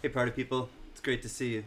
Hey party people, it's great to see you.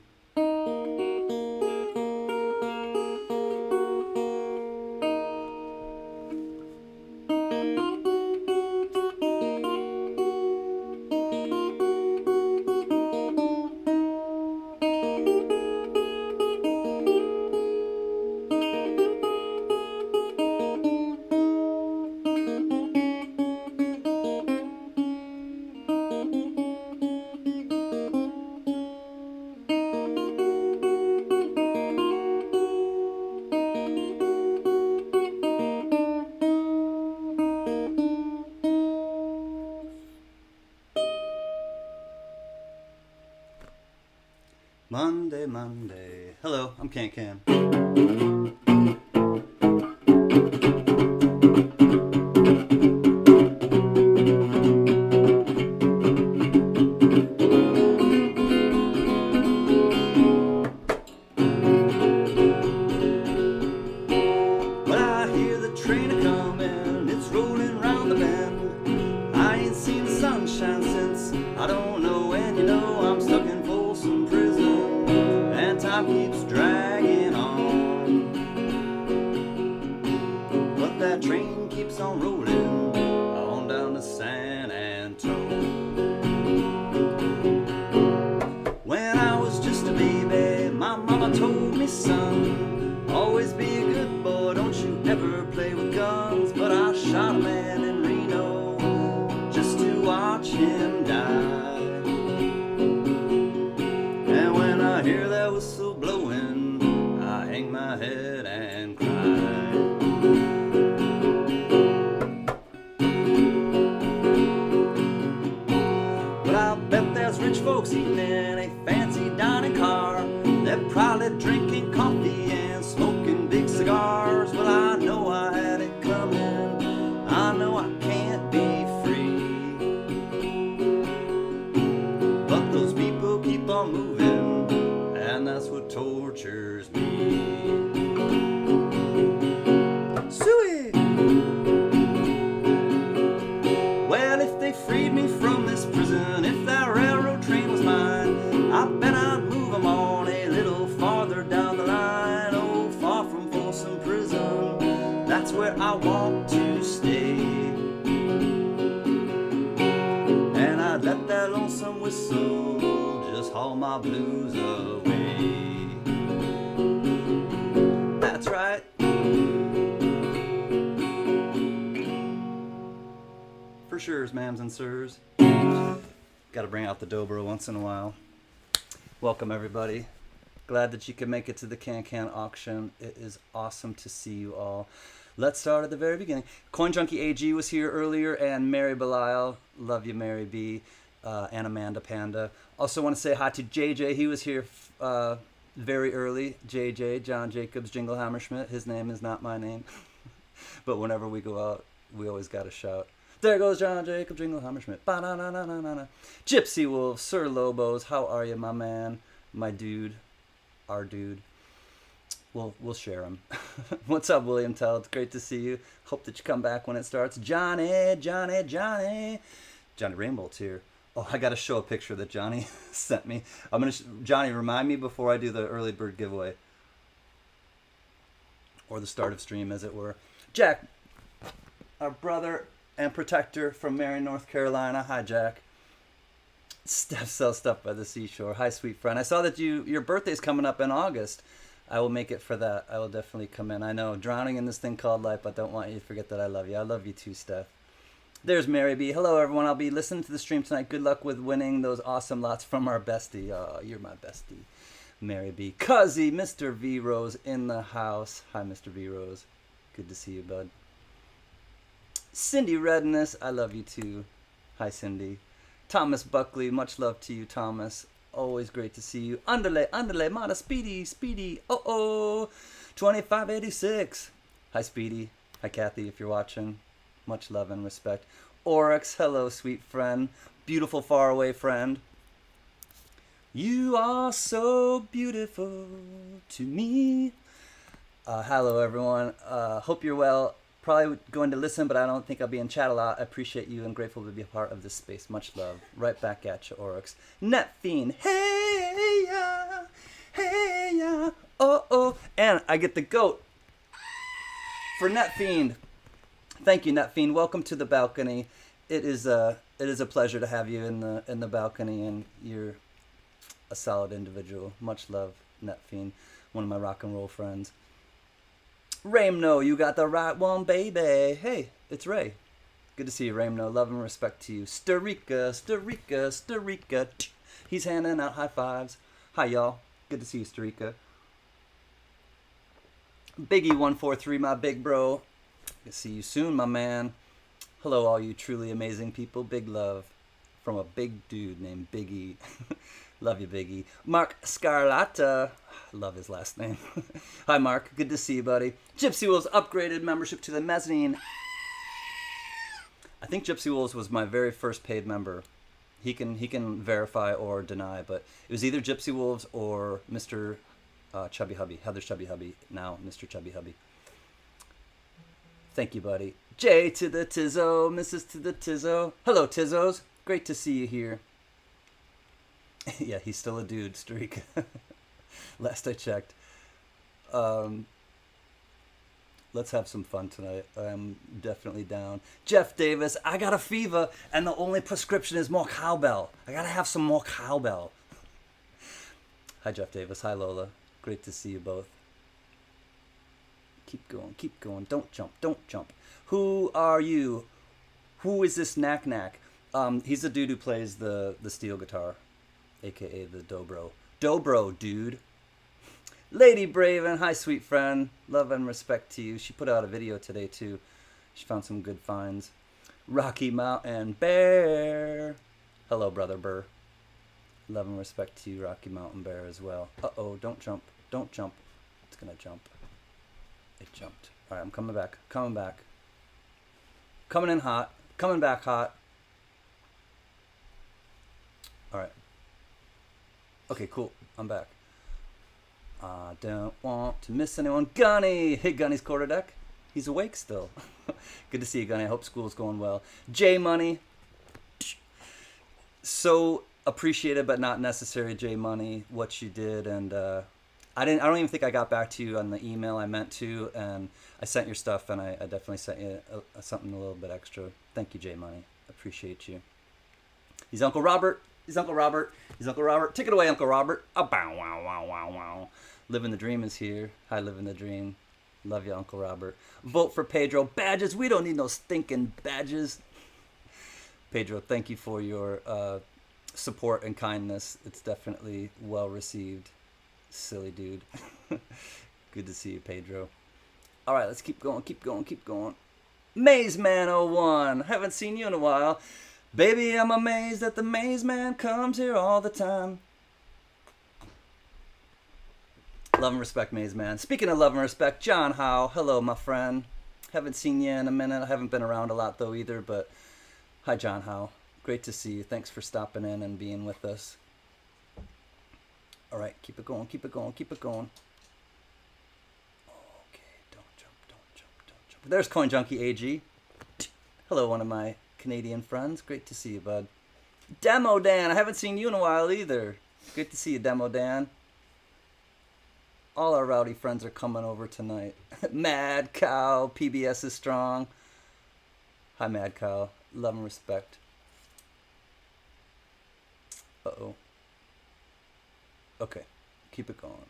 Monday. Hello, I'm CanCan. When I hear the train a-comin', it's rolling round the bend. I ain't seen the sunshine since I don't know when. You know I'm stuck in Folsom Prison, and time keeps dragging on. But that train keeps on rolling on down to San Antonio. When I was just a baby, my mama told me, son, always be a good boy, don't you ever play with guns. But I shot a man in Reno just to watch him die. And when I hear that whistle blowing, I hang my head and cry. But I bet there's rich folks eating in a fancy dining car. They're probably drinking coffee and smoking big cigars. Well, I know I had it coming, I know I can't be free. But those people keep on moving, and that's what tortures me. Suey! Well, if they freed me from this prison, if that railroad train was mine, I bet I'd move them on a little farther down the line. Oh, far from Folsom Prison, that's where I want to stay. And I'd let that lonesome whistle just haul my blues away. That's right. For sure, ma'ams and sirs. Got to bring out the dobro once in a while. Welcome everybody. Glad that you could make it to the CanCan auction. It is awesome to see you all. Let's start at the very beginning. Coin Junkie AG was here earlier, and Mary Belial. Love you, Mary B. And Amanda Panda. Also want to say hi to JJ. He was here very early. JJ, John Jacobs Jingle Hammerschmidt. His name is not my name. But whenever we go out, we always got to shout. There goes John Jacob Jingle Hammerschmidt. Ba-na-na-na-na-na. Gypsy Wolf, Sir Lobos, how are you, my man? My dude. Our dude. We'll share him. What's up, William Tell? It's great to see you. Hope that you come back when it starts. Johnny. Johnny Rainbolt's here. Oh, I got to show a picture that Johnny sent me. Johnny, remind me before I do the early bird giveaway. Or the start of stream, as it were. Jack, our brother and protector from Marion, North Carolina. Hi, Jack. Steph sells stuff by the seashore. Hi, sweet friend. I saw that your birthday's coming up in August. I will make it for that. I will definitely come in. I know, drowning in this thing called life, but don't want you to forget that I love you. I love you too, Steph. There's Mary B. Hello, everyone. I'll be listening to the stream tonight. Good luck with winning those awesome lots from our bestie. Oh, you're my bestie, Mary B. Cuzzy, Mr. V Rose in the house. Hi, Mr. V Rose. Good to see you, bud. Cindy Redness, I love you too. Hi, Cindy. Thomas Buckley, much love to you, Thomas. Always great to see you. Underlay, Mana, Speedy. Oh, 2586. Hi, Speedy. Hi, Kathy, if you're watching. Much love and respect. Oryx, hello, sweet friend. Beautiful, faraway friend. You are so beautiful to me. Hello, everyone. Hope you're well. Probably going to listen, but I don't think I'll be in chat a lot. I appreciate you and grateful to be a part of this space. Much love. Right back at you, Oryx. Net Fiend. Hey ya, hey ya, oh oh. And I get the goat for Net Fiend. Thank you, Net Fiend. Welcome to the balcony. It is a pleasure to have you in the balcony, and you're a solid individual. Much love, Net Fiend. One of my rock and roll friends. Raymno, you got the right one, baby. Hey, it's Ray. Good to see you, Raymno. Love and respect to you. Sturika, Sturika, Sturika. He's handing out high fives. Hi, y'all. Good to see you, Sturika. Biggie143, my big bro. Good to see you soon, my man. Hello, all you truly amazing people. Big love from a big dude named Biggie. Love you, Biggie. Mark Scarlata. Love his last name. Hi, Mark. Good to see you, buddy. Gypsy Wolves upgraded membership to the mezzanine. I think Gypsy Wolves was my very first paid member. He can verify or deny, but it was either Gypsy Wolves or Mr. Chubby Hubby. Heather's Chubby Hubby. Now Mr. Chubby Hubby. Thank you, buddy. J to the Tizzo. Mrs. to the Tizzo. Hello, Tizzos. Great to see you here. Yeah, he's still a dude, Streak. Last I checked. Let's have some fun tonight. I'm definitely down. Jeff Davis, I got a fever, and the only prescription is more cowbell. I gotta have some more cowbell. Hi, Jeff Davis. Hi, Lola. Great to see you both. Keep going, keep going. Don't jump, don't jump. Who are you? Who is this Knack Knack? He's the dude who plays the steel guitar, aka the dobro. Dobro, dude. Lady Braven, hi, sweet friend. Love and respect to you. She put out a video today, too. She found some good finds. Rocky Mountain Bear. Hello, Brother Burr. Love and respect to you, Rocky Mountain Bear, as well. Uh-oh, don't jump. Don't jump. It's going to jump. It jumped. All right, I'm coming back. Coming back. Coming in hot. Coming back hot. All right. Okay, cool. I'm back. I don't want to miss anyone. Gunny! Hey, Gunny's quarterdeck. He's awake still. Good to see you, Gunny. I hope school's going well. J Money. So appreciated, but not necessary, J Money, what you did. And I don't even think I got back to you on the email I meant to. And I sent your stuff, and I definitely sent you something a little bit extra. Thank you, J Money. Appreciate you. He's Uncle Robert. He's Uncle Robert. He's Uncle Robert. Take it away, Uncle Robert. Oh, bow, wow, wow, wow, wow. Living the Dream is here. Hi, Living the Dream. Love you, Uncle Robert. Vote for Pedro. Badges. We don't need no stinking badges. Pedro, thank you for your support and kindness. It's definitely well received. Silly dude. Good to see you, Pedro. All right, let's keep going, keep going, keep going. Maze Man 01. Haven't seen you in a while. Baby, I'm amazed that the Maze Man comes here all the time. Love and respect, Maze Man. Speaking of love and respect, John Howe. Hello, my friend. Haven't seen you in a minute. I haven't been around a lot, though, either. But hi, John Howe. Great to see you. Thanks for stopping in and being with us. All right, keep it going, keep it going, keep it going. Okay, don't jump, don't jump, don't jump. There's Coin Junkie AG. Hello, one of my Canadian friends. Great to see you, bud. Demo Dan. I haven't seen you in a while, either. Great to see you, Demo Dan. All our rowdy friends are coming over tonight. Mad Cow, PBS is strong. Hi, Mad Cow. Love and respect. Uh-oh. Okay, keep it going.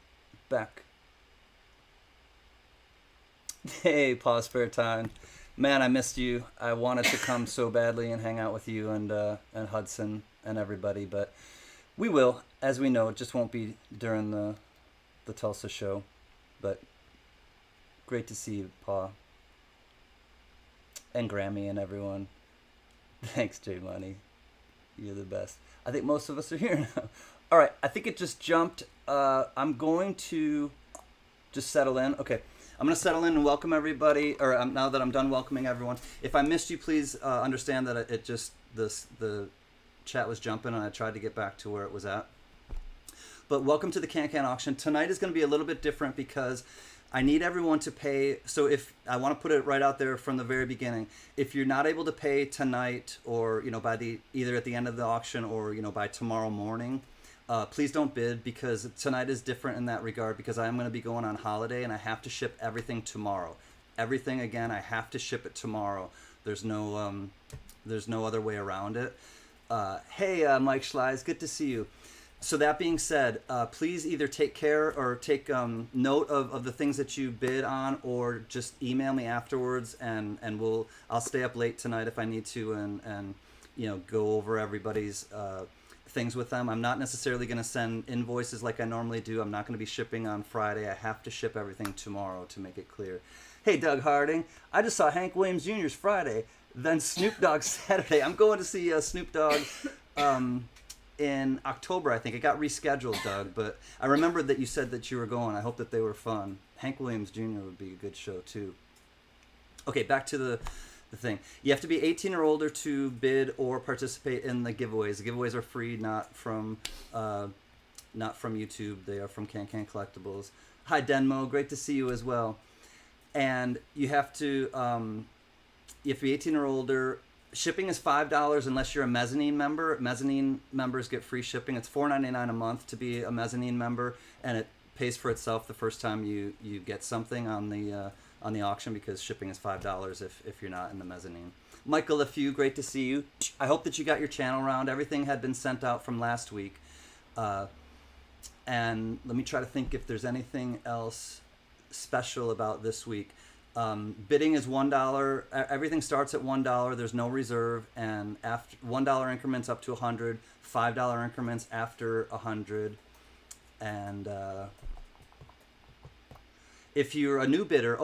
Back. Hey, Paul Spare Time. Man, I missed you. I wanted to come so badly and hang out with you and Hudson and everybody, but we will. As we know, it just won't be during the Tulsa show, but great to see you, Pa, and Grammy and everyone. Thanks, J Money. You're the best. I think most of us are here now. All right, I think it just jumped. I'm going to just settle in. Okay, I'm going to settle in and welcome everybody, or now that I'm done welcoming everyone. If I missed you, please understand that it just, the chat was jumping and I tried to get back to where it was at. But welcome to the CanCan auction. Tonight is going to be a little bit different because I need everyone to pay. So if I want to put it right out there from the very beginning, if you're not able to pay tonight, or by the either at the end of the auction, or by tomorrow morning, please don't bid, because tonight is different in that regard, because I'm going to be going on holiday and I have to ship everything tomorrow. Everything, again, I have to ship it tomorrow. There's no other way around it. Hey, Mike Schleiz, good to see you. So that being said, please either take care or take note of the things that you bid on, or just email me afterwards, and I'll stay up late tonight if I need to, and go over everybody's things with them. I'm not necessarily going to send invoices like I normally do. I'm not going to be shipping on Friday. I have to ship everything tomorrow, to make it clear. Hey, Doug Harding, I just saw Hank Williams Jr.'s Friday, then Snoop Dogg Saturday. I'm going to see Snoop Dogg in October, I think. It got rescheduled, Doug, but I remembered that you said that you were going. I hope that they were fun. Hank Williams Jr. would be a good show, too. Okay, back to the thing. You have to be 18 or older to bid or participate in the giveaways. The giveaways are free, not from YouTube. They are from CanCan Collectibles. Hi, Denmo. Great to see you as well. And you have to be 18 or older. Shipping is $5 unless you're a mezzanine member. Mezzanine members get free shipping. It's $4.99 a month to be a mezzanine member, and it pays for itself the first time you get something on the auction, because shipping is $5 if you're not in the mezzanine. Michael LeFew, great to see you. I hope that you got your channel round. Everything had been sent out from last week. And let me try to think if there's anything else special about this week. Bidding is $1. Everything starts at $1. There's no reserve, and after $1 increments up to 100, $5 increments after 100, and if you're a new bidder,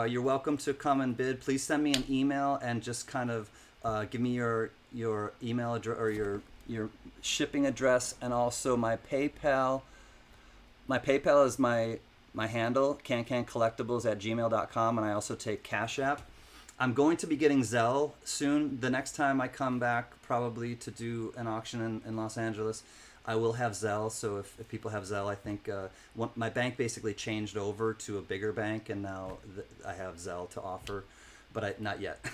you're welcome to come and bid. Please send me an email and just kind of give me your email address, or your shipping address, and also my PayPal. My PayPal is my handle, cancancollectibles@gmail.com, and I also take Cash App. I'm going to be getting Zelle soon. The next time I come back, probably to do an auction in Los Angeles, I will have Zelle. So if people have Zelle, I think my bank basically changed over to a bigger bank, and now I have Zelle to offer, but not yet.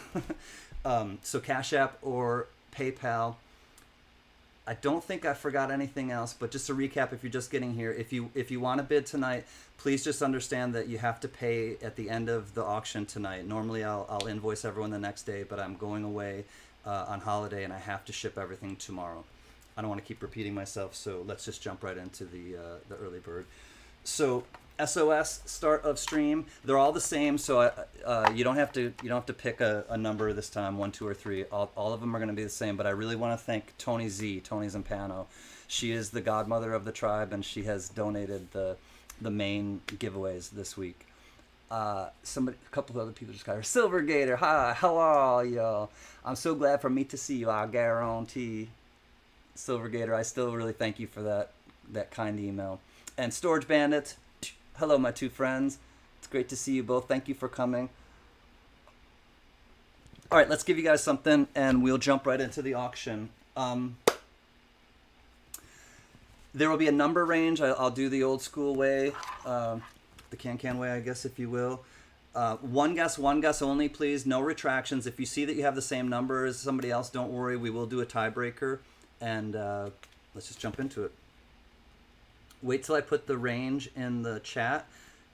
So Cash App or PayPal. I don't think I forgot anything else, but just to recap, if you're just getting here, if you want to bid tonight, please just understand that you have to pay at the end of the auction tonight. Normally I'll invoice everyone the next day, but I'm going away on holiday, and I have to ship everything tomorrow. I don't want to keep repeating myself, so let's just jump right into the early bird. So SOS, start of stream, they're all the same, so you don't have to pick a number this time, 1, 2, or 3. All of them are going to be the same, but I really want to thank Tony Z, Tony Zampano. She is the godmother of the tribe, and she has donated the main giveaways this week. A couple of other people just got her. Silver Gator, hi, how are y'all? I'm so glad for me to see you, I guarantee. Silver Gator, I still really thank you for that kind email. And Storage Bandit, hello, my two friends. It's great to see you both. Thank you for coming. All right, let's give you guys something, and we'll jump right into the auction. There will be a number range. I'll do the old school way, the CanCan way, I guess, if you will. One guess only, please. No retractions. If you see that you have the same number as somebody else, don't worry. We will do a tiebreaker, and let's just jump into it. Wait till I put the range in the chat.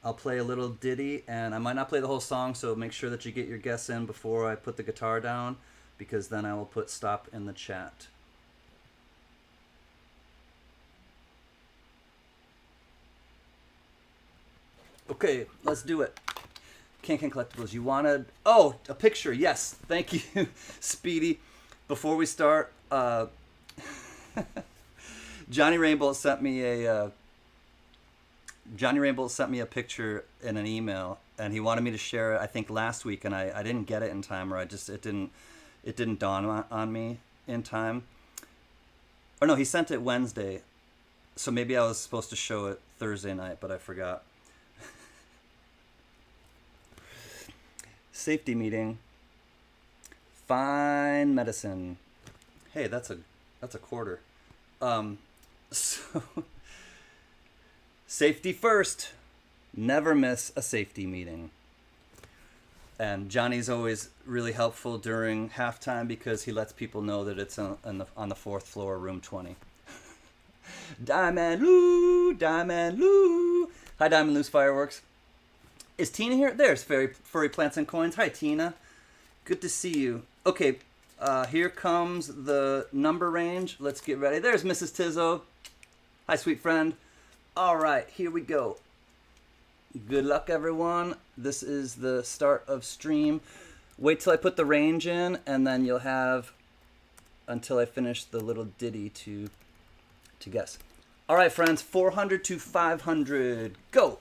I'll play a little ditty, and I might not play the whole song, so make sure that you get your guess in before I put the guitar down, because then I will put stop in the chat. Okay, let's do it. CanCan Collectibles, you wanted... Oh, a picture, yes. Thank you, Speedy. Before we start, Johnny Rainbow sent me a picture in an email, and he wanted me to share it, I think, last week, and I didn't get it in time, or it didn't dawn on me in time. Or no, he sent it Wednesday, so maybe I was supposed to show it Thursday night, but I forgot. Safety meeting. Fine medicine. Hey, that's a quarter. So safety first. Never miss a safety meeting. And Johnny's always really helpful during halftime because he lets people know that it's on the 4th floor, room 20. Diamond Lou, Diamond Lou. Hi, Diamond Lou's Fireworks. Is Tina here? There's Furry Plants and Coins. Hi, Tina. Good to see you. Okay, here comes the number range. Let's get ready. There's Mrs. Tizzo. Hi, sweet friend. All right, here we go. Good luck, everyone. This is the start of stream. Wait till I put the range in, and then you'll have until I finish the little ditty to guess. All right, friends, 400 to 500. Go.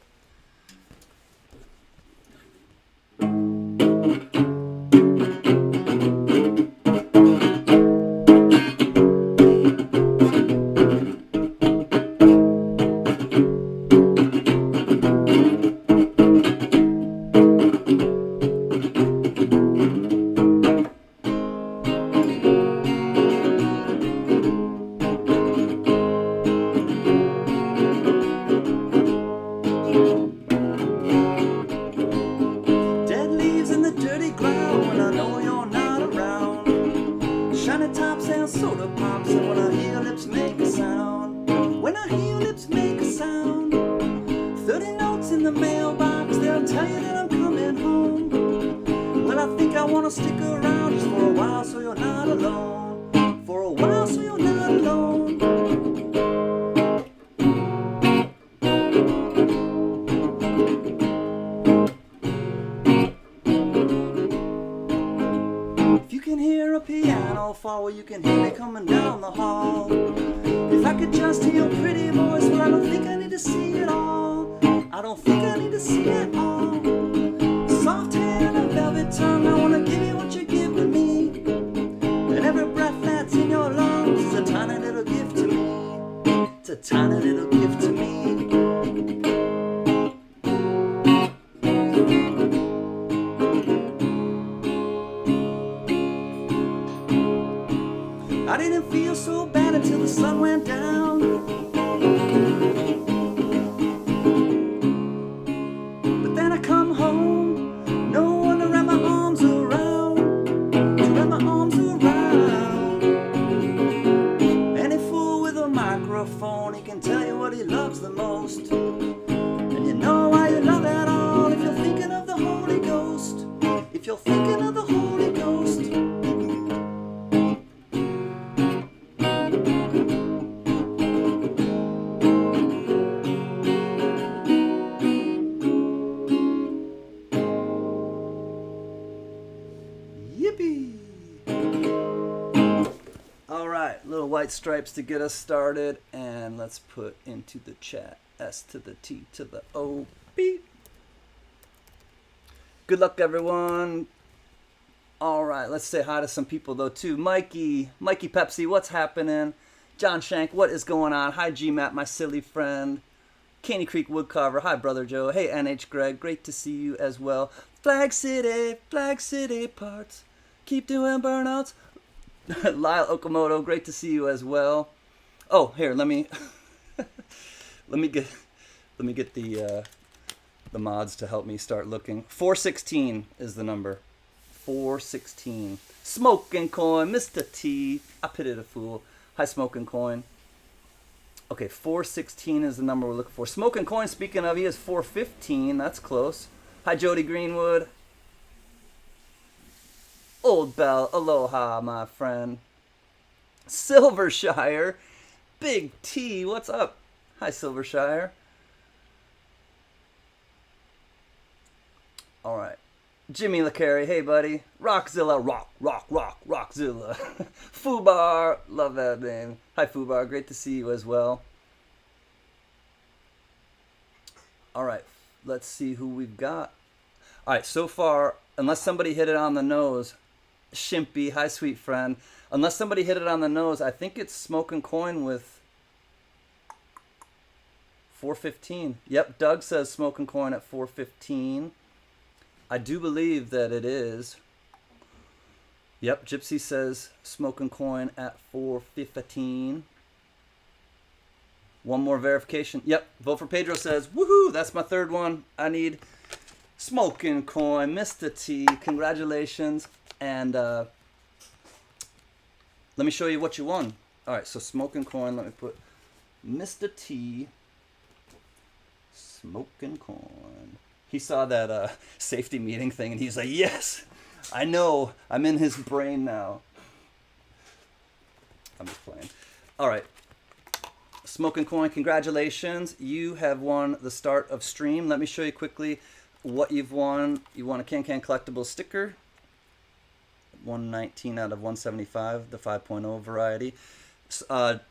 You can hear me coming down the hall. If I could just hear your pretty voice, but I don't think I need to see it all. I don't think I need to see it all. Soft hand and a velvet tongue, I wanna give you what you give to me. And every breath that's in your lungs is a tiny little gift to me. It's a tiny little gift to me. I didn't feel so bad until the sun went down. But then I come home, no one to wrap my arms around, to wrap my arms around. Any fool with a microphone, he can tell you what he loves the most. And you know why you love it all if you're thinking of the Holy Ghost. If you're thinking of the Holy Ghost. White stripes to get us started, and let's put into the chat S to the T to the O B. Good luck, everyone. All right, let's say hi to some people though too. Mikey Pepsi, what's happening? John Shank, what is going on? Hi GMAT, my silly friend. Caney Creek Woodcarver, hi brother Joe. Hey NH Greg, great to see you as well. Flag City parts. Keep doing burnouts. Lyle Okamoto, great to see you as well. Oh, here, let me get the mods to help me start looking. 416 is the number. 416. Smoking Coin, Mr. T. I pitied a fool. Hi, Smoking Coin. Okay, 416 is the number we're looking for. Smoking Coin, speaking of, he is 415. That's close. Hi, Jody Greenwood. Old Bell, aloha, my friend. Silvershire, Big T, what's up? Hi, Silvershire. All right. Jimmy LaCarrie, hey, buddy. Rockzilla, Rockzilla. Fubar, love that name. Hi, Fubar, great to see you as well. All right, let's see who we've got. All right, so far, unless somebody hit it on the nose, Shimpy, hi sweet friend. Unless somebody hit it on the nose, I think it's Smoking Coin with 415. Yep, Doug says Smoking Coin at 415. I do believe that it is. Yep, Gypsy says Smoking Coin at 415. One more verification. Yep, Vote for Pedro says, woohoo, that's my third one. I need Smoking Coin, Mr. T, congratulations. And let me show you what you won. All right, so Smoking Coin, let me put Mr. T, Smoking Coin. He saw that safety meeting thing and he's like, yes, I know, I'm in his brain now. I'm just playing. All right. Smoking Coin, congratulations. You have won the start of stream. Let me show you quickly what you've won. You won a CanCan collectible sticker. 119 out of 175, the 5.0 variety.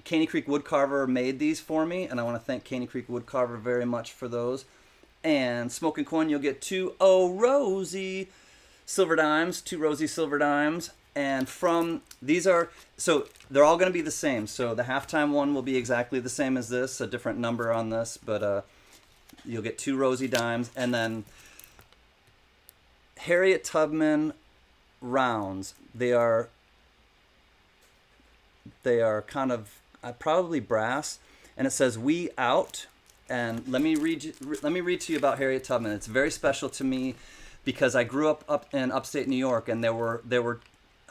Caney Creek Woodcarver made these for me, and I want to thank Caney Creek Woodcarver very much for those. And Smoking Coin, you'll get two Rosie silver dimes, two Rosie silver dimes. And from these are, so they're all going to be the same. So the halftime one will be exactly the same as this, a different number on this, but you'll get two Rosie dimes. And then Harriet Tubman rounds. They are kind of probably brass, and it says "We Out." And let me read to you about Harriet Tubman. It's very special to me because I grew up in upstate New York, and there were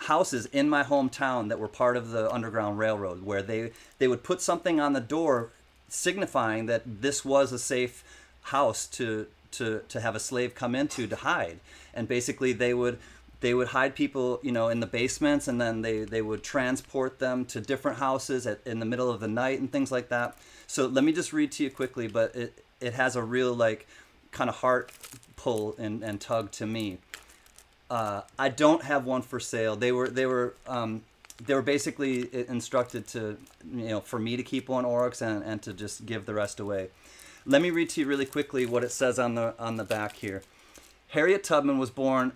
houses in my hometown that were part of the Underground Railroad, where they would put something on the door signifying that this was a safe house to have a slave come into to hide. And basically they would hide people, you know, in the basements, and then they would transport them to different houses in the middle of the night and things like that. So let me just read to you quickly, but it has a real like kind of heart pull and tug to me. I don't have one for sale. They were basically instructed to, you know, for me to keep one Oryx and to just give the rest away. Let me read to you really quickly what it says on the back here. Harriet Tubman was born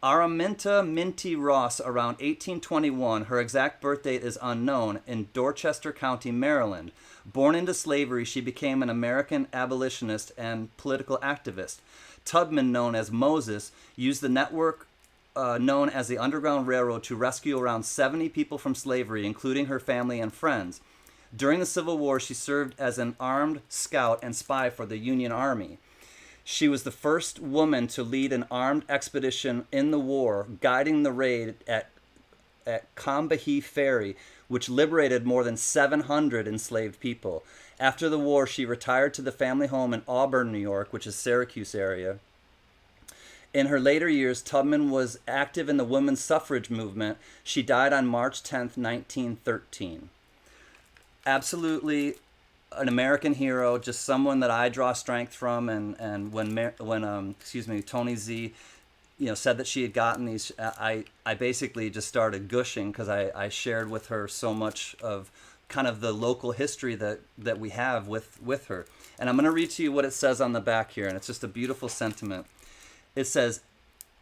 Araminta Minty Ross around 1821. Her exact birth date is unknown, in Dorchester County, Maryland. Born into slavery, she became an American abolitionist and political activist. Tubman, known as Moses, used the network known as the Underground Railroad to rescue around 70 people from slavery, including her family and friends. During the Civil War, she served as an armed scout and spy for the Union Army. She was the first woman to lead an armed expedition in the war, guiding the raid at Combahee Ferry, which liberated more than 700 enslaved people. After the war, she retired to the family home in Auburn, New York, which is Syracuse area. In her later years, Tubman was active in the women's suffrage movement. She died on March 10th, 1913. Absolutely an American hero, just someone that I draw strength from. And when Tony Z, you know, said that she had gotten these, I basically just started gushing because I shared with her so much of kind of the local history that we have with her. And I'm going to read to you what it says on the back here, and it's just a beautiful sentiment. It says,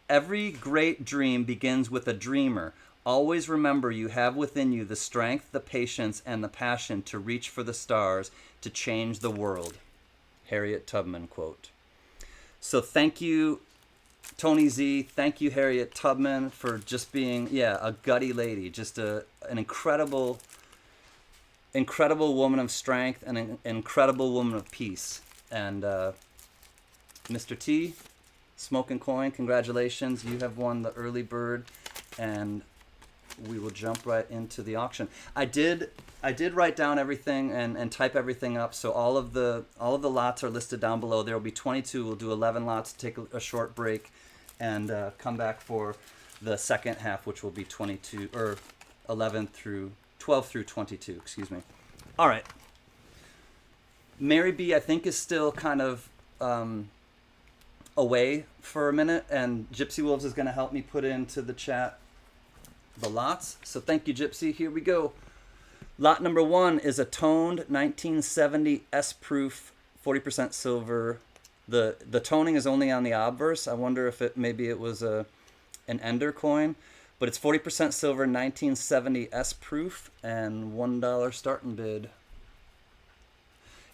"Every great dream begins with a dreamer. Always remember you have within you the strength, the patience, and the passion to reach for the stars, to change the world." Harriet Tubman quote. So thank you, Tony Z. Thank you, Harriet Tubman, for just being, a gutty lady. Just an incredible woman of strength and an incredible woman of peace. And Mr. T, Smoking Coin, congratulations. You have won the early bird, and we will jump right into the auction. I did write down everything and type everything up, so all of the lots are listed down below. There will be 22. We'll do 11 lots, take a short break, and come back for the second half, which will be 22 or 12 through 22. Excuse me. All right. Mary B, I think, is still kind of away for a minute, and Gypsy Wolves is going to help me put into the chat the lots. So thank you, Gypsy. Here we go. Lot number 1 is a toned 1970 S-proof 40% silver. The toning is only on the obverse. I wonder if it was an Ender coin, but it's 40% silver, 1970 S-proof, and $1 starting bid.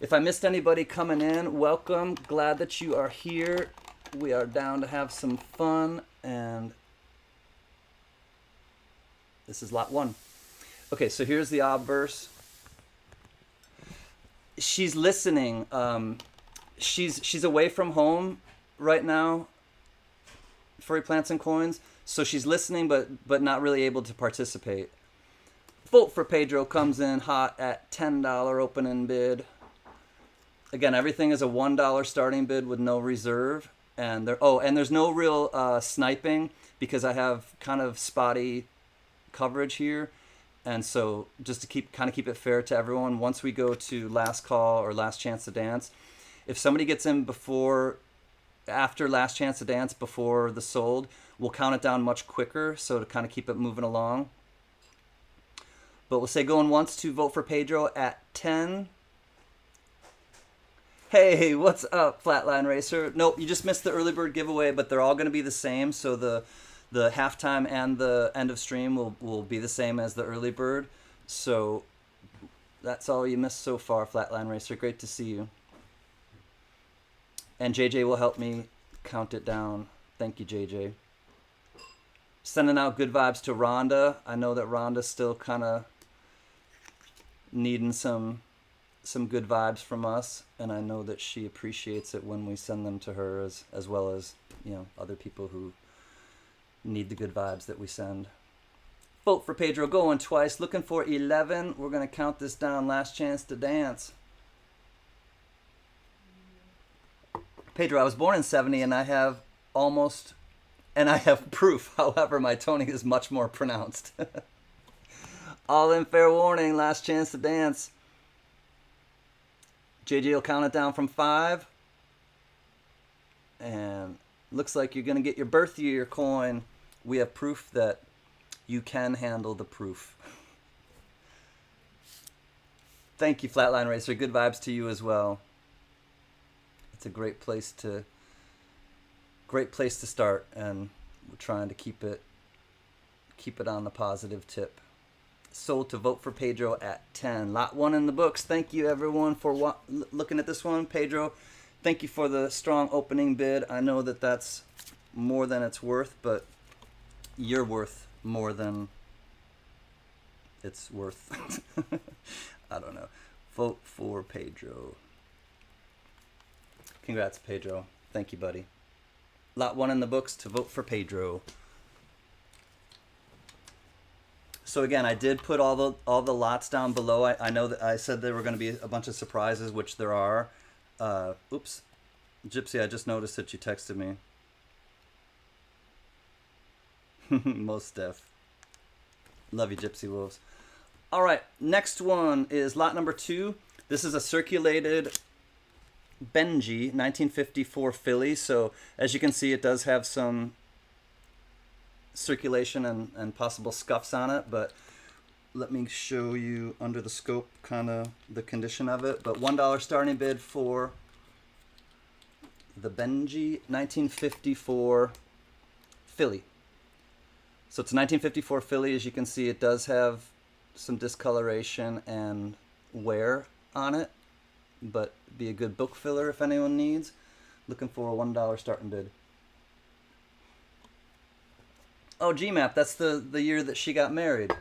If I missed anybody coming in, welcome. Glad that you are here. We are down to have some fun, and this is lot 1. Okay, so here's the obverse. She's listening. She's away from home right now. Furry Plants and Coins. So she's listening, but not really able to participate. Vote for Pedro comes in hot at $10 opening bid. Again, everything is a $1 starting bid with no reserve, and there's no real sniping because I have kind of spotty coverage here, and so just to keep it fair to everyone, once we go to last call or last chance to dance, if somebody gets in after last chance to dance before the sold, we'll count it down much quicker, so to kind of keep it moving along. But we'll say going once to vote for Pedro at 10. Hey, what's up, Flatline Racer? Nope, you just missed the early bird giveaway, but they're all going to be the same, so the halftime and the end of stream will be the same as the early bird. So that's all you missed so far, Flatline Racer. Great to see you. And JJ will help me count it down. Thank you, JJ. Sending out good vibes to Rhonda. I know that Rhonda's still kind of needing some good vibes from us, and I know that she appreciates it when we send them to her, as well as, other people who need the good vibes that we send. Vote for Pedro going twice, looking for 11. We're going to count this down. Last chance to dance. Pedro, I was born in 70, and I have proof. However, my toning is much more pronounced. All in fair warning, last chance to dance. JJ will count it down from 5. And looks like you're going to get your birth year coin. We have proof that you can handle the proof. Thank you, Flatline Racer. Good vibes to you as well. It's a great place to start, and we're trying to keep it on the positive tip. Sold to vote for Pedro at 10. Lot 1 in the books. Thank you, everyone, for looking at this one. Pedro, thank you for the strong opening bid. I know that that's more than it's worth, but you're worth more than it's worth. I don't know. Vote for Pedro. Congrats, Pedro. Thank you, buddy. Lot 1 in the books to vote for Pedro. So again, I did put all the lots down below. I know that I said there were going to be a bunch of surprises, which there are. Oops. Gypsy, I just noticed that you texted me. Most def. Love you, Gypsy Wolves. All right, next one is lot number 2. This is a circulated Benji 1954 Philly. So as you can see, it does have some circulation and possible scuffs on it, but let me show you under the scope kind of the condition of it. But $1 starting bid for the Benji 1954 Philly. So it's a 1954 Philly. As you can see, it does have some discoloration and wear on it, but be a good book filler if anyone needs. Looking for a $1 starting bid. Oh, GMAP, that's the year that she got married.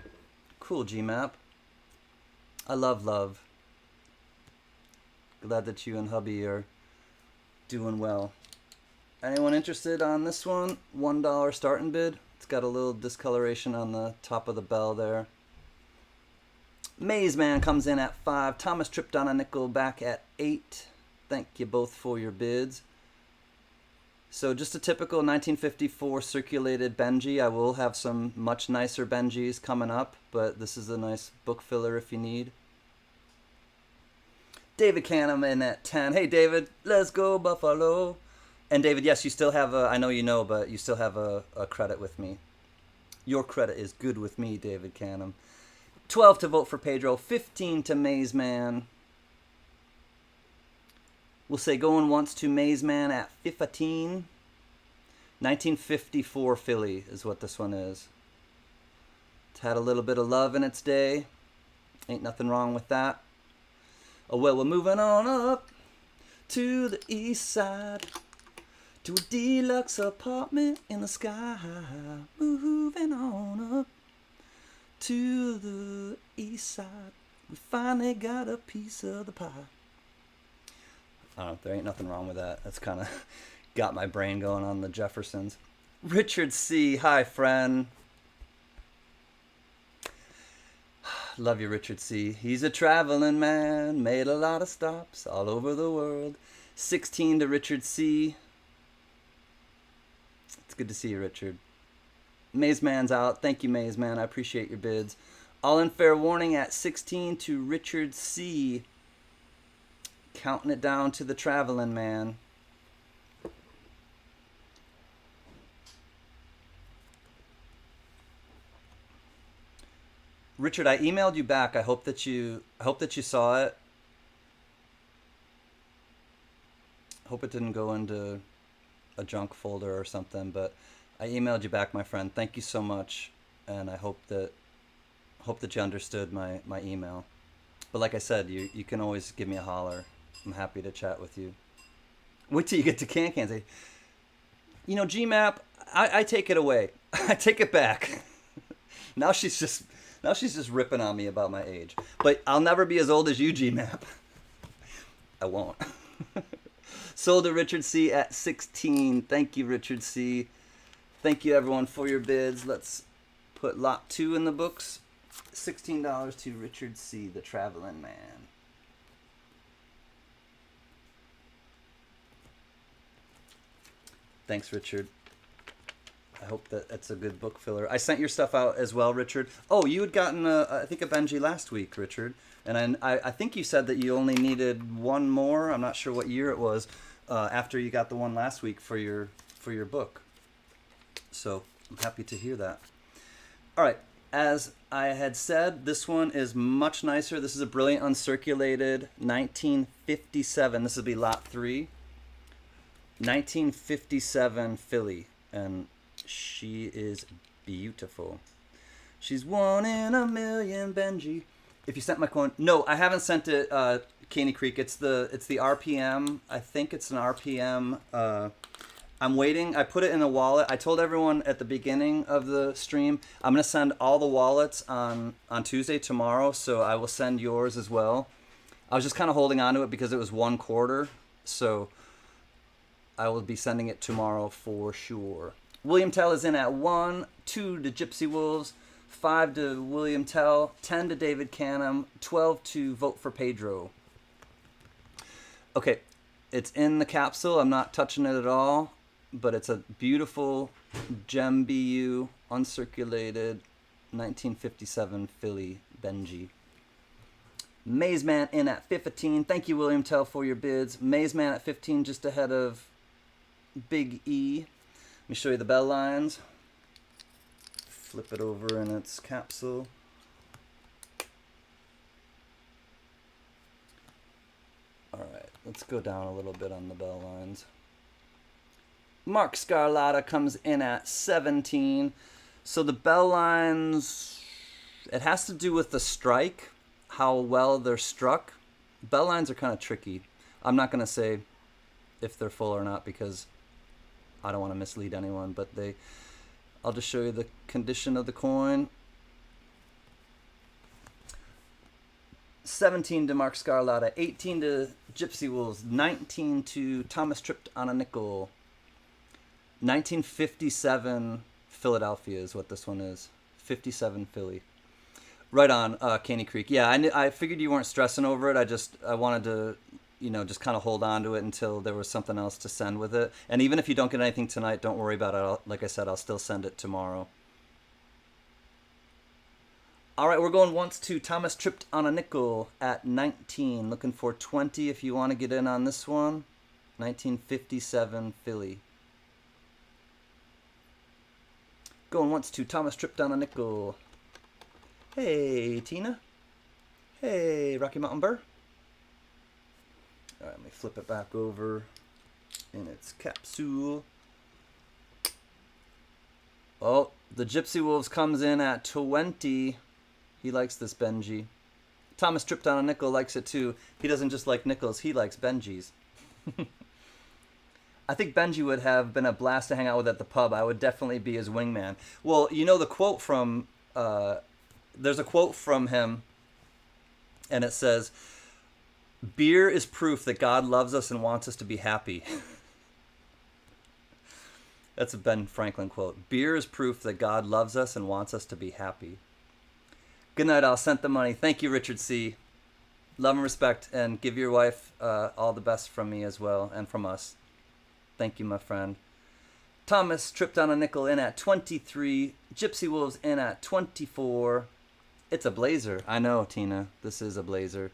Cool, GMAP. I love. Glad that you and hubby are doing well. Anyone interested on this one? $1 starting bid. It's got a little discoloration on the top of the bell there. Maze Man comes in at 5. Thomas tripped on a nickel back at 8. Thank you both for your bids. So just a typical 1954 circulated Benji. I will have some much nicer Benjis coming up, but this is a nice book filler if you need. David Canham in at 10. Hey David, let's go Buffalo. And David, yes, you still have I know you know, but you still have a credit with me. Your credit is good with me, David Canham. 12 to vote for Pedro, 15 to Maze Man. We'll say going once to Maze Man at 15. 1954 Philly is what this one is. It's had a little bit of love in its day. Ain't nothing wrong with that. Oh well, we're moving on up to the east side, to a deluxe apartment in the sky. Moving on up to the east side. We finally got a piece of the pie. I don't know. There ain't nothing wrong with that. That's kind of got my brain going on the Jeffersons. Richard C. Hi, friend. Love you, Richard C. He's a traveling man, made a lot of stops all over the world. 16 to Richard C. It's good to see you, Richard. Maze Man's out. Thank you, Maze Man. I appreciate your bids. All in fair warning at 16 to Richard C. Counting it down to the traveling man. Richard, I emailed you back. I hope that you saw it. Hope it didn't go into a junk folder or something, but I emailed you back, my friend. Thank you so much, and I hope that you understood my email. But like I said, you can always give me a holler. I'm happy to chat with you. Wait till you get to CanCan. Say, you know, GMAP, I take it away. I take it back. Now she's just ripping on me about my age. But I'll never be as old as you, GMAP. I won't. Sold to Richard C. at 16. Thank you, Richard C. Thank you, everyone, for your bids. Let's put lot 2 in the books. $16 to Richard C., the traveling man. Thanks, Richard. I hope that it's a good book filler. I sent your stuff out as well, Richard. Oh, you had gotten, I think, a Benji last week, Richard. And I think you said that you only needed one more. I'm not sure what year it was after you got the one last week for your book. So I'm happy to hear that. All right. As I had said, this one is much nicer. This is a brilliant uncirculated 1957. This will be lot 3. 1957 filly. And she is beautiful. She's 1 in a million, Benji. If you sent my coin, no, I haven't sent it. Caney Creek. It's the RPM. I think it's an RPM. I'm waiting. I put it in a wallet. I told everyone at the beginning of the stream I'm gonna send all the wallets on Tuesday tomorrow. So I will send yours as well. I was just kind of holding on to it because it was 1/4. So I will be sending it tomorrow for sure. William Tell is in at 1, 2 to Gypsy Wolves, 5 to William Tell, 10 to David Canham, 12 to Vote for Pedro. Okay, it's in the capsule. I'm not touching it at all, but it's a beautiful Gem BU uncirculated 1957 filly Benji. Maze Man in at 15. Thank you, William Tell, for your bids. Maze Man at 15, just ahead of Big E. Let me show you the bell lines. Flip it over in its capsule. All right, let's go down a little bit on the bell lines. Mark Scarlatta comes in at 17. So the bell lines, it has to do with the strike, how well they're struck. Bell lines are kind of tricky. I'm not going to say if they're full or not because I don't want to mislead anyone, but I'll just show you the condition of the coin. 17 to Mark Scarlatta, 18 to Gypsy Wolves, 19 to Thomas Tripped on a Nickel. 1957 Philadelphia is what this one is. 57 Philly. Right on, Caney Creek. Yeah, I figured you weren't stressing over it. I wanted to, just kind of hold on to it until there was something else to send with it. And even if you don't get anything tonight, don't worry about it. Like I said, I'll still send it tomorrow. All right, we're going once to Thomas Tripped on a Nickel at 19. Looking for 20 if you want to get in on this one. 1957 Philly. Going once to Thomas Tripped on a Nickel. Hey, Tina. Hey, Rocky Mountain Burr. All right, let me flip it back over in its capsule. Oh, the Gypsy Wolves comes in at 20. He likes this Benji. Thomas Tripped on a Nickel likes it too. He doesn't just like nickels, he likes Benjis. I think Benji would have been a blast to hang out with at the pub. I would definitely be his wingman. Well, the quote from... there's a quote from him, and it says, Beer is proof that God loves us and wants us to be happy. That's a Ben Franklin quote. Beer is proof that God loves us and wants us to be happy. Good night, I'll send the money. Thank you, Richard C. Love and respect, and give your wife all the best from me as well, and from us. Thank you, my friend. Thomas tripped on a nickel in at 23. Gypsy Wolves in at 24. It's a blazer. I know, Tina. This is a blazer.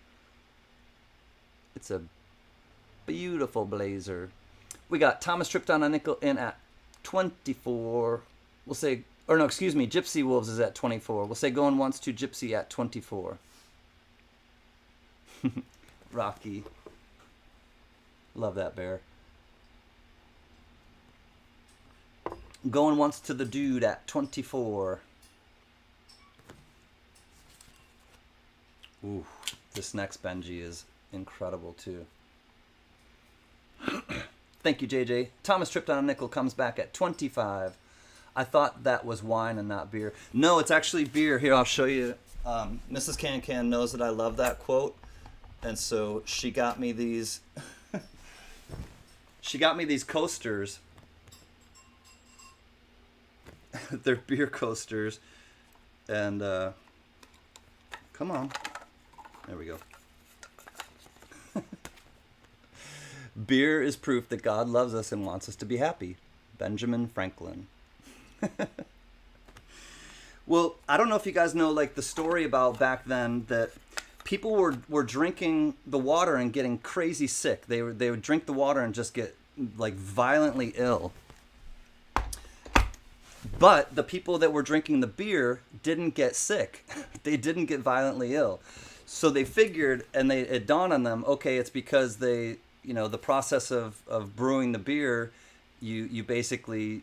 It's a beautiful blazer. We got Thomas tripped on a nickel in at 24. We'll say, or no, excuse me, Gypsy Wolves is at 24. We'll say going once to Gypsy at 24. Rocky. Love that bear. Going once to the dude at 24. Ooh, this next Benji is incredible too. Thank you, JJ. Thomas tripped on a nickel comes back at 25. I thought that was wine and not beer. No, it's actually beer. Here, I'll show you. Mrs. CanCan knows that I love that quote. And so she got me these. She got me these coasters. They're beer coasters. And, come on. There we go. Beer is proof that God loves us and wants us to be happy. Benjamin Franklin. Well, I don't know if you guys know, like, the story about back then that people were drinking the water and getting crazy sick. They would drink the water and just get, like, violently ill. But the people that were drinking the beer didn't get sick. They didn't get violently ill. So they figured, and it dawned on them, okay, it's because they, you know, the process of brewing the beer, you basically,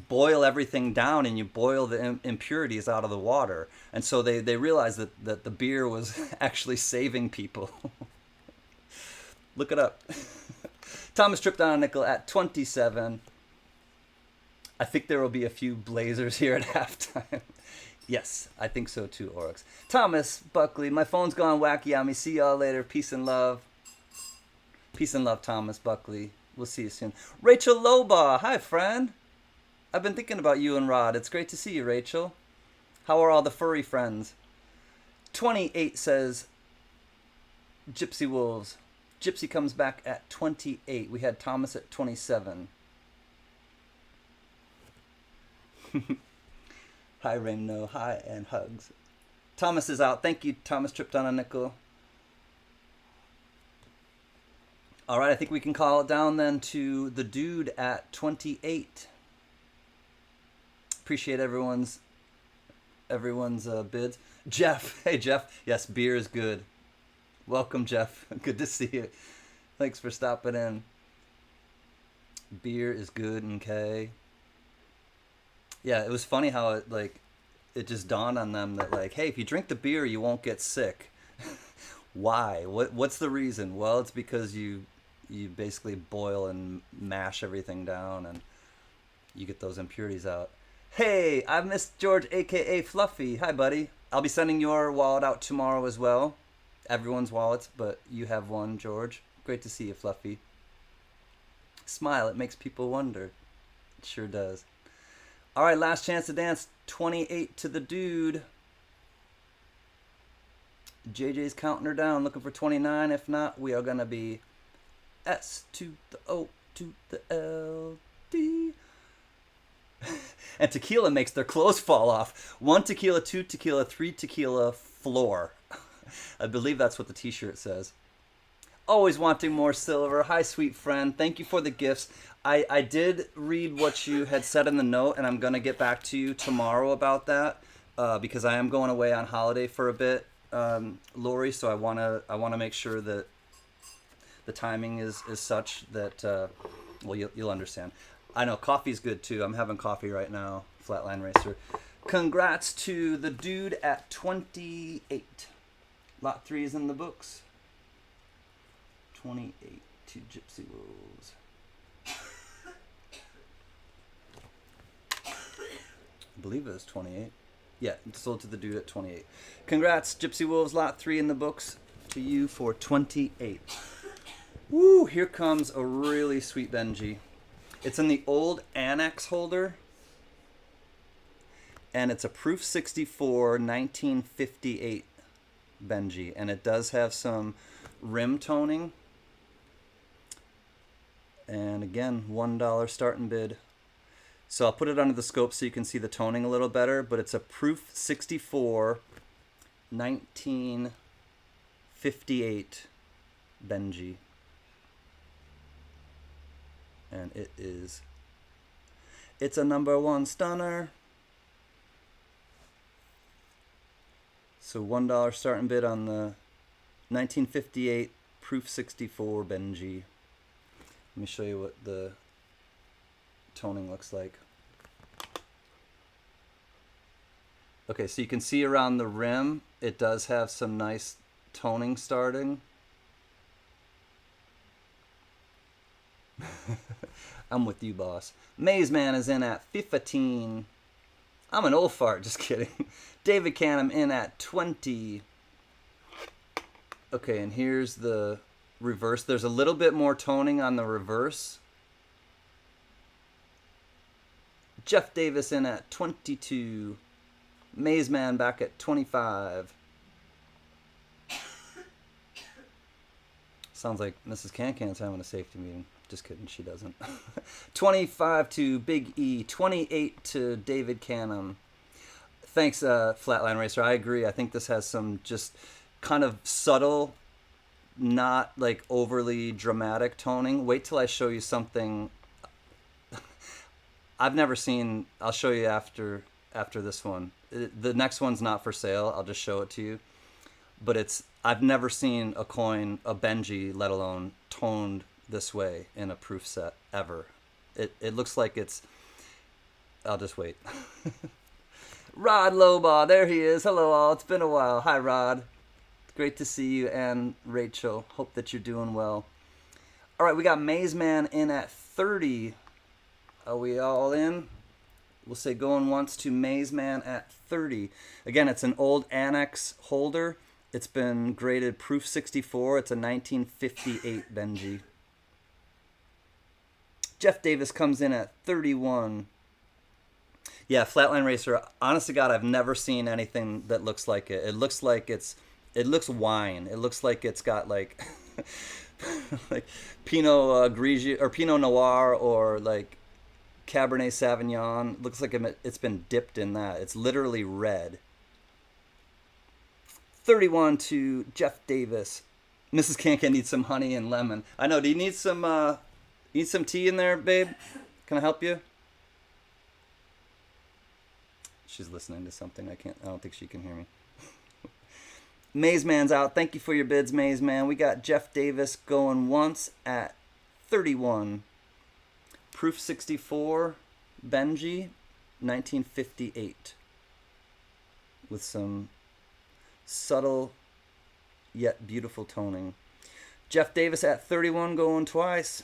boil everything down and you boil the impurities out of the water. And so they realized that the beer was actually saving people. Look it up. Thomas tripped on a nickel at 27. I think there will be a few blazers here at halftime. Yes, I think so too, Oryx. Thomas Buckley, my phone's gone wacky on me. See y'all later. Peace and love. Peace and love, Thomas Buckley. We'll see you soon. Rachel Loba. Hi, friend. I've been thinking about you and Rod. It's great to see you, Rachel. How are all the furry friends? 28 says Gypsy Wolves. Gypsy comes back at 28. We had Thomas at 27. Hi, Raino. Hi, and hugs. Thomas is out. Thank you, Thomas tripped on a nickel. All right, I think we can call it down then to the dude at 28. Appreciate everyone's bids. Jeff. Hey, Jeff. Yes, beer is good. Welcome, Jeff. Good to see you. Thanks for stopping in. Beer is good, okay. Yeah, it was funny how it just dawned on them that, like, hey, if you drink the beer, you won't get sick. Why? What's the reason? Well, it's because you basically boil and mash everything down and you get those impurities out. Hey, I missed George, a.k.a. Fluffy. Hi, buddy. I'll be sending your wallet out tomorrow as well. Everyone's wallets, but you have one, George. Great to see you, Fluffy. Smile, it makes people wonder. It sure does. All right, last chance to dance. 28 to the dude. JJ's counting her down, looking for 29. If not, we are going to be S to the O to the L, D. And tequila makes their clothes fall off. 1 tequila, 2 tequila, 3 tequila, floor. I believe that's what the t-shirt says. Always wanting more silver. Hi, sweet friend. Thank you for the gifts. I did read what you had said in the note, and I'm going to get back to you tomorrow about that because I am going away on holiday for a bit, Lori, so I want to make sure that the timing is such that, well, you'll understand. I know coffee's good, too. I'm having coffee right now, Flatline Racer. Congrats to the dude at 28. Lot 3 is in the books. 28 to Gypsy Wolves. I believe it was 28. Yeah, sold to the dude at 28. Congrats, Gypsy Wolves, lot 3 in the books. To you for 28. Woo, here comes a really sweet Benji. It's in the old ANACS holder. And it's a Proof 64 1958 Benji. And it does have some rim toning. And again, $1 starting bid. So I'll put it under the scope so you can see the toning a little better. But it's a Proof 64 1958 Benji. And it's a #1 stunner. So $1 starting bid on the 1958 Proof 64 Benji. Let me show you what the toning looks like. Okay, so you can see around the rim, it does have some nice toning starting. I'm with you, boss. Maze Man is in at 15. I'm an old fart, just kidding. David Canham in at 20. Okay, and here's the reverse. There's a little bit more toning on the reverse. Jeff Davis in at 22. Maze Man back at 25. Sounds like Mrs. CanCan's having a safety meeting. Just kidding, she doesn't. 25 to Big E. 28 to David Canham. Thanks, Flatline Racer. I agree. I think this has some just kind of subtle, not like overly dramatic toning. Wait till I show you something I've never seen. I'll show you after this one. The next one's not for sale. I'll just show it to you. But I've never seen a coin, a Benji, let alone toned this way in a proof set ever. It looks like it's. I'll just wait. Rod Lobaugh, there he is. Hello all. It's been a while. Hi Rod. Great to see you and Rachel. Hope that you're doing well. All right, we got Maze Man in at 30. Are we all in? We'll say going once to Maze Man at 30. Again, it's an old ANACS holder. It's been graded Proof 64. It's a 1958 Benji. Jeff Davis comes in at 31. Yeah, Flatline Racer, honest to God, I've never seen anything that looks like it. It looks like it looks wine. It looks like it's got like, like Pinot Grigio, or Pinot Noir, or like Cabernet Sauvignon. It looks like it's been dipped in that. It's literally red. 31 to Jeff Davis. Mrs. CanCan needs some honey and lemon. I know, do you need some tea in there, babe? Can I help you? She's listening to something. I don't think she can hear me. Maze Man's out. Thank you for your bids, Maze Man. We got Jeff Davis going once at 31. Proof 64 Benji 1958 with some subtle yet beautiful toning. Jeff Davis at 31 going twice.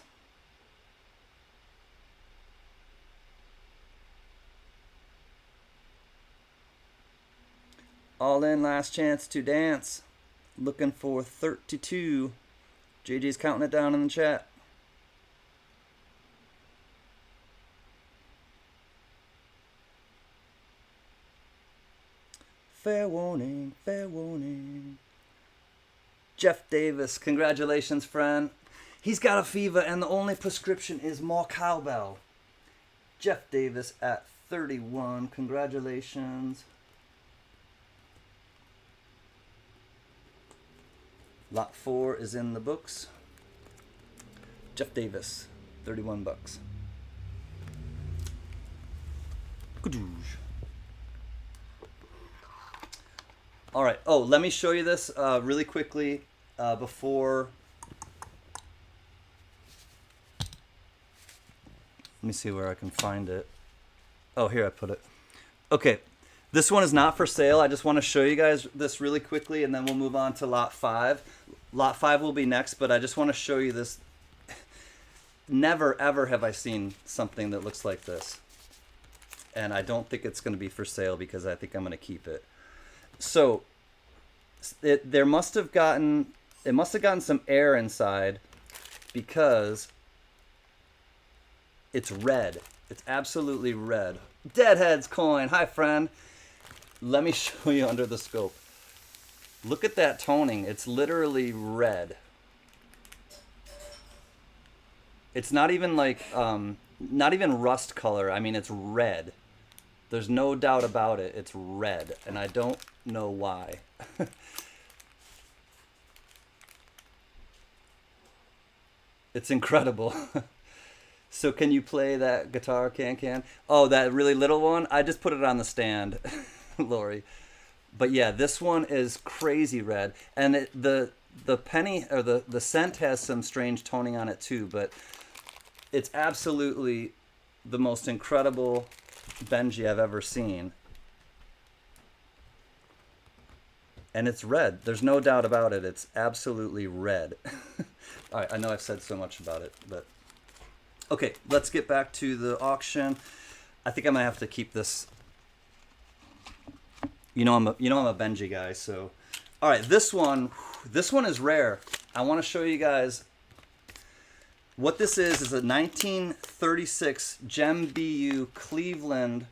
All in, last chance to dance. Looking for 32. JJ's counting it down in the chat. Fair warning, fair warning. Jeff Davis, congratulations, friend. He's got a fever and the only prescription is more cowbell. Jeff Davis at 31, congratulations. Lot 4 is in the books. Jeff Davis, 31 bucks. All right. Oh, let me show you this really quickly before. Let me see where I can find it. Oh, here I put it. Okay. This one is not for sale. I just want to show you guys this really quickly, and then we'll move on to Lot 5. Lot 5 will be next, but I just want to show you this. Never, ever have I seen something that looks like this. and I don't think it's going to be for sale because I think I'm going to keep it. So it must have gotten some air inside because it's red. It's absolutely red. Deadhead's coin. Hi, friend. Let me show you under the scope. Look at that toning. It's literally red. It's not even like, not even rust color. I mean, it's red. There's no doubt about it. It's red, and I don't know why. It's incredible. So can you play that guitar, CanCan? Oh, that really little one? I just put it on the stand, Lori. But yeah, this one is crazy red. And the penny, or the scent has some strange toning on it too, but it's absolutely the most incredible Benji I've ever seen. And it's red. There's no doubt about it. It's absolutely red. All right, I know I've said so much about it, but okay, let's get back to the auction. I think I'm gonna have to keep this. I'm a Benji guy, so all right, this one is rare. I want to show you guys what this is a 1936 Gem BU Cleveland,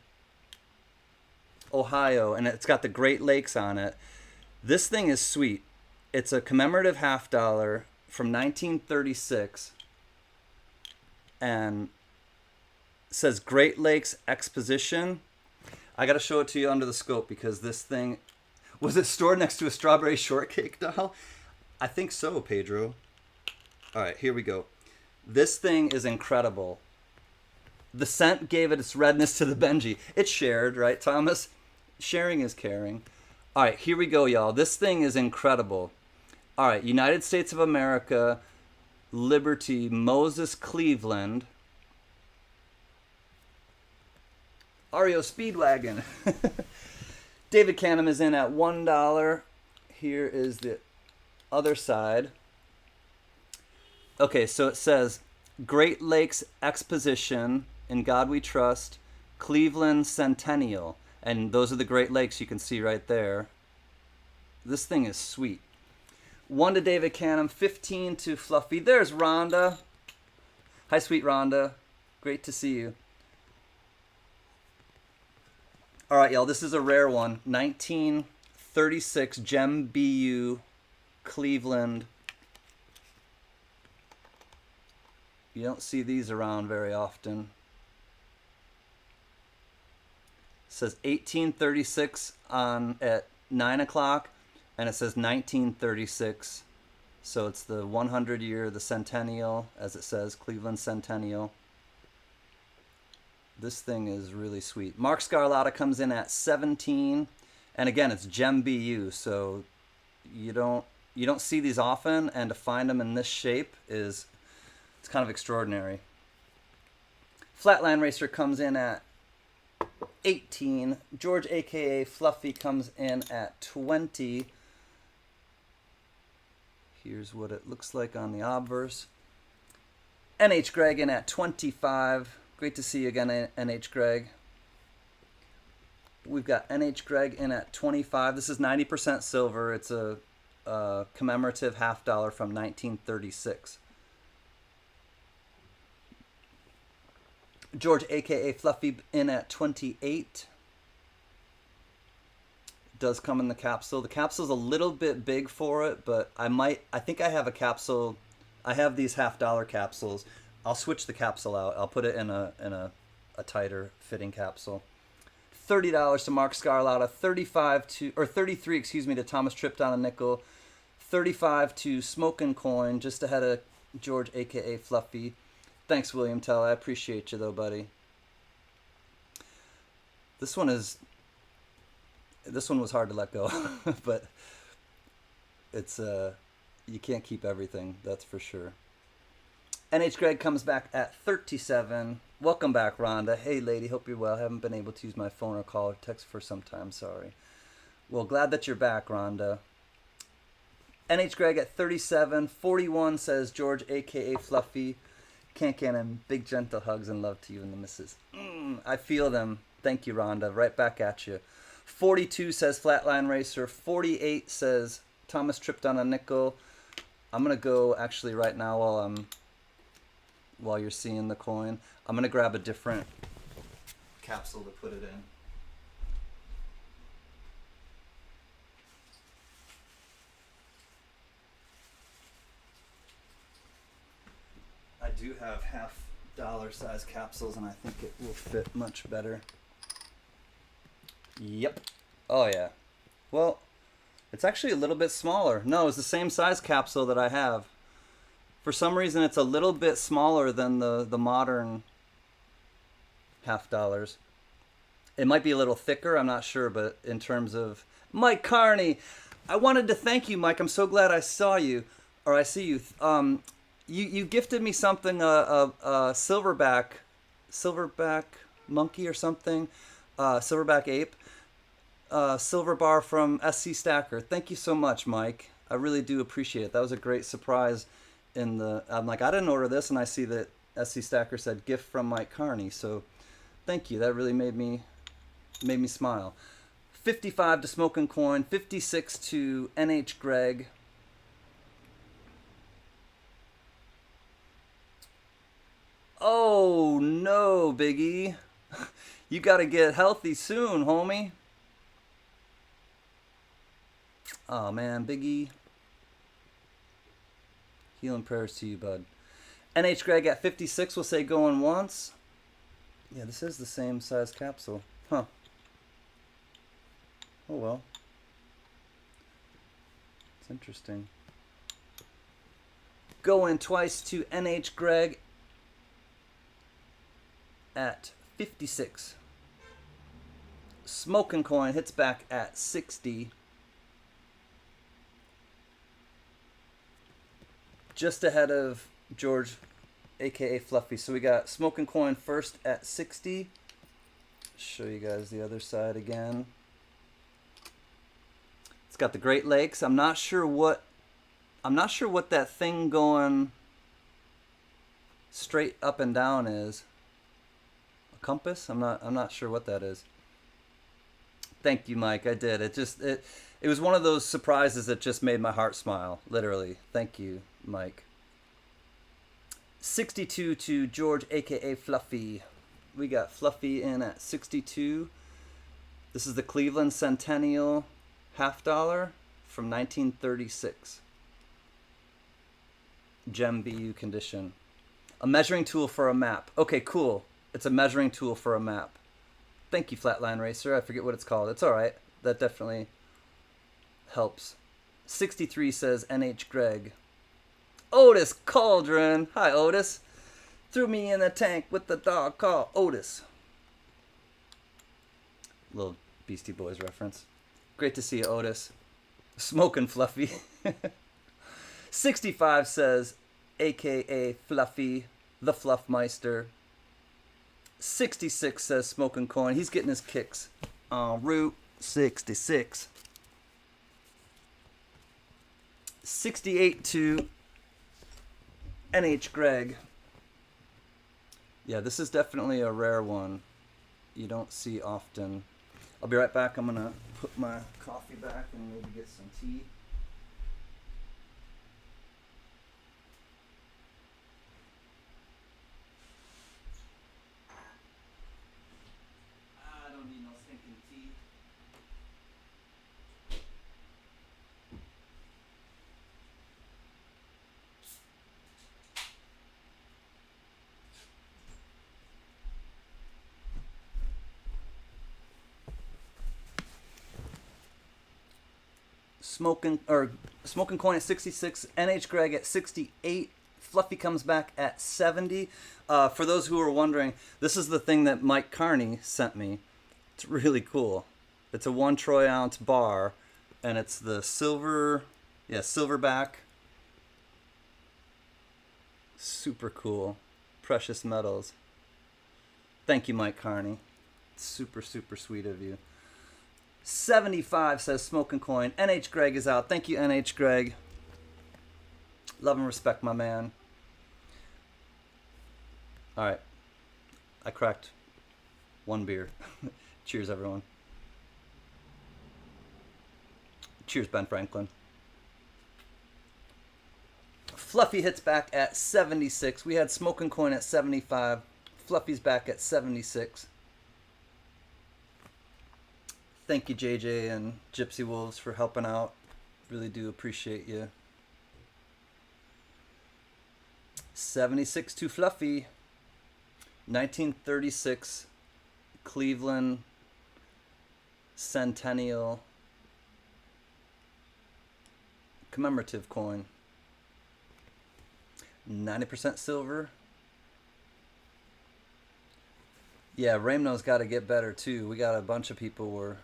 Ohio, and it's got the Great Lakes on it. This thing is sweet. It's a commemorative $50 from 1936, and it says Great Lakes Exposition. I gotta show it to you under the scope because this thing, was it stored next to a strawberry shortcake doll? I think so, Pedro. All right, here we go. This thing is incredible. The scent gave it its redness to the Benji. It's shared, right, Thomas? Sharing is caring. All right, here we go, y'all. This thing is incredible. All right, United States of America, Liberty, Moses, Cleveland. REO Speedwagon. David Canham is in at $1. Here is the other side. Okay, so it says Great Lakes Exposition, In God We Trust, Cleveland Centennial. And those are the Great Lakes you can see right there. This thing is sweet. 1 to David Canham, 15 to Fluffy. There's Rhonda. Hi, sweet Rhonda. Great to see you. All right, y'all, this is a rare one. 1936 Gem BU Cleveland. You don't see these around very often. It says 1836 at 9 o'clock, and it says 1936. So it's the 100 year, the centennial, as it says, Cleveland Centennial. This thing is really sweet. Mark Scarlatta comes in at 17, and again, it's Gem BU, so you don't see these often, and to find them in this shape it's kind of extraordinary. Flatland Racer comes in at 18. George, aka Fluffy, comes in at 20. Here's what it looks like on the obverse. NH Greg in at 25. Great to see you again, NH Greg. We've got NH Greg in at 25. This is 90% silver. It's a commemorative $50 from 1936. George, aka Fluffy, in at 28. Does come in the capsule. The capsule's a little bit big for it, but I think I have a capsule. I have these $50 capsules. I'll switch the capsule out. I'll put it in a tighter fitting capsule. $30 to Mark Scarlatta, 33, excuse me, to Thomas Tripped on a Nickel, 35 to Smokin' Coin, just ahead of George, aka Fluffy. Thanks, William Tell. I appreciate you though, buddy. This one was hard to let go, but it's you can't keep everything, that's for sure. NH Greg comes back at 37. Welcome back, Rhonda. Hey, lady, hope you're well. Haven't been able to use my phone or call or text for some time. Sorry. Well, glad that you're back, Rhonda. NH Greg at 37. 41 says George, a.k.a. Fluffy. CanCan, and big gentle hugs and love to you and the missus. I feel them. Thank you, Rhonda. Right back at you. 42 says Flatline Racer. 48 says Thomas tripped on a nickel. I'm gonna go actually right now while you're seeing the coin. I'm gonna grab a different capsule to put it in. I do have $half size capsules and I think it will fit much better. Yep. Oh yeah. Well, it's actually a little bit smaller. No, it's the same size capsule that I have. For some reason, it's a little bit smaller than the modern $half. It might be a little thicker, I'm not sure, but in terms of... Mike Carney! I wanted to thank you, Mike. I'm so glad I saw you, or I see you. You gifted me something, a silverback monkey or something, silverback ape, silver bar from SC Stacker. Thank you so much, Mike. I really do appreciate it. That was a great surprise. I'm like, I didn't order this, and I see that SC Stacker said gift from Mike Carney. So, thank you. That really made me smile. 55 to Smoking Coin. 56 to NH Greg. Oh no, Biggie. You gotta get healthy soon, homie. Oh man, Biggie. Healing prayers to you, bud. NH Greg at 56 will say going once. Yeah, this is the same size capsule. Huh. Oh well. It's interesting. Going twice to NH Greg at 56. Smoking Coin hits back at 60. Just ahead of George, aka Fluffy. So we got Smoking Coin first at 60. Show you guys the other side again. It's got the Great Lakes. I'm not sure what that thing going straight up and down is. A compass? I'm not sure what that is. Thank you, Mike. I did. It was one of those surprises that just made my heart smile, literally. Thank you, Mike. 62 to George, aka Fluffy. We got Fluffy in at 62. This is the Cleveland Centennial $half from 1936. Gem BU condition. A measuring tool for a map. Okay, cool. It's a measuring tool for a map. Thank you, Flatline Racer. I forget what it's called. It's alright. That definitely helps. 63 says NH Greg. Otis Cauldron. Hi, Otis. Threw me in the tank with the dog called Otis. Little Beastie Boys reference. Great to see you, Otis. Smoking Fluffy. 65 says, aka Fluffy, the Fluffmeister. 66 says Smoking Coin. He's getting his kicks on Route 66. 68 to NH Greg. Yeah, this is definitely a rare one. You don't see often. I'll be right back. I'm going to put my coffee back and maybe get some tea. I don't need no stinking tea. Smoking Coin at 66, NH Greg at 68, Fluffy comes back at 70. For those who are wondering, this is the thing that Mike Carney sent me. It's really cool. It's a 1 troy ounce bar, and it's the silverback. Super cool. Precious metals. Thank you, Mike Carney. Super, super sweet of you. 75 says Smoking Coin. NH Greg is out. Thank you, NH Greg. Love and respect, my man. All right. I cracked One beer. Cheers, everyone. Cheers, Ben Franklin. Fluffy hits back at 76. We had Smoking Coin at 75. Fluffy's back at 76. Thank you, JJ and Gypsy Wolves, for helping out. Really do appreciate you. 76 to Fluffy. 1936 Cleveland Centennial Commemorative coin. 90% silver. Yeah, Ramno's got to get better too. We got a bunch of people were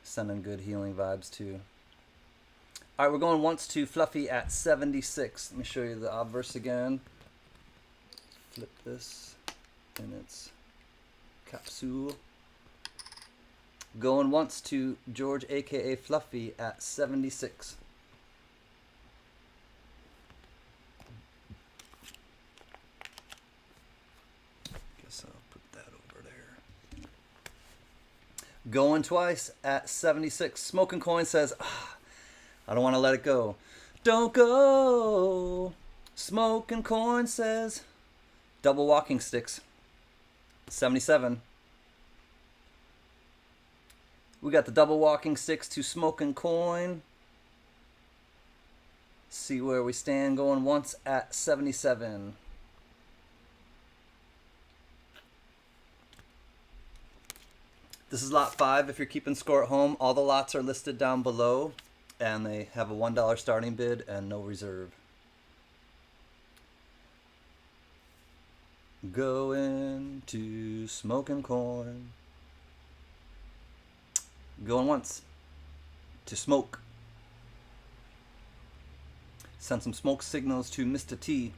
sending good healing vibes too. All right, we're going once to Fluffy at 76. Let me show you the obverse again. Flip this, and it's Capsule. Going once to George, aka Fluffy, at 76. Guess I'll put that over there. Going twice at 76. Smoking Coin says, I don't want to let it go. Don't go. Smoking Coin says, double walking sticks. 77. We got the double walking sticks to Smoking Coin. See where we stand. Going once at 77. This is lot 5. If you're keeping score at home, all the lots are listed down below, and they have a $1 starting bid and no reserve. Going to Smoking Coin. Going once to Smoke. Send some smoke signals to Mr. T.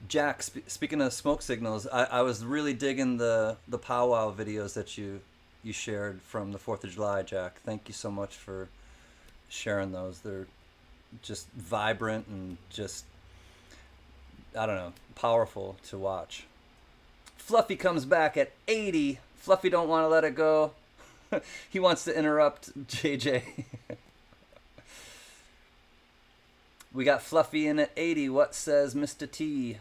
Jack, speaking of smoke signals, I was really digging the powwow videos that you shared from the 4th of July, Jack. Thank you so much for sharing those. They're just vibrant and just, I don't know, powerful to watch. Fluffy comes back at 80. Fluffy don't want to let it go. He wants to interrupt JJ. We got Fluffy in at 80. What says Mr. T?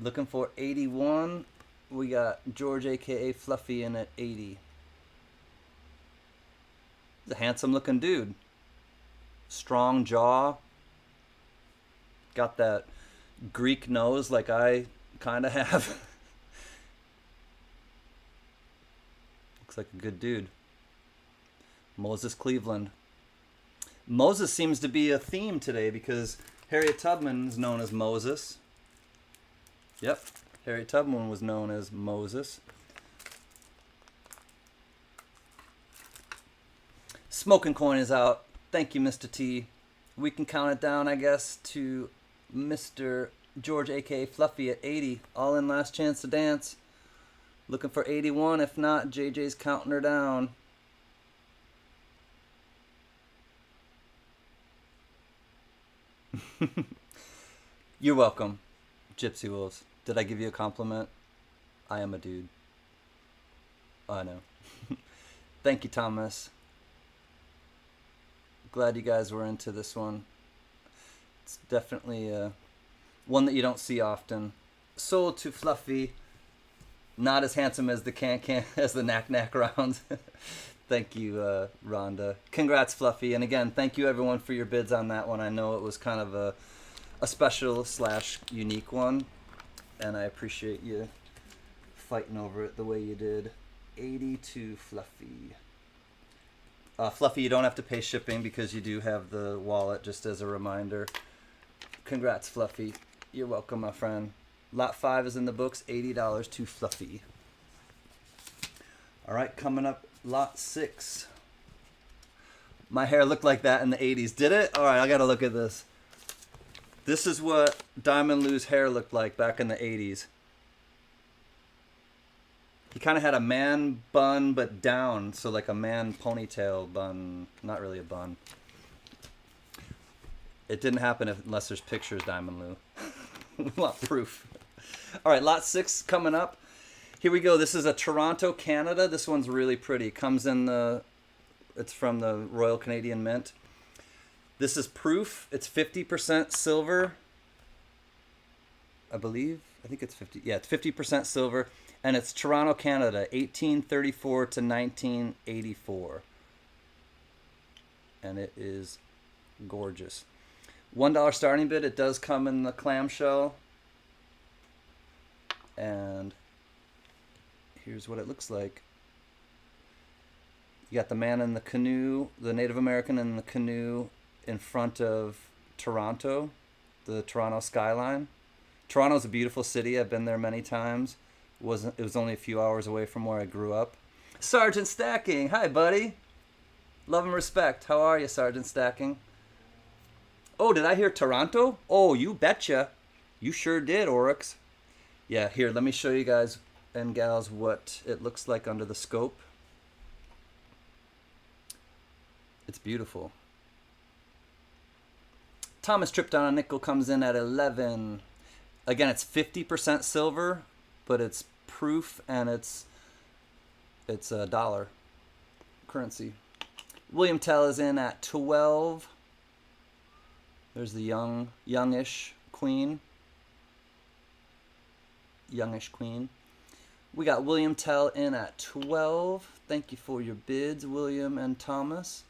Looking for 81. We got George, aka Fluffy, in at 80. He's a handsome looking dude. Strong jaw. Got that Greek nose like I kind of have. Looks like a good dude. Moses Cleveland. Moses seems to be a theme today because Harriet Tubman is known as Moses. Yep, Harriet Tubman was known as Moses. Smoking Coin is out. Thank you, Mr. T. We can count it down, I guess, to Mr. George, aka Fluffy, at 80. All in, last chance to dance. Looking for 81. If not, JJ's counting her down. You're welcome, Gypsy Wolves. Did I give you a compliment? I am a dude. I know. Thank you, Thomas. Glad you guys were into this one. It's definitely one that you don't see often. Sold to Fluffy. Not as handsome as the CanCan, as the Knack rounds. Thank you, Rhonda. Congrats, Fluffy. And again, thank you everyone for your bids on that one. I know it was kind of a special / unique one. And I appreciate you fighting over it the way you did. 80 to Fluffy. Fluffy, you don't have to pay shipping because you do have the wallet, just as a reminder. Congrats, Fluffy. You're welcome, my friend. Lot 5 is in the books, $80 to Fluffy. All right, coming up, lot 6. My hair looked like that in the 80s. Did it? All right, I got to look at this. This is what Diamond Lou's hair looked like back in the 80s. He kind of had a man bun, but down. So like a man ponytail bun. Not really a bun. It didn't happen unless there's pictures, Diamond Lou. We want proof. All right, lot 6 coming up. Here we go. This is a Toronto, Canada. This one's really pretty. Comes in the... It's from the Royal Canadian Mint. This is proof. It's 50% silver. I believe. I think it's 50. Yeah, it's 50% silver. And it's Toronto, Canada, 1834 to 1984. And it is gorgeous. $1 starting bid. It does come in the clamshell. And here's what it looks like. You got the man in the canoe, the Native American in the canoe in front of Toronto, the Toronto skyline. Toronto's a beautiful city. It been there many times. It was only a few hours away from where I grew up. Sergeant Stacking, hi buddy. Love and respect. How are you, Sergeant Stacking? Oh, did I hear Toronto? Oh, you betcha. You sure did, Oryx. Yeah, here, let me show you guys and gals what it looks like under the scope. It's beautiful. Thomas Tripped on a Nickel comes in at 11. Again, it's 50% silver, but it's proof and it's a dollar currency. William Tell is in at 12. There's the youngish queen. Youngish queen. We got William Tell in at 12. Thank you for your bids, William and Thomas.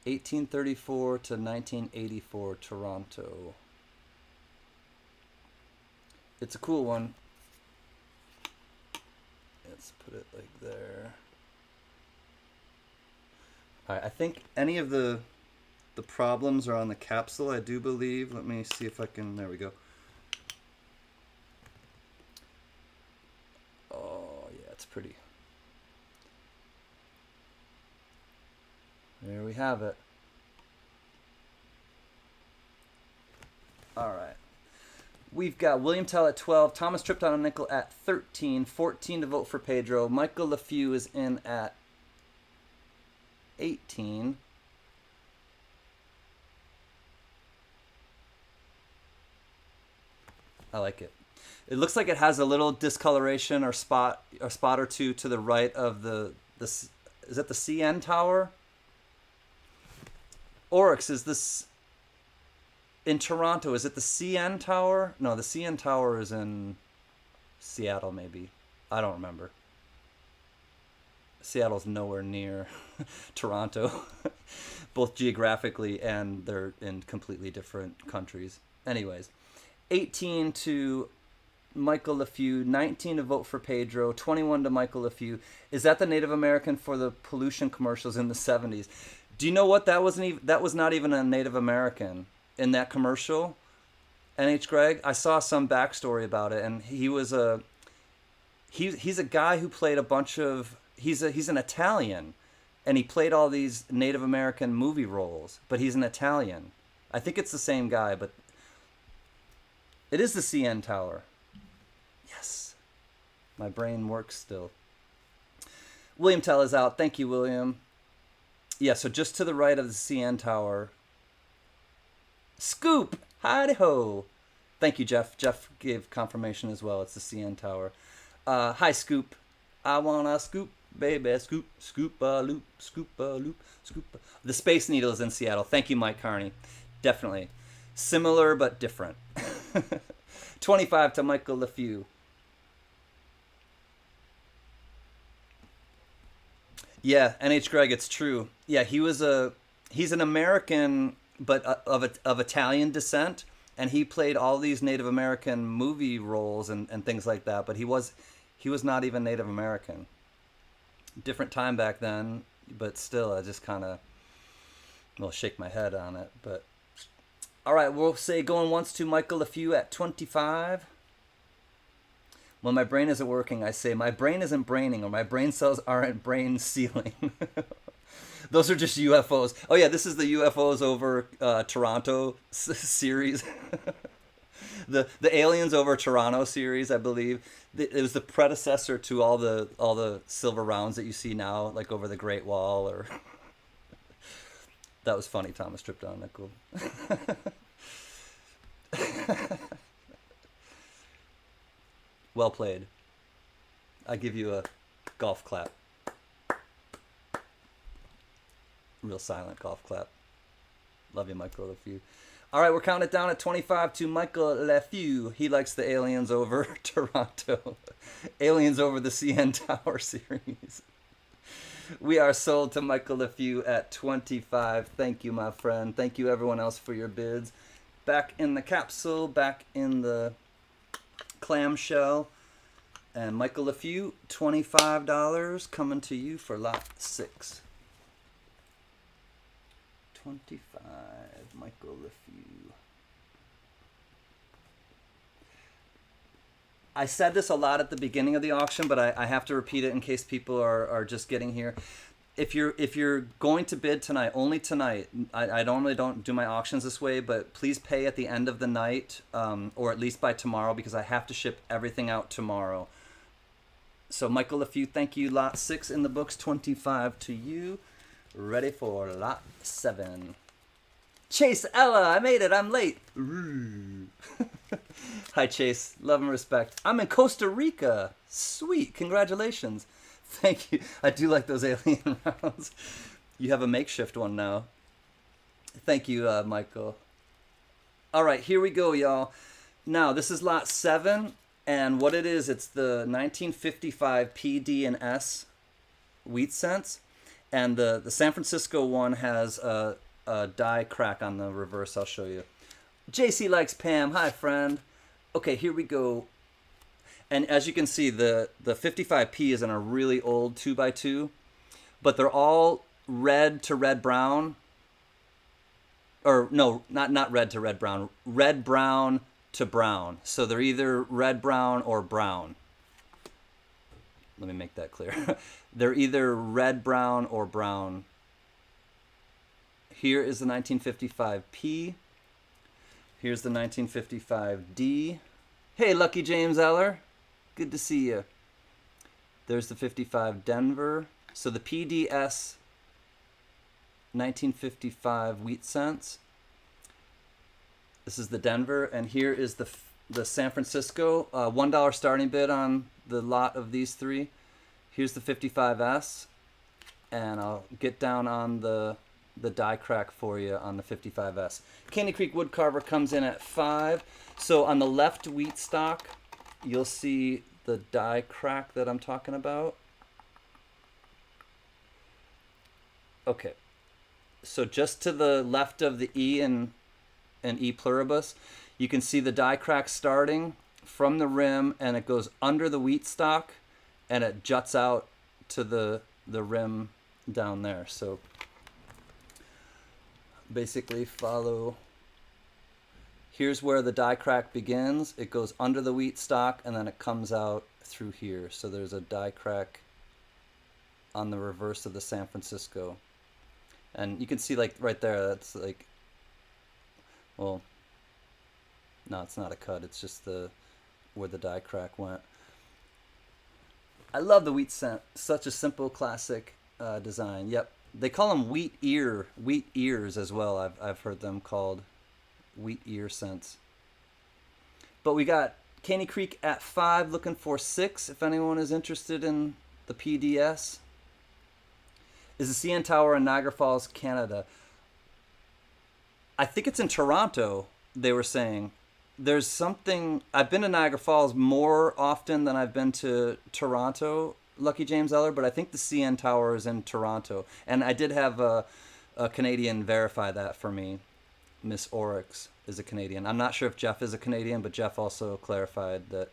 1834 to 1984, Toronto. It's a cool one. Let's put it like there. All right, I think any of the problems are on the capsule, I do believe. Let me see if I can, there we go. Oh, yeah, it's pretty. There we have it. All right. We've got William Tell at 12, Thomas Tripped on a Nickel at 13, 14 to vote for Pedro. Michael LeFew is in at 18. I like it. It looks like it has a little discoloration or spot or two to the right of the is that the CN tower? Oryx, is this in Toronto? Is it the CN tower? No, the CN tower is in Seattle, maybe. I don't remember. Seattle's nowhere near Toronto, both geographically and they're in completely different countries. Anyways, 18 to Michael LeFew, 19 to vote for Pedro, 21 to Michael LeFew. Is that the Native American for the pollution commercials in the 70s? Do you know what? That was not even a Native American in that commercial. NH Greg, I saw some backstory about it, and he's a guy who played a bunch of he's an Italian, and he played all these Native American movie roles, but he's an Italian. I think it's the same guy, but it is the CN Tower. Yes, my brain works still. William Tell is out. Thank you, William. Yeah, so just to the right of the CN Tower. Scoop! Hi-ho! Thank you, Jeff. Jeff gave confirmation as well. It's the CN Tower. Hi, Scoop. I wanna scoop, baby. Scoop, scoop-a-loop, scoop-a-loop, scoop. The Space Needle is in Seattle. Thank you, Mike Carney. Definitely. Similar, but different. 25 to Michael LeFew. Yeah, NH Greg, it's true. Yeah, he's an American, but of Italian descent, and he played all these Native American movie roles and things like that, but he was not even Native American. Different time back then, but still, I just kind of, shake my head on it. But all right, we'll say going once to Michael LeFew at 25. When my brain isn't working, I say my brain isn't braining, or my brain cells aren't brain sealing. Those are just UFOs. Oh yeah, this is the UFOs over Toronto series. the Aliens over Toronto series, I believe. It was the predecessor to all the silver rounds that you see now, like over the Great Wall. Or That was funny, Thomas tripped on a nickel. Well played. I give you a golf clap. Real silent golf clap. Love you, Michael LeFew. All right, we're counting it down at 25 to Michael LeFew. He likes the Aliens over Toronto. Aliens over the CN Tower series. We are sold to Michael LeFew at 25. Thank you, my friend. Thank you, everyone else, for your bids. Back in the capsule, back in the clamshell. And Michael LeFew, $25 coming to you for lot 6. 25, Michael LeFew. I said this a lot at the beginning of the auction, but I have to repeat it in case people are just getting here. If you're going to bid tonight, only tonight, I don't do my auctions this way, but please pay at the end of the night, or at least by tomorrow, because I have to ship everything out tomorrow. So Michael LeFew, thank you. Lot 6 in the books, 25 to you. Ready for lot 7. Chase Ella, I made it. I'm late. Hi, Chase. Love and respect. I'm in Costa Rica. Sweet. Congratulations. Thank you. I do like those alien rounds. You have a makeshift one now. Thank you, Michael. All right, here we go, y'all. Now, this is lot 7, and what it is, it's the 1955 PD and S wheat cents. And the San Francisco one has a die crack on the reverse. I'll show you. JC likes Pam. Hi, friend. Okay, here we go. And as you can see, the 55P is in a really old 2x2. But they're all red to red-brown. Or, no, not red to red-brown. Red-brown to brown. So they're either red-brown or brown. Let me make that clear. They're either red, brown, or brown. Here is the 1955P. Here's the 1955D. Hey, Lucky James Eller. Good to see you. There's the 55 Denver. So the PDS 1955 wheat cents. This is the Denver, and here is the San Francisco. $1 starting bid on the lot of these three. Here's the 55S, and I'll get down on the die crack for you on the 55S. Candy Creek Woodcarver comes in at 5. So on the left wheat stock, you'll see the die crack that I'm talking about. Okay, so just to the left of the E and E pluribus, you can see the die crack starting from the rim, and it goes under the wheat stock, and it juts out to the rim down there. So basically follow. Here's where the die crack begins. It goes under the wheat stock, and then it comes out through here. So there's a die crack on the reverse of the San Francisco. And you can see, like, right there, that's like, well, no, it's not a cut. It's just where the die crack went. I love the wheat cent. Such a simple, classic design. Yep. They call them wheat ears as well. I've heard them called wheat ear cents. But we got Caney Creek at 5, looking for 6. If anyone is interested in the PDS. Is the CN Tower in Niagara Falls, Canada? I think it's in Toronto, they were saying. There's something... I've been to Niagara Falls more often than I've been to Toronto, Lucky James Eller, but I think the CN Tower is in Toronto. And I did have a Canadian verify that for me. Miss Oryx is a Canadian. I'm not sure if Jeff is a Canadian, but Jeff also clarified that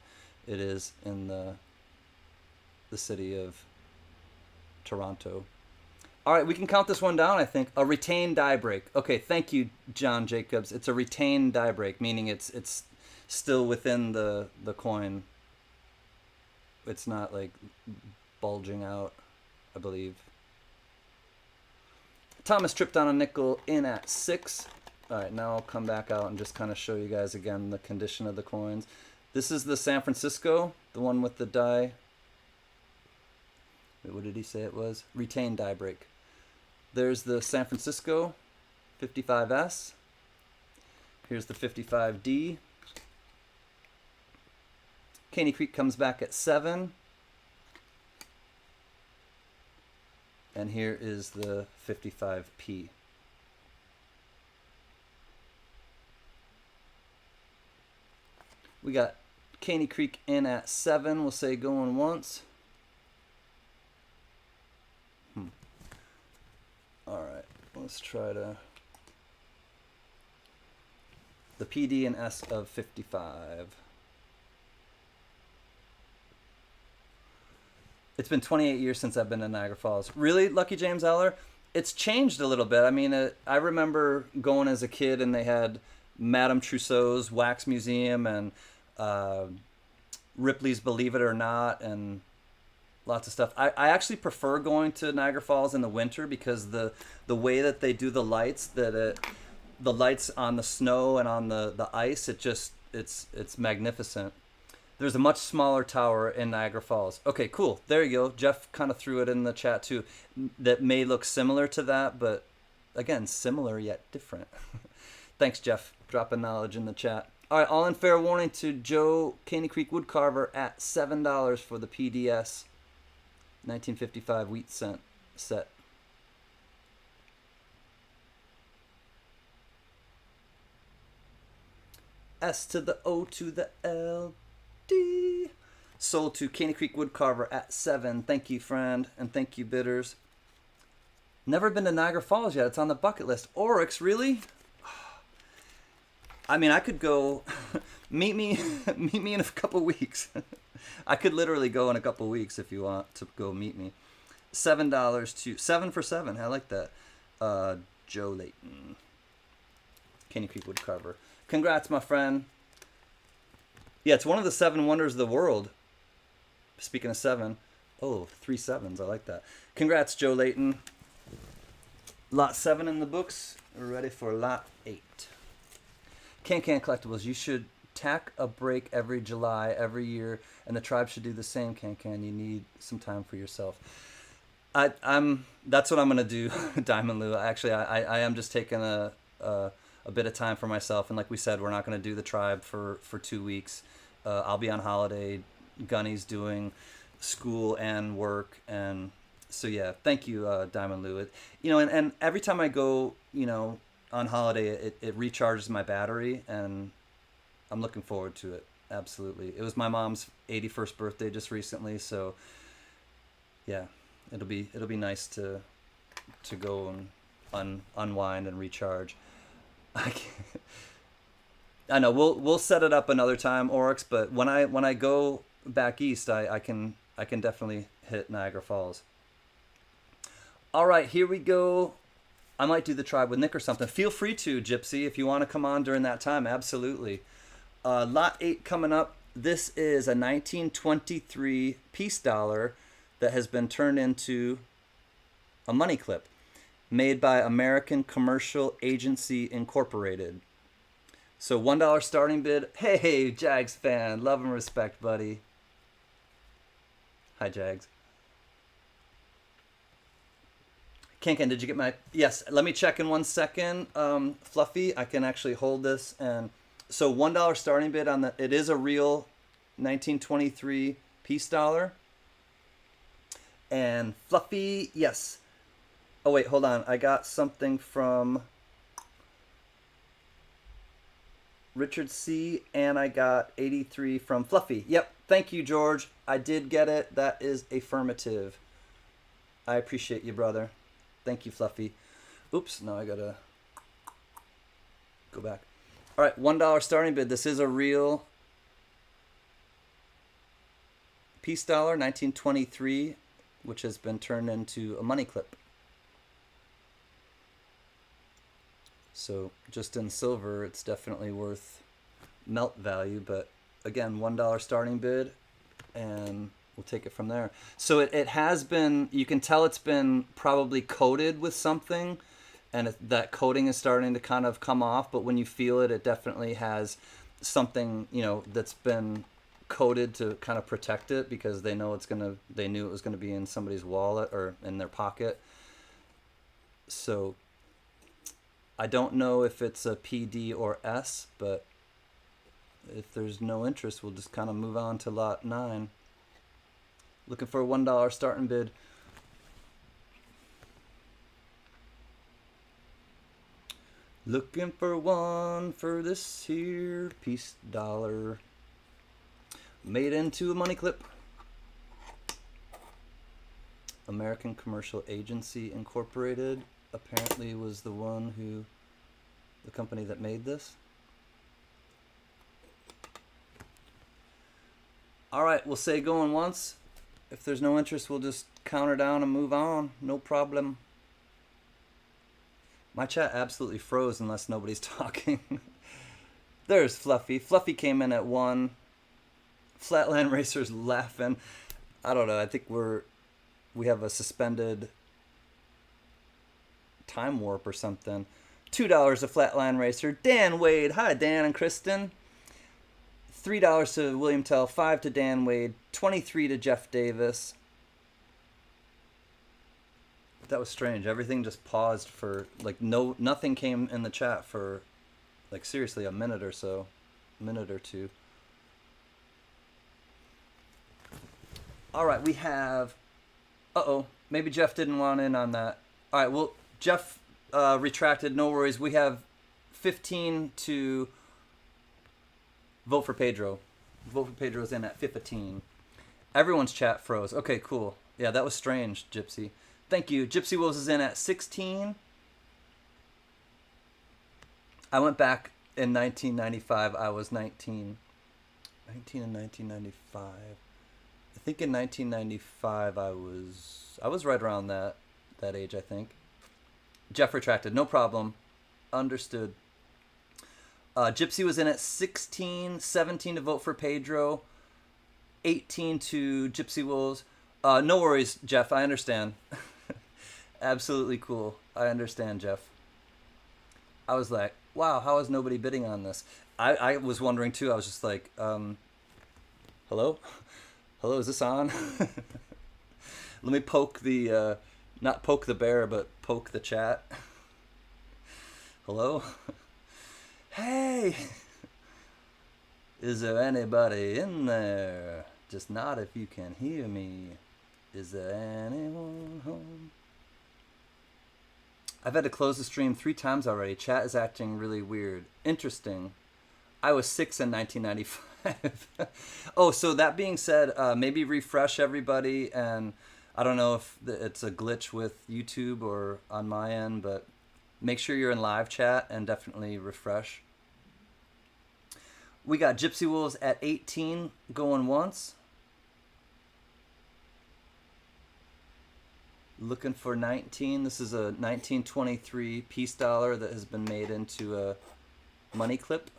it is in the city of Toronto. All right, we can count this one down, I think. A retained die break. Okay, thank you, John Jacobs. It's a retained die break, meaning it's still within the coin. It's not, like, bulging out, I believe. Thomas tripped on a nickel in at 6. All right, now I'll come back out and just kind of show you guys again the condition of the coins. This is the San Francisco, the one with the die. Wait, what did he say it was? Retained die break. There's the San Francisco 55S. Here's the 55D. Caney Creek comes back at 7. And here is the 55P. We got Caney Creek in at 7. We'll say going once. All right, let's try to... The PD and S of 55. It's been 28 years since I've been to Niagara Falls. Really, Lucky James Eller? It's changed a little bit. I mean, I remember going as a kid and they had Madame Trousseau's Wax Museum and Ripley's Believe It or Not and lots of stuff. I actually prefer going to Niagara Falls in the winter because the way that they do the lights, the lights on the snow and on the ice, it's magnificent. There's a much smaller tower in Niagara Falls. Okay, cool. There you go. Jeff kind of threw it in the chat too. That may look similar to that, but again, similar yet different. Thanks, Jeff. Dropping knowledge in the chat. All right, all in fair warning to Joe Caney Creek Woodcarver at $7 for the PDS 1955 wheat set. S to the O to the L. Sold to Caney Creek Woodcarver at 7. Thank you, friend, and thank you, bidders. Never been to Niagara Falls yet. It's on the bucket list. Oryx, really? I mean, I could go. meet me in a couple weeks. I could literally go in a couple weeks if you want to go meet me. $7 to 7 for 7. I like that. Joe Layton, Caney Creek Woodcarver. Congrats, my friend. Yeah, it's one of the 7 wonders of the world. Speaking of 7. Oh, 3 7s. I like that. Congrats, Joe Layton. Lot 7 in the books. We're ready for lot 8. CanCan Collectibles. You should tack a break every July, every year, and the tribe should do the same, CanCan. You need some time for yourself. That's what I'm going to do, Diamond Lou. Actually, I am just taking a bit of time for myself, and like we said, we're not going to do the tribe for 2 weeks. I'll be on holiday. Gunny's doing school and work, and so yeah, thank you, Diamond Lou. And every time I go, on holiday, it recharges my battery, and I'm looking forward to it. Absolutely. It was my mom's 81st birthday just recently, so yeah, it'll be nice to go and unwind and recharge. I know we'll set it up another time, Oryx. But when I go back east, I can definitely hit Niagara Falls. All right, here we go. I might do the tribe with Nick or something. Feel free to, Gypsy, if you want to come on during that time. Absolutely. Lot 8 coming up. This is a 1923 piece dollar that has been turned into a money clip, made by American Commercial Agency Incorporated. So $1 starting bid. Hey, Jags fan. Love and respect, buddy. Hi, Jags. CanCan, did you get my... Yes, let me check in 1 second. Fluffy, I can actually hold this. And so $1 starting bid on the... It is a real 1923 piece dollar. And Fluffy, yes. Oh, wait, hold on. I got something from Richard C. And I got 83 from Fluffy. Yep. Thank you, George. I did get it. That is affirmative. I appreciate you, brother. Thank you, Fluffy. Oops. Now I got to go back. All right. $1 starting bid. This is a real piece dollar, 1923, which has been turned into a money clip. So just in silver, it's definitely worth melt value. But again, $1 starting bid, and we'll take it from there. So it has been, you can tell it's been probably coated with something, and that coating is starting to kind of come off. But when you feel it, it definitely has something, that's been coated to kind of protect it, because they knew it was gonna be in somebody's wallet or in their pocket. So I don't know if it's a PD or S, but if there's no interest, we'll just kind of move on to lot 9. Looking for a $1 starting bid. Looking for one for this here piece dollar. Made into a money clip. American Commercial Agency Incorporated apparently was the company that made this. All right, we'll say going once. If there's no interest, we'll just count her down and move on. No problem. My chat absolutely froze unless nobody's talking. There's Fluffy. Fluffy came in at 1. Flatland Racer's laughing. I don't know. I think we have a suspended time warp or something. $2 to Flatland Racer. Dan Wade. Hi, Dan and Kristen. $3 to William Tell. 5 to Dan Wade. 23 to Jeff Davis. That was strange. Everything just paused for like nothing came in the chat for like seriously a minute or so, minute or two. All right, we have. Maybe Jeff didn't want in on that. All right, well Jeff retracted. No worries. We have 15 to vote for Pedro. Vote for Pedro's in at 15. Everyone's chat froze. Okay, cool. Yeah, that was strange, Gypsy. Thank you. Gypsy Wolves is in at 16. I went back in 1995. I was 19. 19 in 1995. I think in 1995 I was right around that age, I think. Jeff retracted. No problem. Understood. Gypsy was in at 16. 17 to vote for Pedro. 18 to Gypsy Wolves. No worries, Jeff. I understand. Absolutely cool. I understand, Jeff. I was like, wow, how is nobody bidding on this? I was wondering too. I was just like, hello? Hello, is this on? Let me poke the, not poke the bear, but poke the chat. Hello? Hey! Is there anybody in there? Just nod if you can hear me. Is there anyone home? I've had to close the stream 3 times already. Chat is acting really weird. Interesting. I was 6 in 1995. Oh, so that being said, maybe refresh everybody. And I don't know if it's a glitch with YouTube or on my end, but make sure you're in live chat and definitely refresh. We got Gypsy Wolves at 18 going once. Looking for 19. This is a 1923 piece dollar that has been made into a money clip.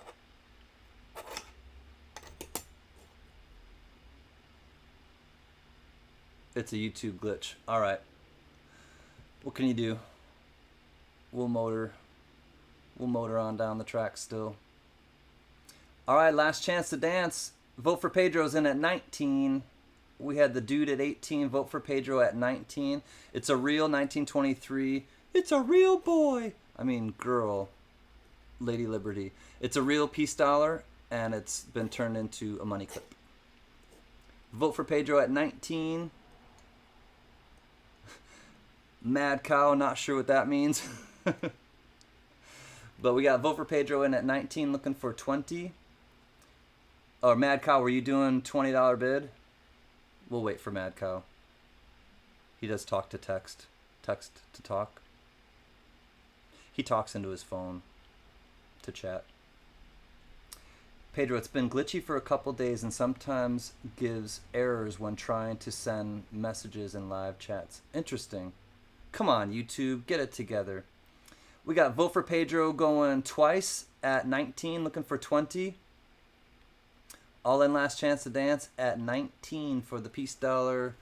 It's a YouTube glitch. All right. What can you do? We'll motor on down the track still. All right, last chance to dance. Vote for Pedro's in at 19. We had the dude at 18. Vote for Pedro at 19. It's a real 1923. It's a real boy. I mean, girl. Lady Liberty. It's a real piece dollar, and it's been turned into a money clip. Vote for Pedro at 19. Mad Cow, not sure what that means. But we got Vote for Pedro in at 19, looking for 20. Or Mad Cow, were you doing $20 bid? We'll wait for Mad Cow. He does talk to text. Text to talk. He talks into his phone to chat. Pedro, it's been glitchy for a couple days and sometimes gives errors when trying to send messages in live chats. Interesting. Come on, YouTube, get it together. We got Vote for Pedro going twice at 19, looking for 20. All in last chance to dance at 19 for the piece dollar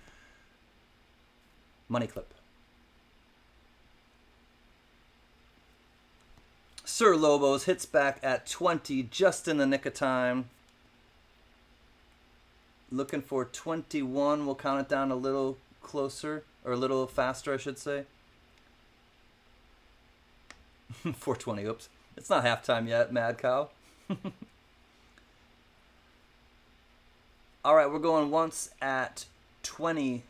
money clip. Sir Lobos hits back at 20, just in the nick of time. Looking for 21. We'll count it down a little closer, or a little faster, I should say. 420. Oops. It's not halftime yet, Mad Cow. All right, we're going once at 20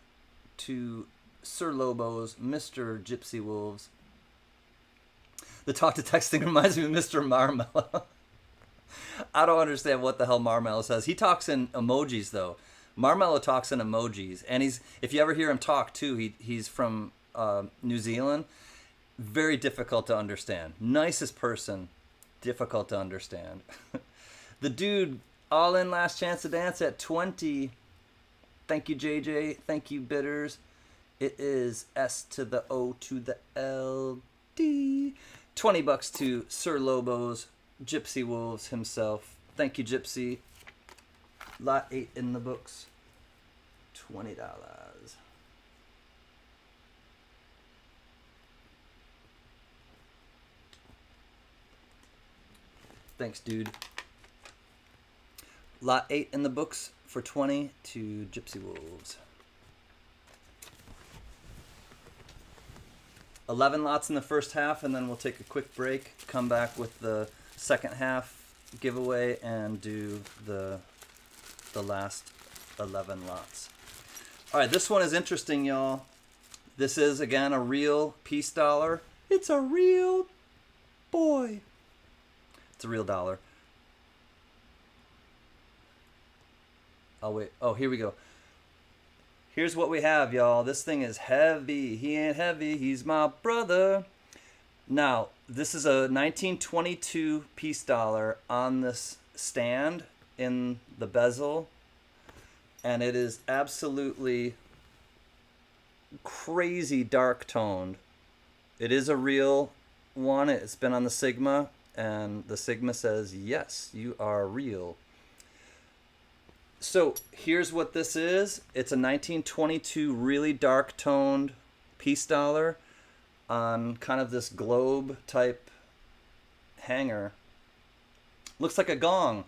to Sir Lobo's Mr. Gypsy Wolves. The talk to text thing reminds me of Mr. Marmello. I don't understand what the hell Marmello says. He talks in emojis, though. Marmello talks in emojis. And if you ever hear him talk, too, he's from New Zealand. Very difficult to understand. Nicest person, difficult to understand. The dude, all in last chance to dance at 20. Thank you, JJ. Thank you, Bitters. It is S to the O to the L D. $20 to Sir Lobo's Gypsy Wolves himself. Thank you, Gypsy. Lot 8 in the books. $20. Thanks, dude. Lot 8 in the books for 20 to Gypsy Wolves. 11 lots in the first half, and then we'll take a quick break, come back with the second half giveaway, and do the last 11 lots. All right, this one is interesting, y'all. This is, again, a real peace dollar. It's a real boy. It's a real dollar. Oh, wait. Oh, here we go. Here's what we have, y'all. This thing is heavy. He ain't heavy. He's my brother. Now, this is a 1922 peace dollar on this stand in the bezel. And it is absolutely crazy dark toned. It is a real one. It's been on the Sigma. And the Sigma says, yes, you are real. So here's what this is. It's a 1922 really dark toned peace dollar on kind of this globe type hanger. Looks like a gong.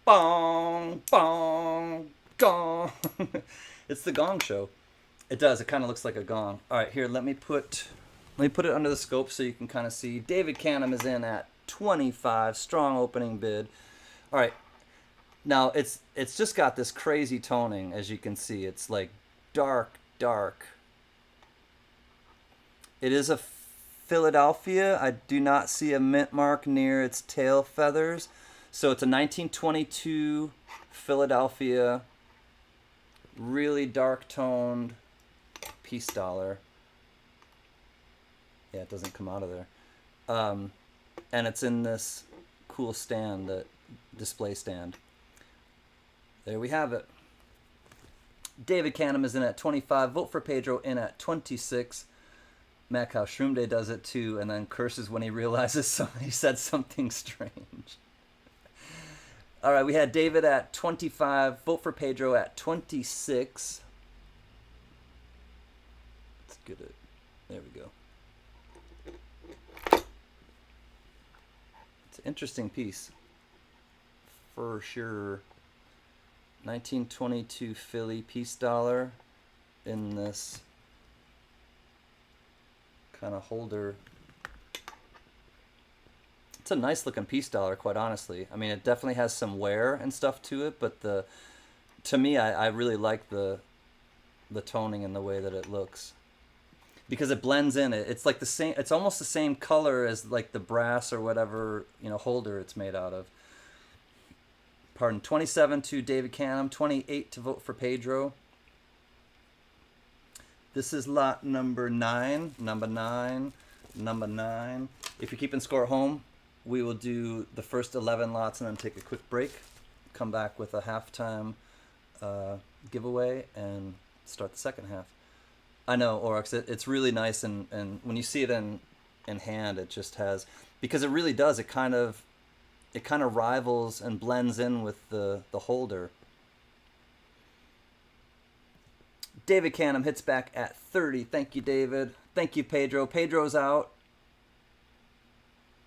Bong, bong, gong. It's the gong show. It does. It kind of looks like a gong. All right, here, let me put it under the scope so you can kind of see. David Canham is in at 25. Strong opening bid. All right. Now, it's just got this crazy toning, as you can see. It's like dark, dark. It is a Philadelphia. I do not see a mint mark near its tail feathers. So it's a 1922 Philadelphia, really dark toned peace dollar. Yeah, it doesn't come out of there. And it's in this cool stand, the display stand. There we have it. David Canham is in at 25. Vote for Pedro in at 26. Mac how Shroom Day does it too, and then curses when he realizes somebody said something strange. All right, we had David at 25. Vote for Pedro at 26. Let's get it. There we go. It's an interesting piece. For sure. 1922 Philly peace dollar in this kind of holder. It's a nice looking peace dollar, quite honestly. I mean, it definitely has some wear and stuff to it, but to me, I really like the toning and the way that it looks, because it blends in. It's like the same. It's almost the same color as like the brass or whatever holder it's made out of. Pardon. 27 to David Canham. 28 to vote for Pedro. This is lot number 9. Number 9. If you're keeping score at home, we will do the first 11 lots and then take a quick break. Come back with a halftime giveaway and start the second half. I know, Oryx, it's really nice, and when you see it in hand, it just has, because it really does, it kind of rivals and blends in with the holder. David Canham hits back at 30. Thank you, David. Thank you, Pedro. Pedro's out.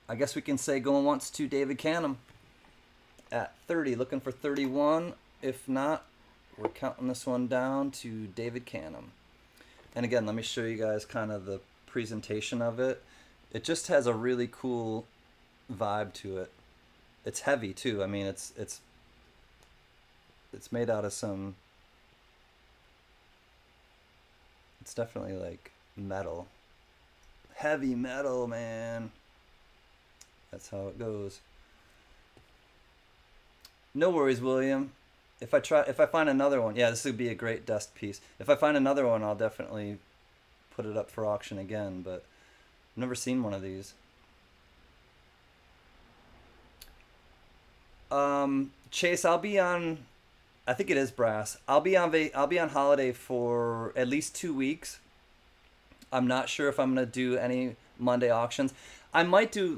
I guess we can say going once to David Canham at 30. Looking for 31. If not, we're counting this one down to David Canham. And again, let me show you guys kind of the presentation of it. It just has a really cool vibe to it. It's heavy too. I mean, it's made out of some. It's definitely like metal. Heavy metal, man. That's how it goes. No worries, William. If I find another one, yeah, this would be a great dust piece. If I find another one, I'll definitely put it up for auction again, but I've never seen one of these. Chase, I'll be on, I think it is brass. I'll be on holiday for at least 2 weeks. I'm not sure if I'm gonna do any Monday auctions. I might do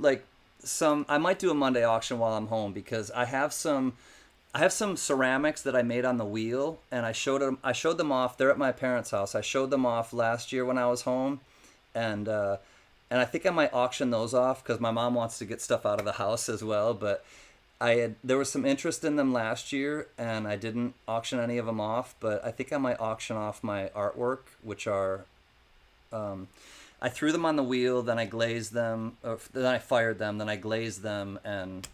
I might do a Monday auction while I'm home because I have some ceramics that I made on the wheel, and I showed them off. They're at my parents' house. I showed them off last year when I was home, and I think I might auction those off because my mom wants to get stuff out of the house as well. But there was some interest in them last year, and I didn't auction any of them off. But I think I might auction off my artwork, which are. I threw them on the wheel, then I glazed them, or then I fired them, then I glazed them, and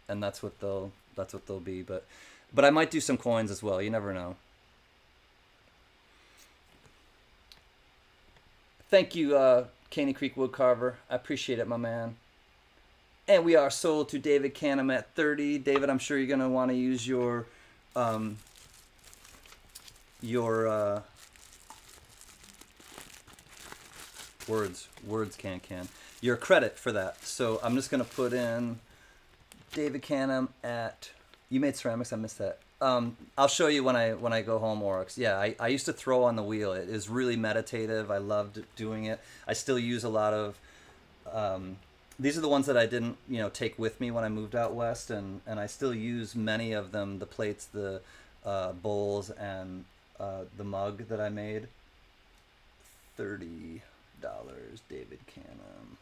that's what they'll be. But I might do some coins as well. You never know. Thank you, Caney Creek Woodcarver. I appreciate it, my man. And we are sold to David Canham at 30. David, I'm sure you're gonna want to use your words CanCan. Your credit for that. So I'm just gonna put in David Canham at. You made ceramics. I missed that. I'll show you when I go home, Oryx. Yeah, I used to throw on the wheel. It is really meditative. I loved doing it. I still use a lot of. These are the ones that I didn't take with me when I moved out west, and I still use many of them. The plates, the bowls, and the mug that I made. $30, David Canham.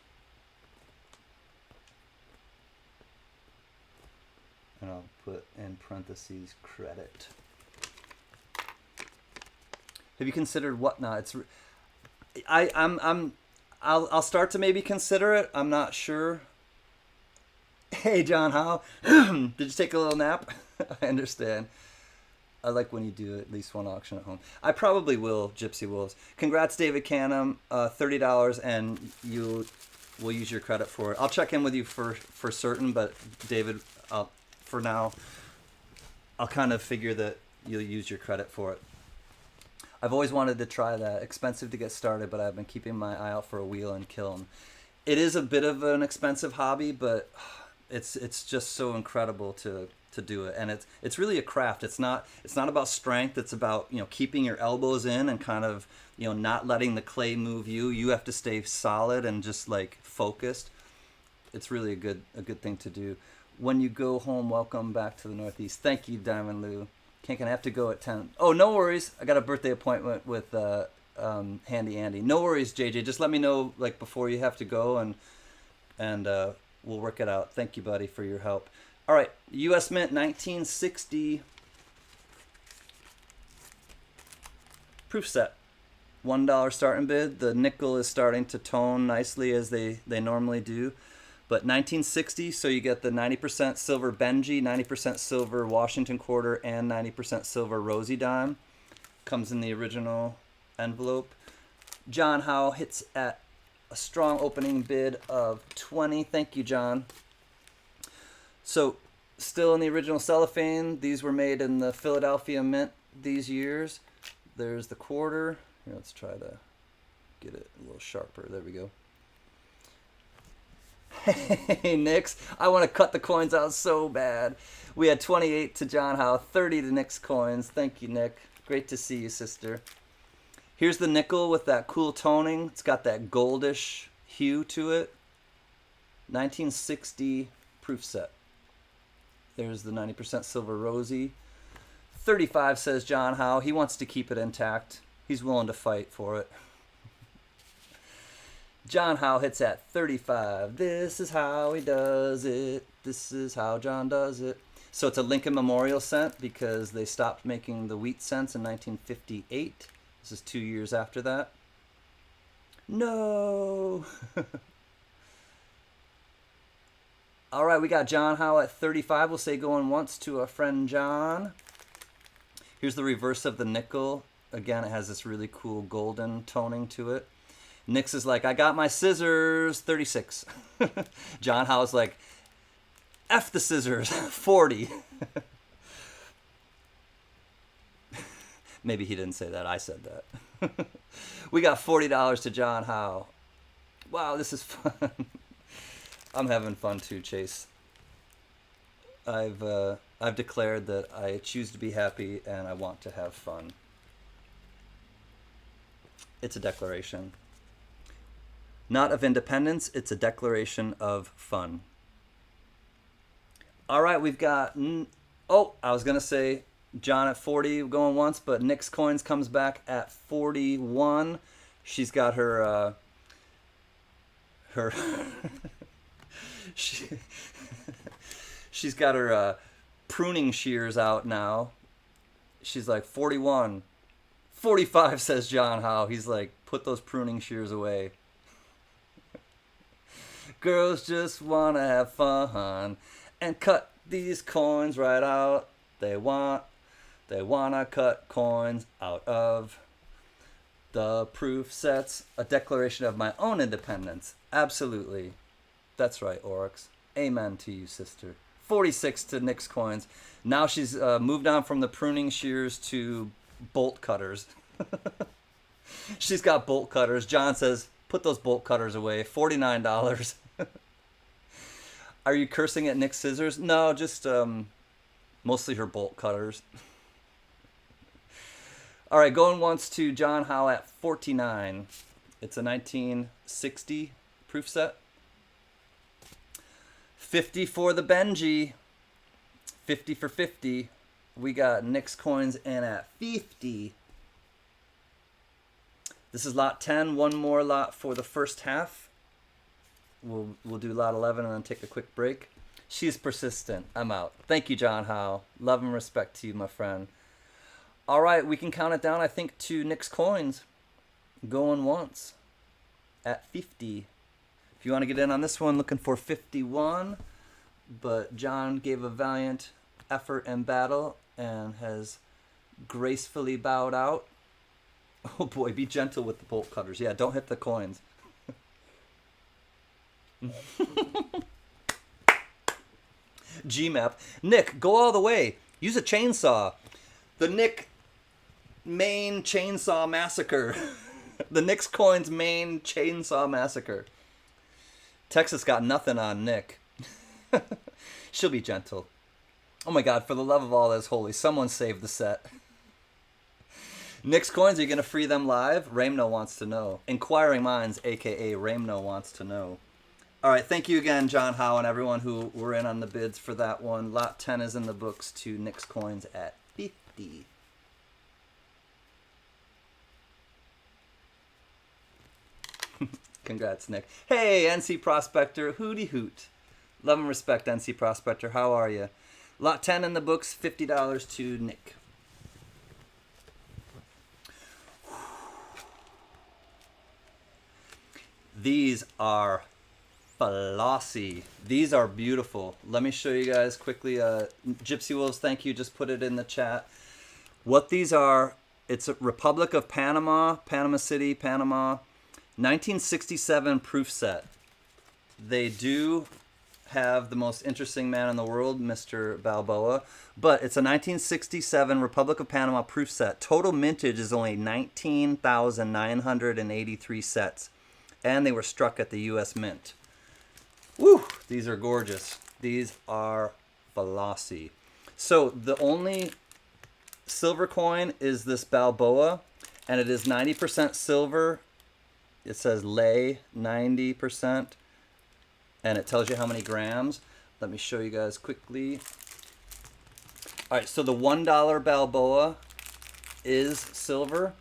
And I'll put in parentheses credit. Have you considered Whatnot? I'll start to maybe consider it. I'm not sure. Hey John, how? Did you take a little nap? I understand. I like when you do at least one auction at home. I probably will, Gypsy Wolves. Congrats, David Canham. $30, and you will use your credit for it. I'll check in with you for certain, but David, for now, I'll kind of figure that you'll use your credit for it. I've always wanted to try that. Expensive to get started, but I've been keeping my eye out for a wheel and kiln. It is a bit of an expensive hobby, but it's just so incredible to do it, and it's really a craft. It's not about strength. It's about keeping your elbows in and kind of not letting the clay move you. You have to stay solid and just like focused. It's really a good thing to do. When you go home, welcome back to the Northeast. Thank you, Diamond Lou. Can't I have to go at 10? Oh, no worries. I got a birthday appointment with Handy Andy. No worries, JJ. Just let me know like before you have to go, and we'll work it out. Thank you, buddy, for your help. All right, U.S. Mint 1960 proof set. $1 starting bid. The nickel is starting to tone nicely as they normally do. But 1960, so you get the 90% silver Benji, 90% silver Washington quarter, and 90% silver Rosie dime. Comes in the original envelope. John Howe hits at a strong opening bid of 20. Thank you, John. So, still in the original cellophane. These were made in the Philadelphia Mint these years. There's the quarter. Here, let's try to get it a little sharper. There we go. Hey, Nix. I want to cut the coins out so bad. We had 28 to John Howe, 30 to Nick's coins. Thank you, Nick. Great to see you, sister. Here's the nickel with that cool toning. It's got that goldish hue to it. 1960 proof set. There's the 90% silver Rosie. 35 says John Howe. He wants to keep it intact. He's willing to fight for it. John Howe hits at 35. This is how he does it. This is how John does it. So it's a Lincoln Memorial scent because they stopped making the wheat scents in 1958. This is 2 years after that. No! All right, we got John Howe at 35. We'll say going once to our friend John. Here's the reverse of the nickel. Again, it has this really cool golden toning to it. Nix is like, I got my scissors, 36. John Howe's like, F the scissors, 40. Maybe he didn't say that. I said that. We got $40 to John Howe. Wow, this is fun. I'm having fun too, Chase. I've declared that I choose to be happy and I want to have fun. It's a declaration. Not of independence, it's a declaration of fun. All right, we've got... Oh, I was going to say John at 40 going once, but Nyx Coins comes back at 41. She's got her... she's got her pruning shears out now. She's like 41. 45, says John Howe. He's like, put those pruning shears away. Girls just want to have fun and cut these coins right out. They want to cut coins out of the proof sets. A declaration of my own independence. Absolutely. That's right, Oryx. Amen to you, sister. 46 to Nyx Coins. Now she's moved on from the pruning shears to bolt cutters. She's got bolt cutters. John says, put those bolt cutters away. $49. Are you cursing at Nyx Scissors? No, just mostly her bolt cutters. All right, going once to John Howe at 49. It's a 1960 proof set. 50 for the Benji. 50 for 50. We got Nyx Coins in at 50. This is lot 10. One more lot for the first half. We'll do lot 11 and then take a quick break. She's persistent. I'm out. Thank you, John Howe. Love and respect to you, my friend. All right, we can count it down, I think, to Nyx Coins. Going once at 50. If you want to get in on this one, looking for 51. But John gave a valiant effort and battle and has gracefully bowed out. Oh boy, be gentle with the bolt cutters. Yeah, don't hit the coins. Gmap. Nick, go all the way. Use a chainsaw. The Nick main chainsaw massacre. The Nyx Coins main chainsaw massacre. Texas got nothing on Nick. She'll be gentle. Oh my god, for the love of all that's holy, someone save the set. Nyx Coins, are you going to free them live? Ramno wants to know. Inquiring Minds, a.k.a. Ramno wants to know. All right, thank you again, John Howe, and everyone who were in on the bids for that one. Lot 10 is in the books to Nyx Coins at 50. Congrats, Nick. Hey, NC Prospector, hooty hoot. Love and respect, NC Prospector. How are you? Lot 10 in the books, $50 to Nick. These are flossy. These are beautiful. Let me show you guys quickly. Gypsy Wolves, thank you. Just put it in the chat. What these are, it's a Republic of Panama, Panama City, Panama. 1967 proof set. They do have the most interesting man in the world, Mr. Balboa, but it's a 1967 Republic of Panama proof set. Total mintage is only 19,983 sets, and they were struck at the U.S. Mint. Woo! These are gorgeous. These are flossy. So the only silver coin is this Balboa, and it is 90% silver. It says lay 90%, and it tells you how many grams. Let me show you guys quickly. All right, so the $1 Balboa is silver.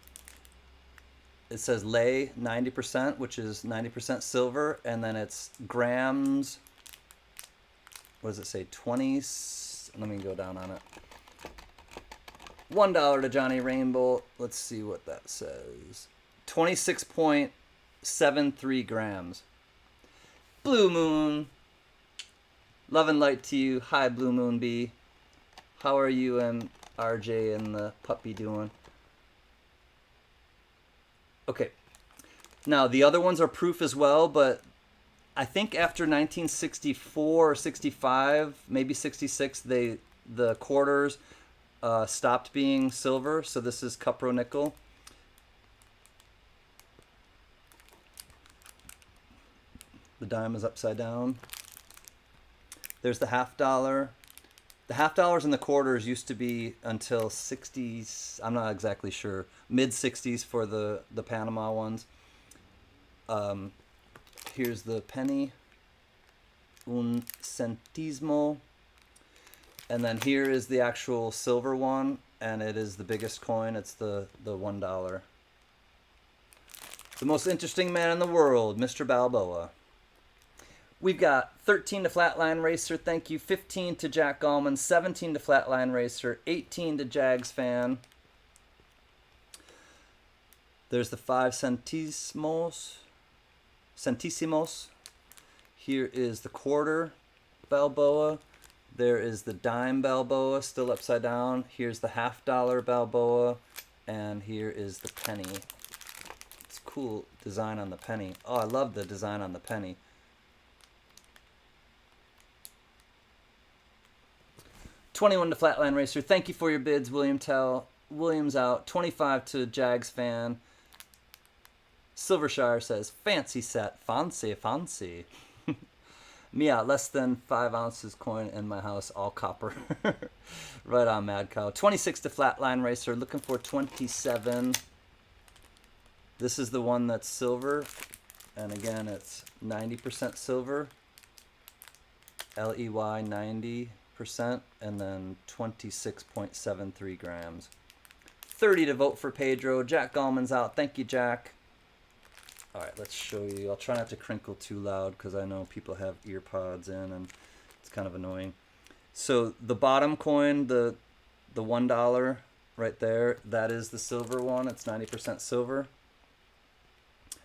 It says lay 90%, which is 90% silver, and then it's grams. What does it say? 20. Let me go down on it. $1 to Johnny Rainbow. Let's see what that says. 26.73 grams. Blue Moon. Love and light to you. Hi, Blue Moon Bee. How are you and RJ and the puppy doing? Okay. Now, the other ones are proof as well, but I think after 1964 or 65, maybe 66, the quarters stopped being silver. So this is cupro nickel. The dime is upside down. There's the $50. The $50 and the quarters used to be until 60s. I'm not exactly sure. Mid 60s for the Panama ones. Here's the penny. Un centesimo. And then here is the actual silver one, and it is the biggest coin. It's the $1. The most interesting man in the world, Mr. Balboa. We've got 13 to Flatline Racer, thank you. 15 to Jack Gallman. 17 to Flatline Racer. 18 to Jags Fan. There's the 5 centésimos. Here is the quarter Balboa. There is the dime Balboa, still upside down. Here's the $50 Balboa. And here is the penny. It's cool design on the penny. Oh, I love the design on the penny. $21 to Flatline Racer. Thank you for your bids, William Tell. Williams out. 25 to Jags Fan. Silvershire says, fancy set. Fancy, fancy. Me out. Less than 5 ounces coin in my house. All copper. Right on, Mad Cow. 26 to Flatline Racer. Looking for 27. This is the one that's silver. And again, it's 90% silver. LEY 90%. And then 26.73 grams. 30 to vote for Pedro. Jack Gallman's out. Thank you, Jack. All right, let's show you. I'll try not to crinkle too loud because I know people have ear pods in and it's kind of annoying. So the bottom coin, the $1 right there, that is the silver one. It's 90% silver.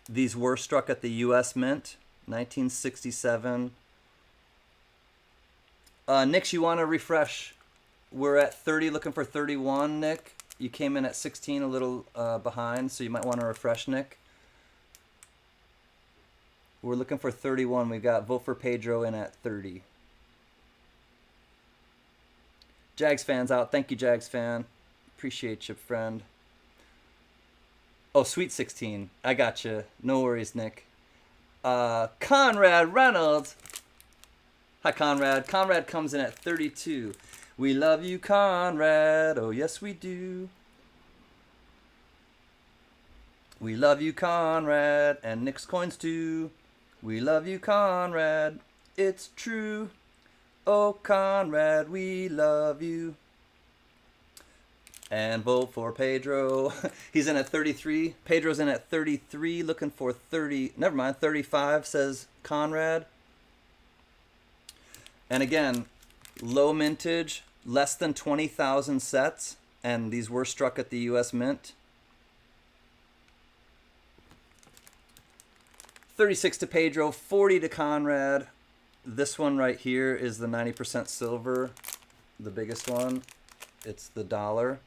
These were struck at the U.S. Mint, 1967. Nick, you want to refresh? We're at 30, looking for 31, Nick. You came in at 16, a little behind, so you might want to refresh, Nick. We're looking for 31. We've got Vote for Pedro in at 30. Jags Fan's out. Thank you, Jags Fan. Appreciate you, friend. Oh, Sweet 16. I got you. No worries, Nick. Conrad Reynolds. Hi, Conrad. Conrad comes in at 32. We love you, Conrad. Oh, yes, we do. We love you, Conrad. And Nick's coins, too. We love you, Conrad. It's true. Oh, Conrad, we love you. And vote for Pedro. He's in at 33. Pedro's in at 33, looking for 30. Never mind, 35, says Conrad. And again, low mintage, less than 20,000 sets. And these were struck at the U.S. Mint. 36 to Pedro, 40 to Conrad. This one right here is the 90% silver, the biggest one. It's the $1.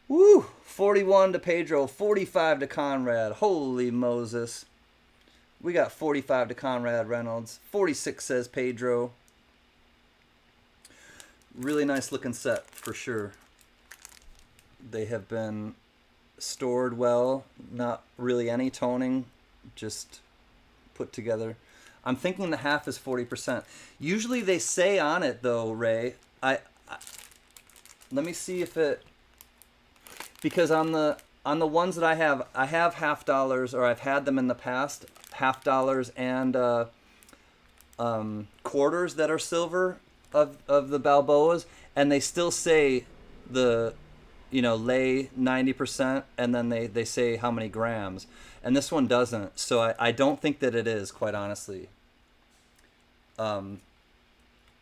Woo! 41 to Pedro, 45 to Conrad. Holy Moses. We got 45 to Conrad Reynolds. 46 says Pedro. Really nice looking set for sure. They have been stored well. Not really any toning. Just put together. I'm thinking the half is 40%. Usually they say on it though, Ray. I let me see if it, because on the ones that I have $50, or I've had them in the past, $50 and quarters that are silver of the Balboas, and they still say the, you know, lay 90%, and then they say how many grams, and this one doesn't. So I don't think that it is, quite honestly. And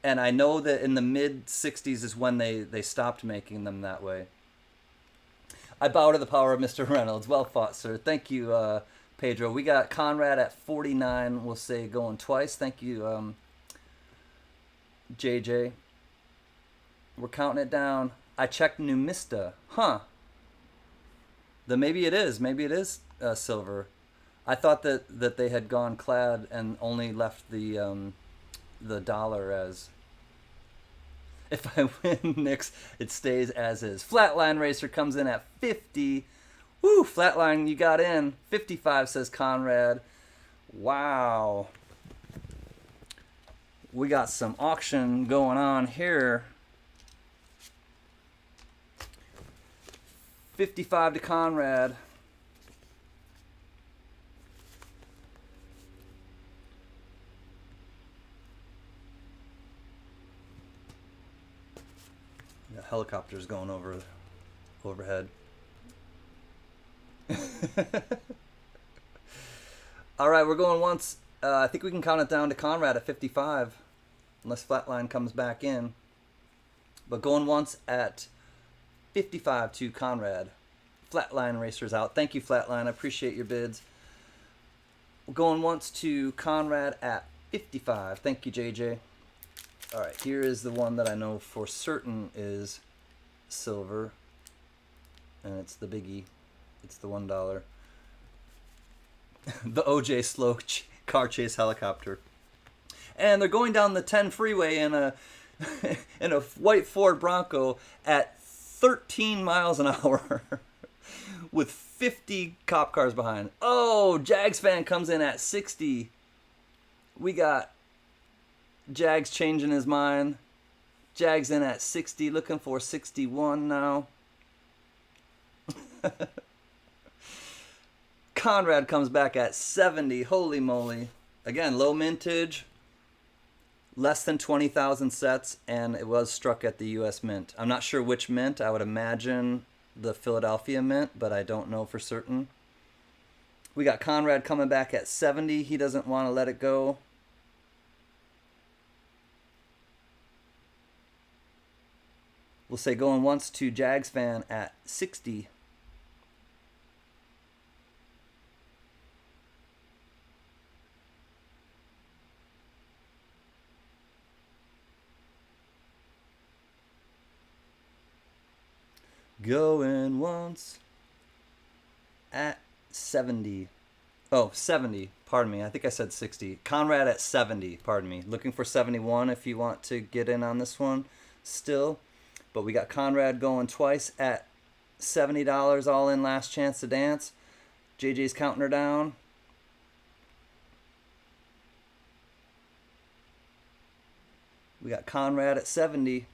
I know that in the mid 60s is when they stopped making them that way. I bow to the power of Mr. Reynolds. Well fought, sir. Thank you, Pedro. We got Conrad at 49. We'll say going twice. Thank you, JJ. We're counting it down. I checked Numista. Huh. Then maybe it is. Maybe it is silver. I thought that they had gone clad and only left the dollar as. If I win Knicks, it stays as is. Flatline Racer comes in at 50. Woo, Flatline, you got in. 55 says Conrad. Wow. We got some auction going on here. 55 to Conrad. The helicopter's going overhead. All right, we're going once. I think we can count it down to Conrad at 55, unless Flatline comes back in. But going once at 55 to Conrad. Flatline Racers out. Thank you, Flatline. I appreciate your bids. We're going once to Conrad at 55. Thank you, JJ. All right, here is the one that I know for certain is silver, and it's the biggie. It's the $1. The OJ Slow car chase helicopter, and they're going down the 10 freeway in a in a white Ford Bronco at 13 miles an hour with 50 cop cars behind. Oh, Jags fan comes in at 60. We got Jags changing his mind. Jags in at 60, looking for 61 now. Conrad comes back at 70. Holy moly. Again, low mintage. Less than 20,000 sets, and it was struck at the U.S. Mint. I'm not sure which mint. I would imagine the Philadelphia Mint, but I don't know for certain. We got Conrad coming back at 70. He doesn't want to let it go. We'll say going once to Jags fan at 60. Going once at 70. Oh, 70. Pardon me. I think I said 60. Conrad at 70. Pardon me. Looking for 71 if you want to get in on this one still. But we got Conrad going twice at $70 all in, last chance to dance. JJ's counting her down. We got Conrad at 70.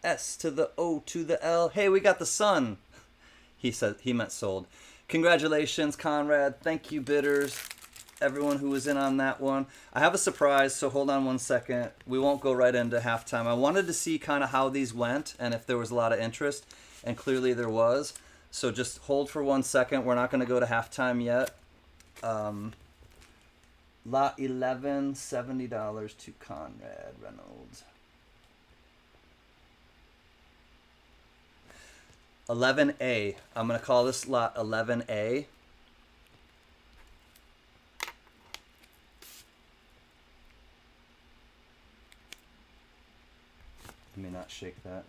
S to the O to the L. Hey, we got the sun. He said he meant sold. Congratulations, Conrad. Thank you, bidders. Everyone who was in on that one. I have a surprise, so hold on one second. We won't go right into halftime. I wanted to see kind of how these went and if there was a lot of interest, and clearly there was. So just hold for 1 second. We're not going to go to halftime yet. Lot 11, $70 to Conrad Reynolds. 11A. I'm going to call this lot 11A. Let me not shake that.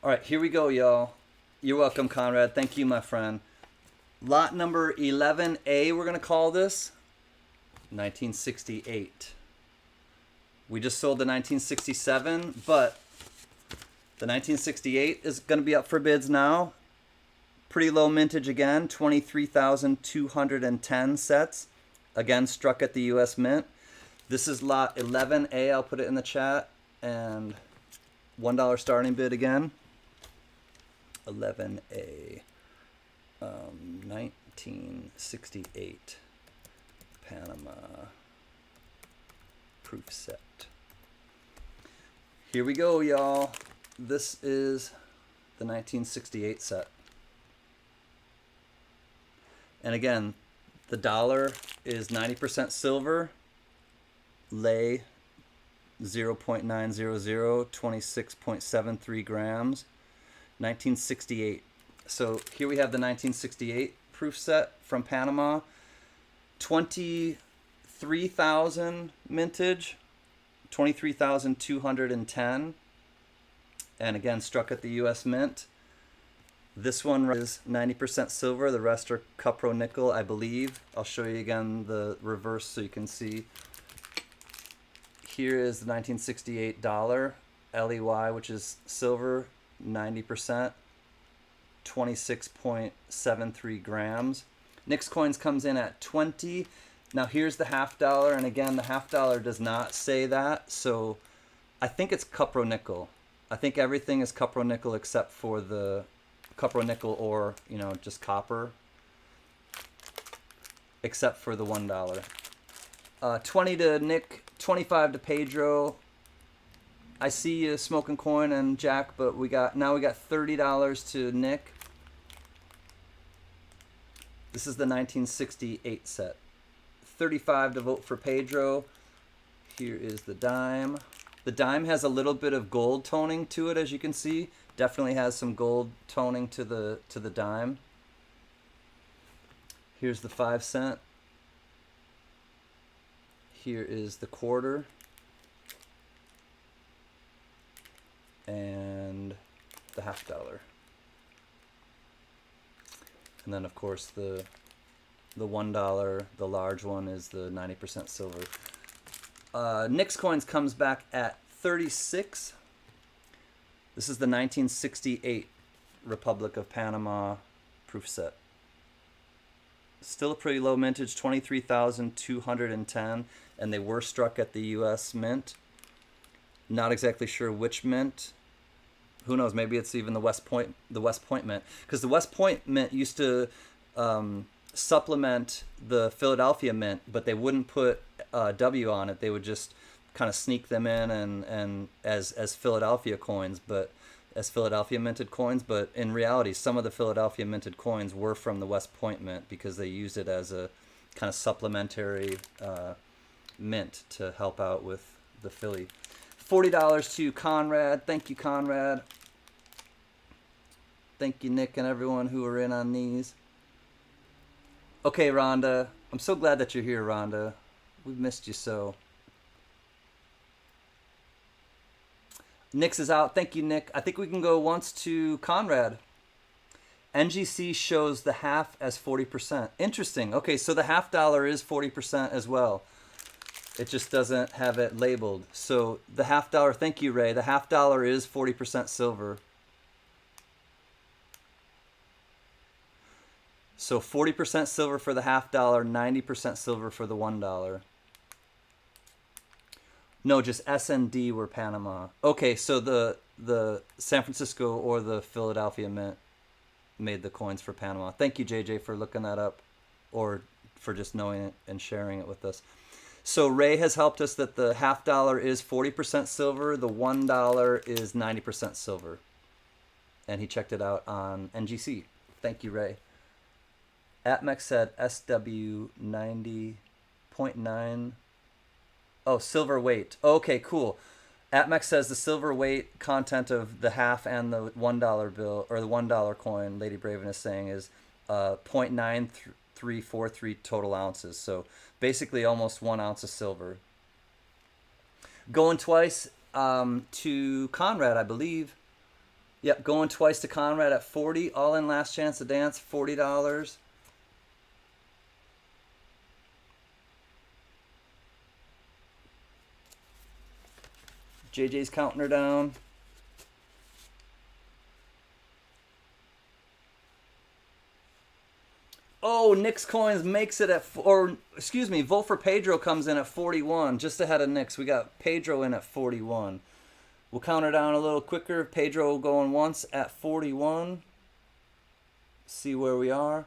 All right, here we go, y'all. You're welcome, Conrad. Thank you, my friend. Lot number 11A, we're going to call this 1968. We just sold the 1967, but the 1968 is going to be up for bids now. Pretty low mintage again, 23,210 sets. Again, struck at the U.S. Mint. This is lot 11A. I'll put it in the chat. And $1 starting bid again. 11A. 1968. Panama. Proof set. Here we go, y'all. This is the 1968 set. And again, the dollar is 90% silver, lay 0.900, 26.73 grams, 1968. So here we have the 1968 proof set from Panama. 23,000 mintage, 23,210, and again struck at the U.S. Mint. This one is 90% silver. The rest are cupro nickel, I believe. I'll show you again the reverse so you can see. Here is the 1968 dollar LEY, which is silver, 90%, 26.73 grams. NIX coins comes in at 20. Now here's the half dollar, and again, the half dollar does not say that, so I think it's cupro nickel. I think everything is cupro nickel except for the cupro nickel or, you know, just copper, except for the $1. 20 to Nick, 25 to Pedro. I see you smoking coin and Jack, but we got $30 to Nick. This is the 1968 set. 35 to vote for Pedro. Here is the dime. The dime has a little bit of gold toning to it, as you can see. Definitely has some gold toning to the dime. Here's the 5 cent. Here is the quarter. And the half dollar. And then of course the $1, the large one, is the 90% silver. NIX coins comes back at 36. This is the 1968 Republic of Panama proof set. Still a pretty low mintage, 23,210, and they were struck at the U.S. Mint. Not exactly sure which mint. Who knows? Maybe it's even the West Point Mint, because the West Point Mint used to supplement the Philadelphia Mint, but they wouldn't put W on it. They would just kind of sneak them in and as Philadelphia coins, but as Philadelphia minted coins. But in reality, some of the Philadelphia minted coins were from the West Point Mint because they used it as a kind of supplementary mint to help out with the Philly. $40 to Conrad. Thank you, Conrad. Thank you, Nick, and everyone who are in on these. Okay, Rhonda. I'm so glad that you're here, Rhonda. We've missed you so. Nick's is out. Thank you, Nick. I think we can go once to Conrad. NGC shows the half as 40%. Interesting. Okay, so the half dollar is 40% as well. It just doesn't have it labeled. So the half dollar, thank you, Ray. The half dollar is 40% silver. So 40% silver for the half dollar, 90% silver for the $1. No, S and D were Panama. Okay, so the San Francisco or the Philadelphia Mint made the coins for Panama. Thank you, JJ, for looking that up, or for just knowing it and sharing it with us. So Ray has helped us that the half dollar is 40% silver, the $1 is 90% silver. And he checked it out on NGC. Thank you, Ray. ANACS said SW 90.9. Oh, silver weight. Okay, cool. ANACS says the silver weight content of the half and the $1 bill, or the $1 coin, Lady Braven is saying, is 0.9343 total ounces. So basically almost 1 ounce of silver. Going twice to Conrad, I believe. Yep, going twice to Conrad at 40. All in last chance to dance, $40. JJ's counting her down. Oh, Nick's Coins makes it at, or excuse me, Vote for Pedro comes in at 41, just ahead of Nick's. We got Pedro in at 41. We'll count her down a little quicker. Pedro going once at 41. See where we are.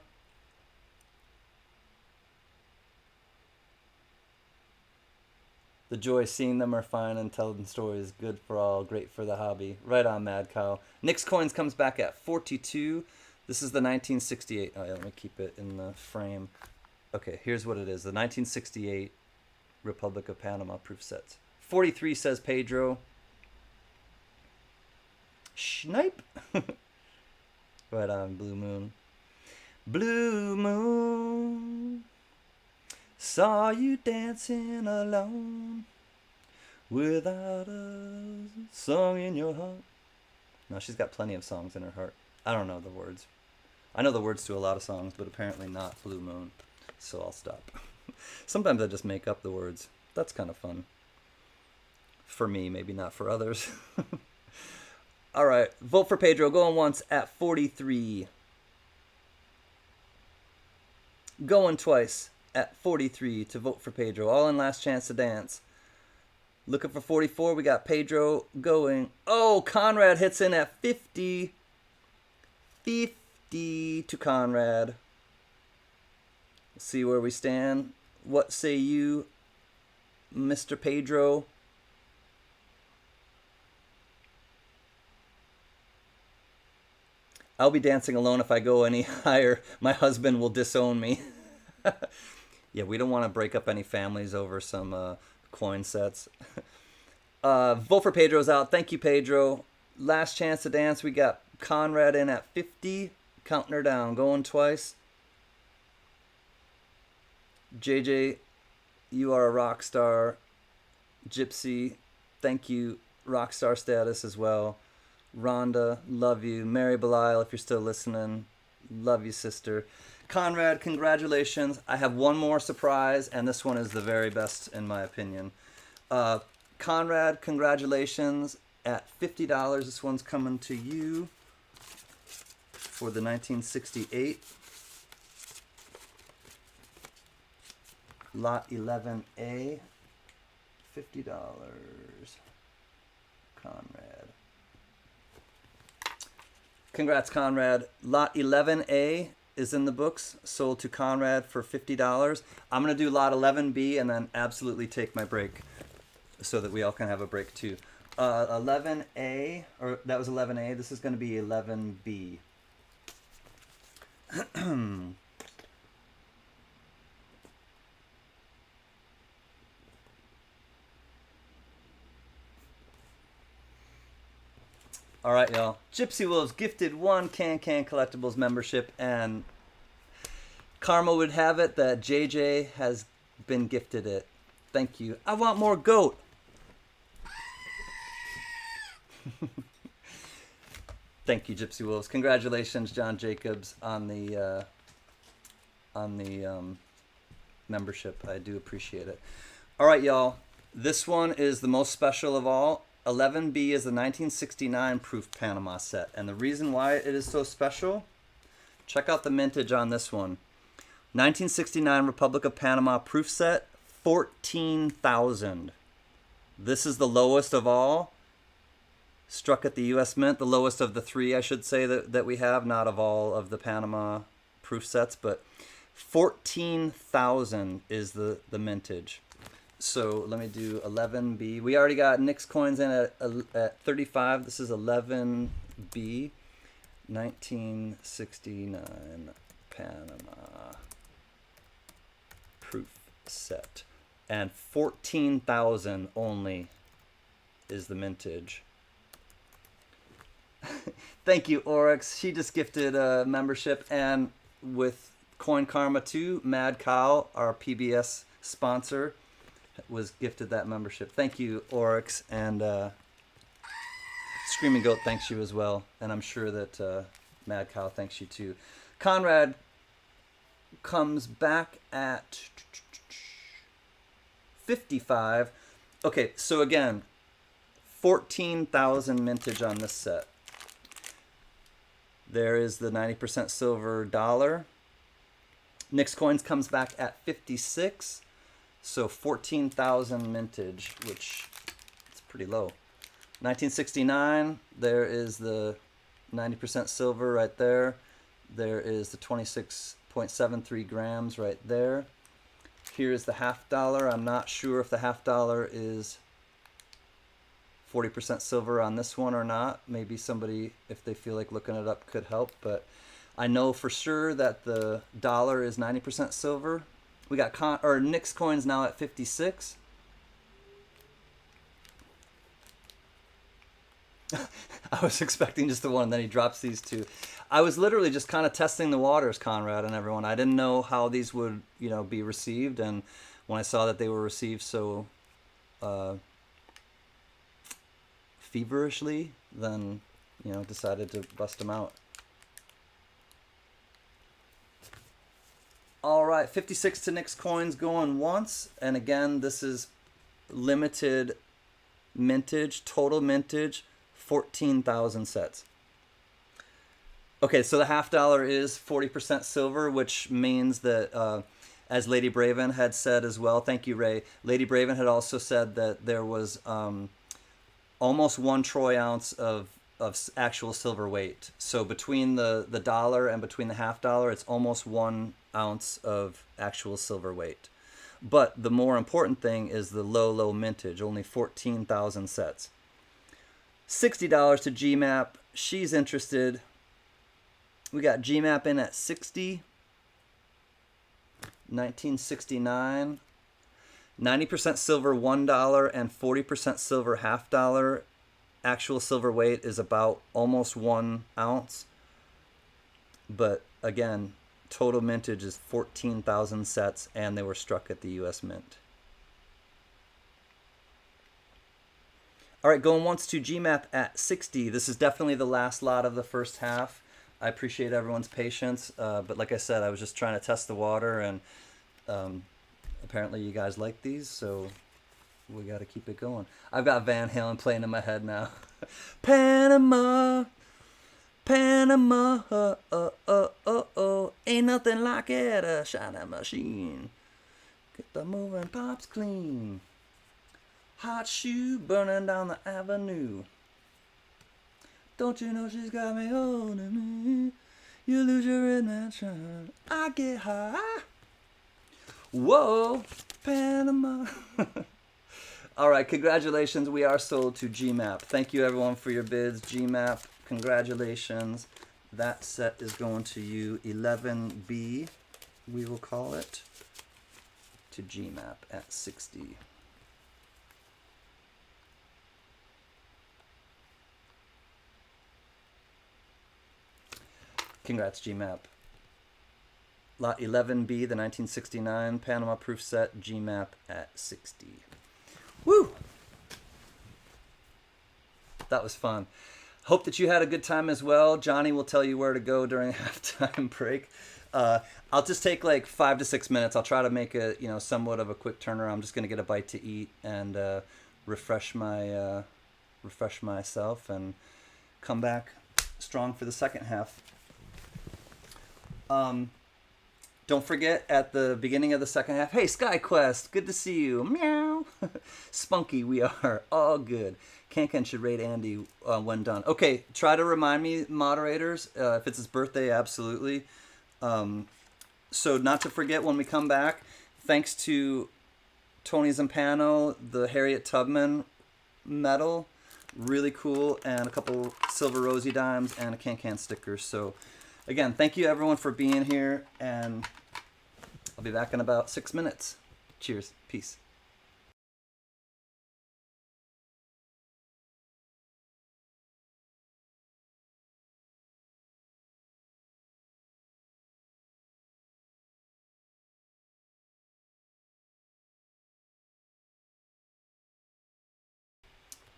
The joy of seeing them are fine and telling stories. Good for all, great for the hobby. Right on, Mad Cow. Nick's Coins comes back at 42. This is the 1968. Oh, yeah, let me keep it in the frame. Okay, here's what it is. The 1968 Republic of Panama proof sets. 43 says Pedro. Snipe. Right on, Blue Moon. Blue Moon, saw you dancing alone without a song in your heart. No, she's got plenty of songs in her heart. I don't know the words. I know the words to a lot of songs, but apparently not Blue Moon, so I'll stop. Sometimes I just make up the words. That's kind of fun. For me, maybe not for others. All right, vote for Pedro. Going once at 43. Going twice at 43 to vote for Pedro. All in last chance to dance. Looking for 44. We got Pedro going. Oh, Conrad hits in at 50. 50 to Conrad. Let's see where we stand. What say you, Mr. Pedro? I'll be dancing alone if I go any higher. My husband will disown me. Yeah, we don't want to break up any families over some coin sets. Vote for Pedro's out. Thank you, Pedro. Last chance to dance. We got Conrad in at 50. Counting her down. Going twice. JJ, you are a rock star. Gypsy, thank you. Rock star status as well. Rhonda, love you. Mary Belial, if you're still listening, love you, sister. Conrad, congratulations. I have one more surprise, and this one is the very best in my opinion. Conrad, congratulations. At $50, this one's coming to you for the 1968. Lot 11A, $50. Conrad. Congrats, Conrad. Lot 11A is in the books, sold to Conrad for $50. I'm going to do Lot 11B and then absolutely take my break so that we all can have a break too. 11A, or that was 11A. This is going to be 11B. All right, y'all. Gypsy Wolves gifted one CanCan Collectibles membership, and karma would have it that JJ has been gifted it. Thank you. I want more goat. Thank you, Gypsy Wolves. Congratulations, John Jacobs, on the membership. I do appreciate it. All right, y'all. This one is the most special of all. 11B is the 1969 proof Panama set. And the reason why it is so special, check out the mintage on this one. 1969 Republic of Panama proof set, 14,000. This is the lowest of all. Struck at the U.S. Mint, the lowest of the three, I should say, that we have, not of all of the Panama proof sets, but 14,000 is the mintage. So let me do 11B. We already got Nick's coins in at 35. This is 11B, 1969 Panama proof set. And 14,000 only is the mintage. Thank you, Oryx. She just gifted a membership, and with Coin Karma 2, Mad Cow, our PBS sponsor, was gifted that membership. Thank you, Oryx, and Screaming Goat thanks you as well, and I'm sure that Mad Cow thanks you too. Conrad comes back at 55. Okay, so again, 14,000 mintage on this set. There is the 90% silver dollar. Nick's Coins comes back at 56. So 14,000 mintage, which is pretty low. 1969, there is the 90% silver right there. There is the 26.73 grams right there. Here's the half dollar. I'm not sure if the half dollar is 40% silver on this one or not. Maybe somebody, if they feel like looking it up, could help. But I know for sure that the dollar is 90% silver. We got Nick's Coins now at 56. I was expecting just the one, and then he drops these two. I was literally just kind of testing the waters, Conrad and everyone. I didn't know how these would, be received, and when I saw that they were received so feverishly, then, decided to bust them out. All right, 56 to Nick's coins going once, and again, this is limited mintage, total mintage, 14,000 sets. Okay, so the $half is 40% silver, which means that, as Lady Braven had said as well, thank you, Ray. Lady Braven had also said that there was almost 1 troy ounce of actual silver weight. So between the dollar and between the $half, it's almost 1 ounce of actual silver weight. But the more important thing is the low mintage, only 14,000 sets. $60 to GMAP. She's interested. We got GMAP in at 60. 1969. 90% silver, $1, and 40% silver, $half. Actual silver weight is about almost 1 ounce. But again, total mintage is 14,000 sets, and they were struck at the U.S. Mint. All right, going once to GMAP at 60. This is definitely the last lot of the first half. I appreciate everyone's patience, but like I said, I was just trying to test the water, and apparently you guys like these, so we got to keep it going. I've got Van Halen playing in my head now. Panama, Panama, ain't nothing like it, a shining machine. Get the moving pops clean. Hot shoe burning down the avenue. Don't you know she's got me holding me? You lose your rhythm and shine. I get high. Whoa, Panama. All right, congratulations. We are sold to GMAP. Thank you, everyone, for your bids. GMAP, congratulations. That set is going to you, 11B, we will call it, to GMAP at 60. Congrats, GMAP. Lot 11B, the 1969 Panama proof set, GMAP at 60. Woo! That was fun. Hope that you had a good time as well. Johnny will tell you where to go during halftime break. I'll just take like 5 to 6 minutes. I'll try to make a somewhat of a quick turnaround. I'm just gonna get a bite to eat and refresh myself and come back strong for the second half. Don't forget at the beginning of the second half, hey, SkyQuest, good to see you. Meow. Spunky, we are all good. CanCan should rate Andy when done. Okay, try to remind me, moderators, if it's his birthday, absolutely. So not to forget when we come back, thanks to Tony Zampano, the Harriet Tubman medal, really cool, and a couple silver Rosie dimes and a CanCan sticker. So again, thank you everyone for being here, and I'll be back in about 6 minutes. Cheers. Peace.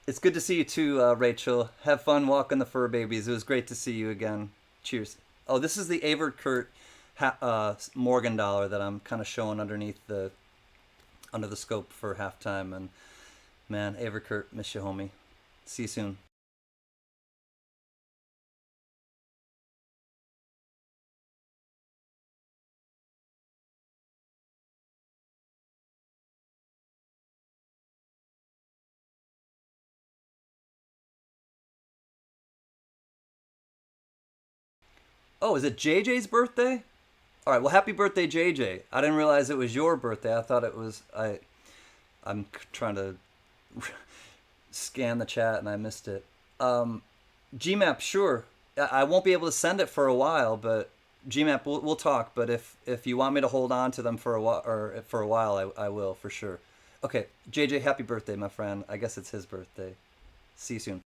It's good to see you too, Rachel. Have fun walking the fur babies. It was great to see you again. Cheers. Oh, this is the Avert Kurt Morgan dollar that I'm kind of showing underneath under the scope for halftime. And man, Avert Kurt, miss you, homie. See you soon. Oh, is it JJ's birthday? All right. Well, happy birthday, JJ. I didn't realize it was your birthday. I thought it was. I'm trying to scan the chat and I missed it. GMAP, sure. I won't be able to send it for a while, but GMAP, we'll talk. But if you want me to hold on to them for a while, I will for sure. Okay, JJ, happy birthday, my friend. I guess it's his birthday. See you soon.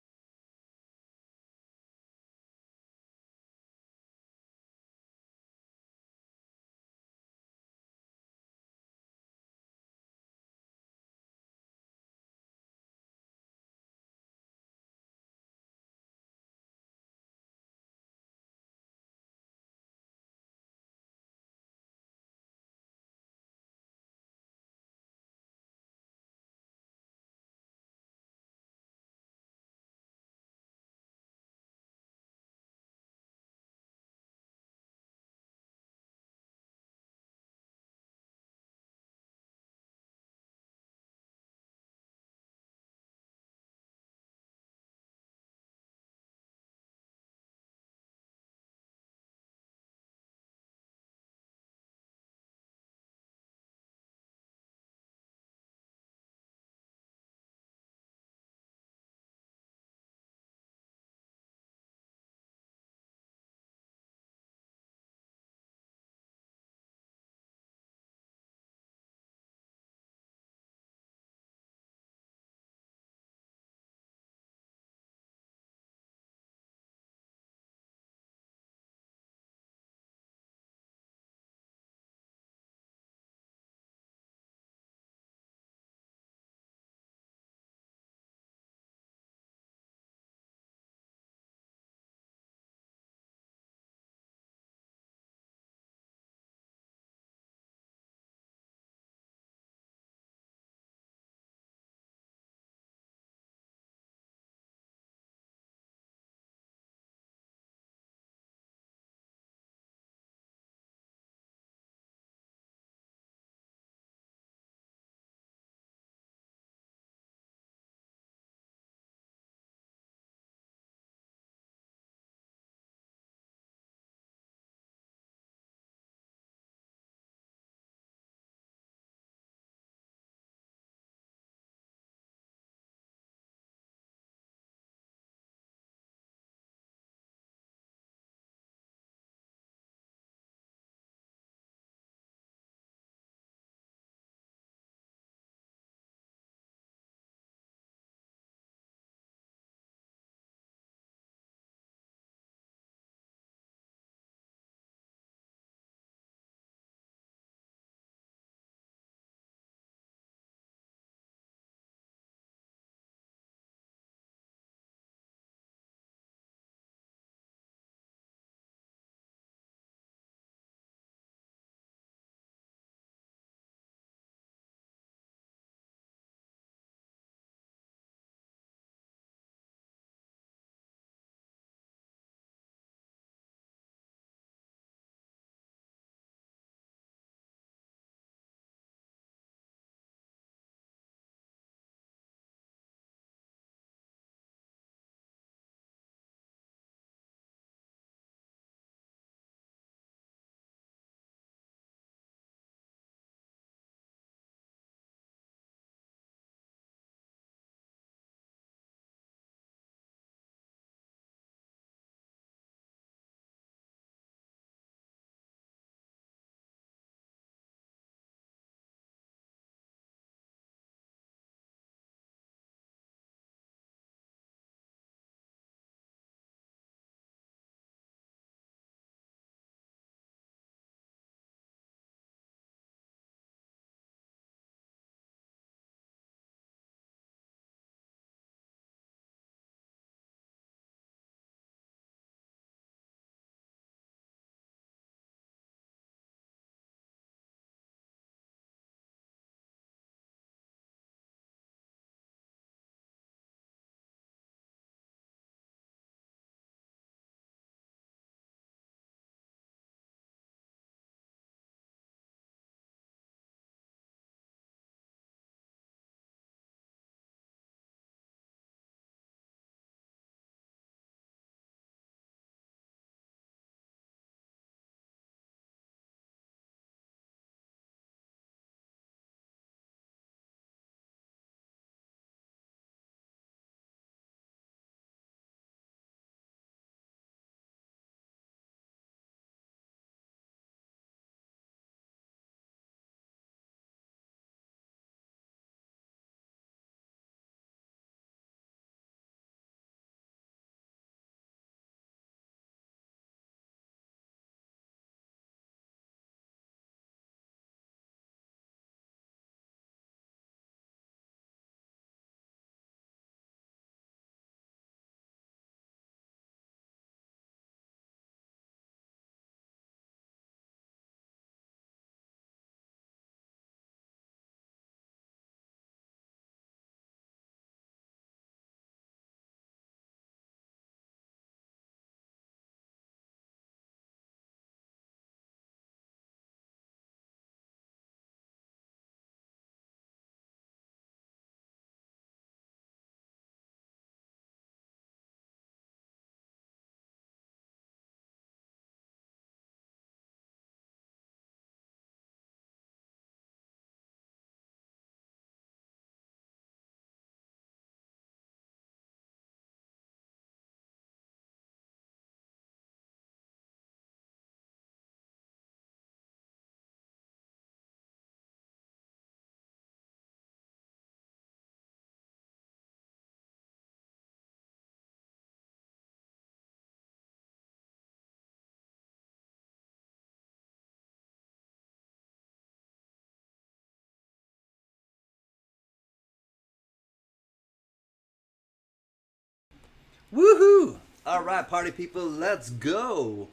Woohoo! All right, party people, let's go.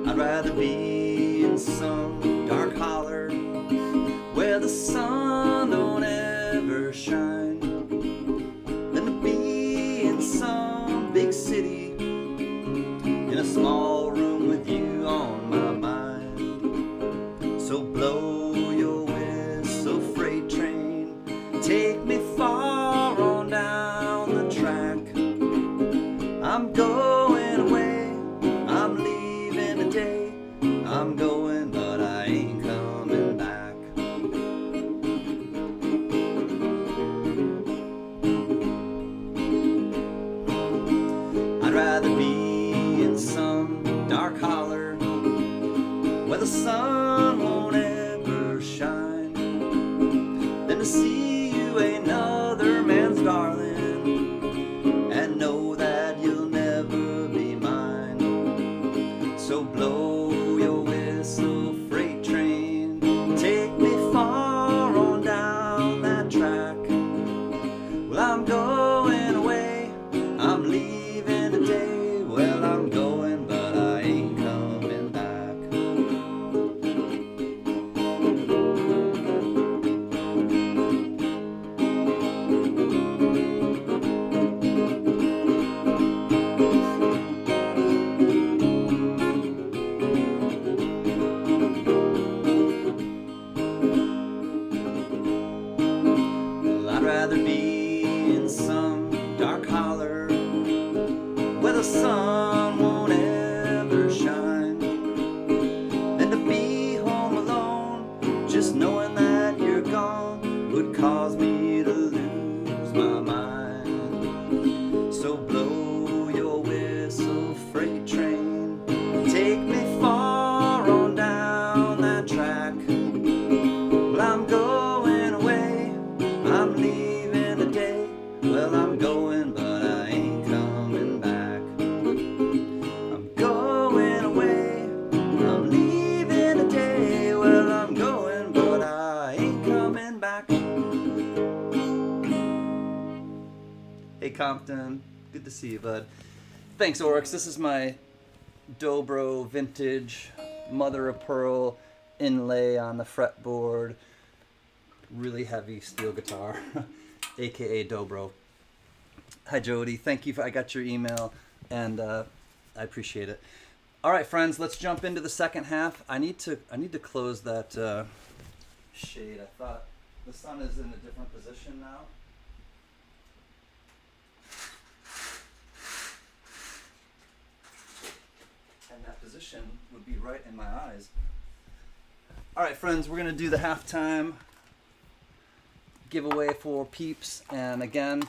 I'd rather be in some dark holler where the sun don't ever shine than to be in some big city in a small room with you on my mind. So blow your whistle, freight train, take me far on down the track. I'm going away, I'm leaving today, I'm going but I ain't coming back. I'd rather be in some dark holler where the sun won't ever shine than to see you another man's darling and know that you'll never be mine. So blow your whistle, freight train, take me far on down that track. Well, I'm going away, I'm leaving today. Well, I'm going but I ain't coming back. Well, I'd rather be in some dark holler where the sun won't ever shine than to be home alone, just knowing that you're gone would cause me to lose my mind. So blow your whistle, freight train, take me far on down that track. Well, I'm going away, I'm leaving today. Well, I'm going but I ain't coming back. I'm going away, I'm leaving today. Well, I'm going but I ain't coming back. Hey Compton, good to see you, bud. Thanks, Oryx. This is my Dobro vintage mother of pearl inlay on the fretboard, really heavy steel guitar, aka Dobro. Hi Jody, thank you I got your email and I appreciate it. All right, friends, let's jump into the second half. I need to close that shade. I thought the sun is in a different position now. And that position would be right in my eyes. All right, friends, we're gonna do the halftime giveaway for peeps, and again,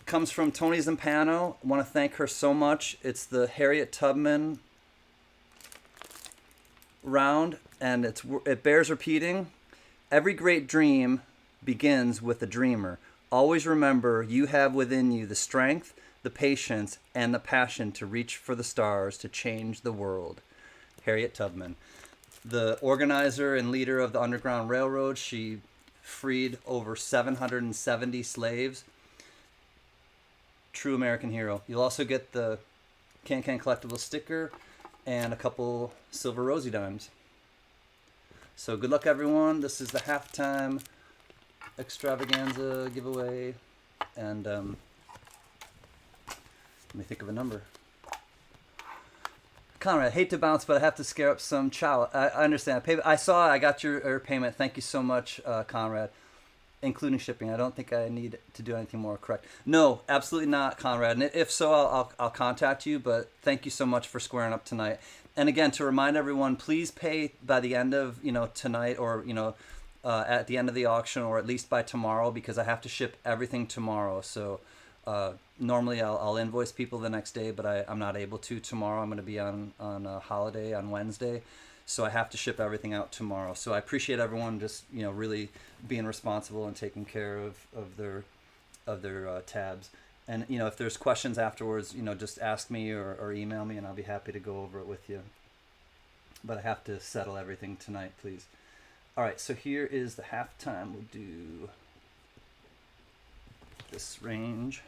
comes from Tony Zampano. I want to thank her so much. It's the Harriet Tubman round, and it bears repeating. Every great dream begins with a dreamer. Always remember you have within you the strength, the patience, and the passion to reach for the stars to change the world. Harriet Tubman, the organizer and leader of the Underground Railroad. She freed over 770 slaves. True American hero. You'll also get the CanCan collectible sticker and a couple silver Rosie dimes. So good luck, everyone. This is the halftime extravaganza giveaway, and let me think of a number. Conrad, hate to bounce, but I have to scare up some chow. I understand. I got your payment. Thank you so much, Conrad, including shipping. I don't think I need to do anything more, correct? No, absolutely not, Conrad. And if so, I'll contact you, but thank you so much for squaring up tonight. And again, to remind everyone, please pay by the end of tonight, or at the end of the auction, or at least by tomorrow, because I have to ship everything tomorrow. So normally I'll invoice people the next day, but I'm not able to tomorrow. I'm going to be on a holiday on Wednesday, so I have to ship everything out tomorrow. So I appreciate everyone just really being responsible and taking care of their tabs. And if there's questions afterwards, just ask me or email me, and I'll be happy to go over it with you. But I have to settle everything tonight, please. All right, so here is the halftime. We'll do this range.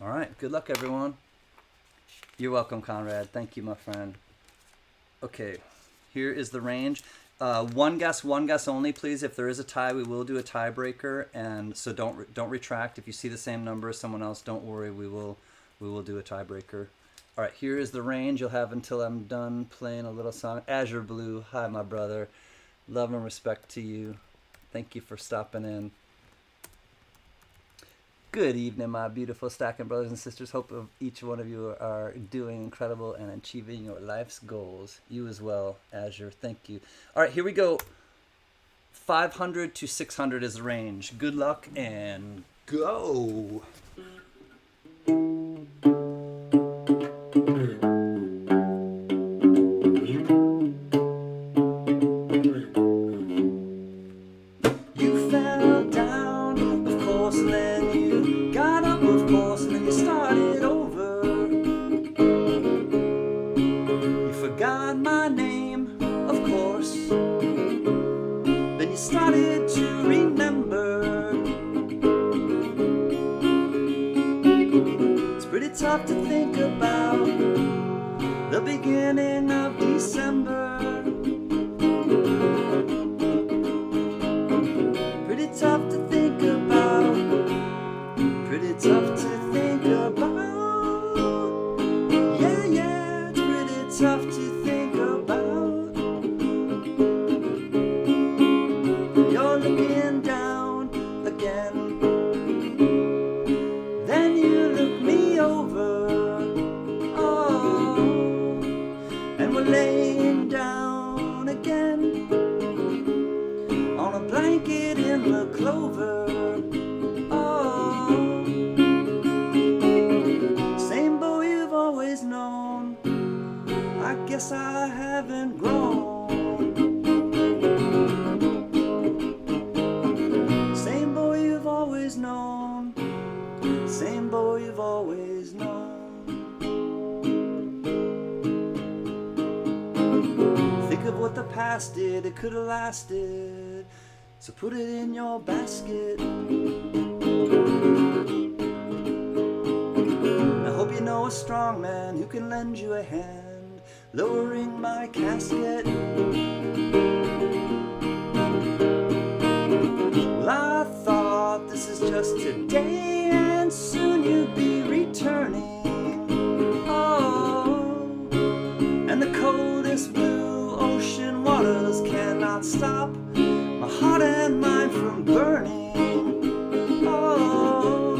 All right, good luck, everyone. You're welcome, Conrad. Thank you, my friend. Okay, here is the range. One guess only, please. If there is a tie, we will do a tiebreaker, and so don't retract. If you see the same number as someone else, don't worry. We will do a tiebreaker. All right, here is the range. You'll have until I'm done playing a little song. Azure Blue, hi, my brother. Love and respect to you. Thank you for stopping in. Good evening, my beautiful stacking brothers and sisters. Hope each one of you are doing incredible and achieving your life's goals. You as well, Azure. Thank you. All right, here we go. 500 to 600 is the range. Good luck and go. You fell down, of course, and then you got up, of course, and then you started over. You forgot my name, of course. Then you started to remember. It's pretty tough to think about the beginning of December. Pretty tough to think about. Pretty tough to think about. Yeah, yeah, it's pretty tough to think about. You're looking down again. Then you look me over. Oh, and we're laying down again on a blanket in the clover. Oh, same boy you've always known. I guess I haven't grown. Same boy you've always known. Same boy you've always known. Think of what the past did, it could have lasted. So put it in your basket. I hope you know a strong man who can lend you a hand, lowering my casket. Well, I thought this is just today, and soon you'd be returning. Oh, and the coldest blue ocean waters cannot stop my heart and mind from burning. Oh,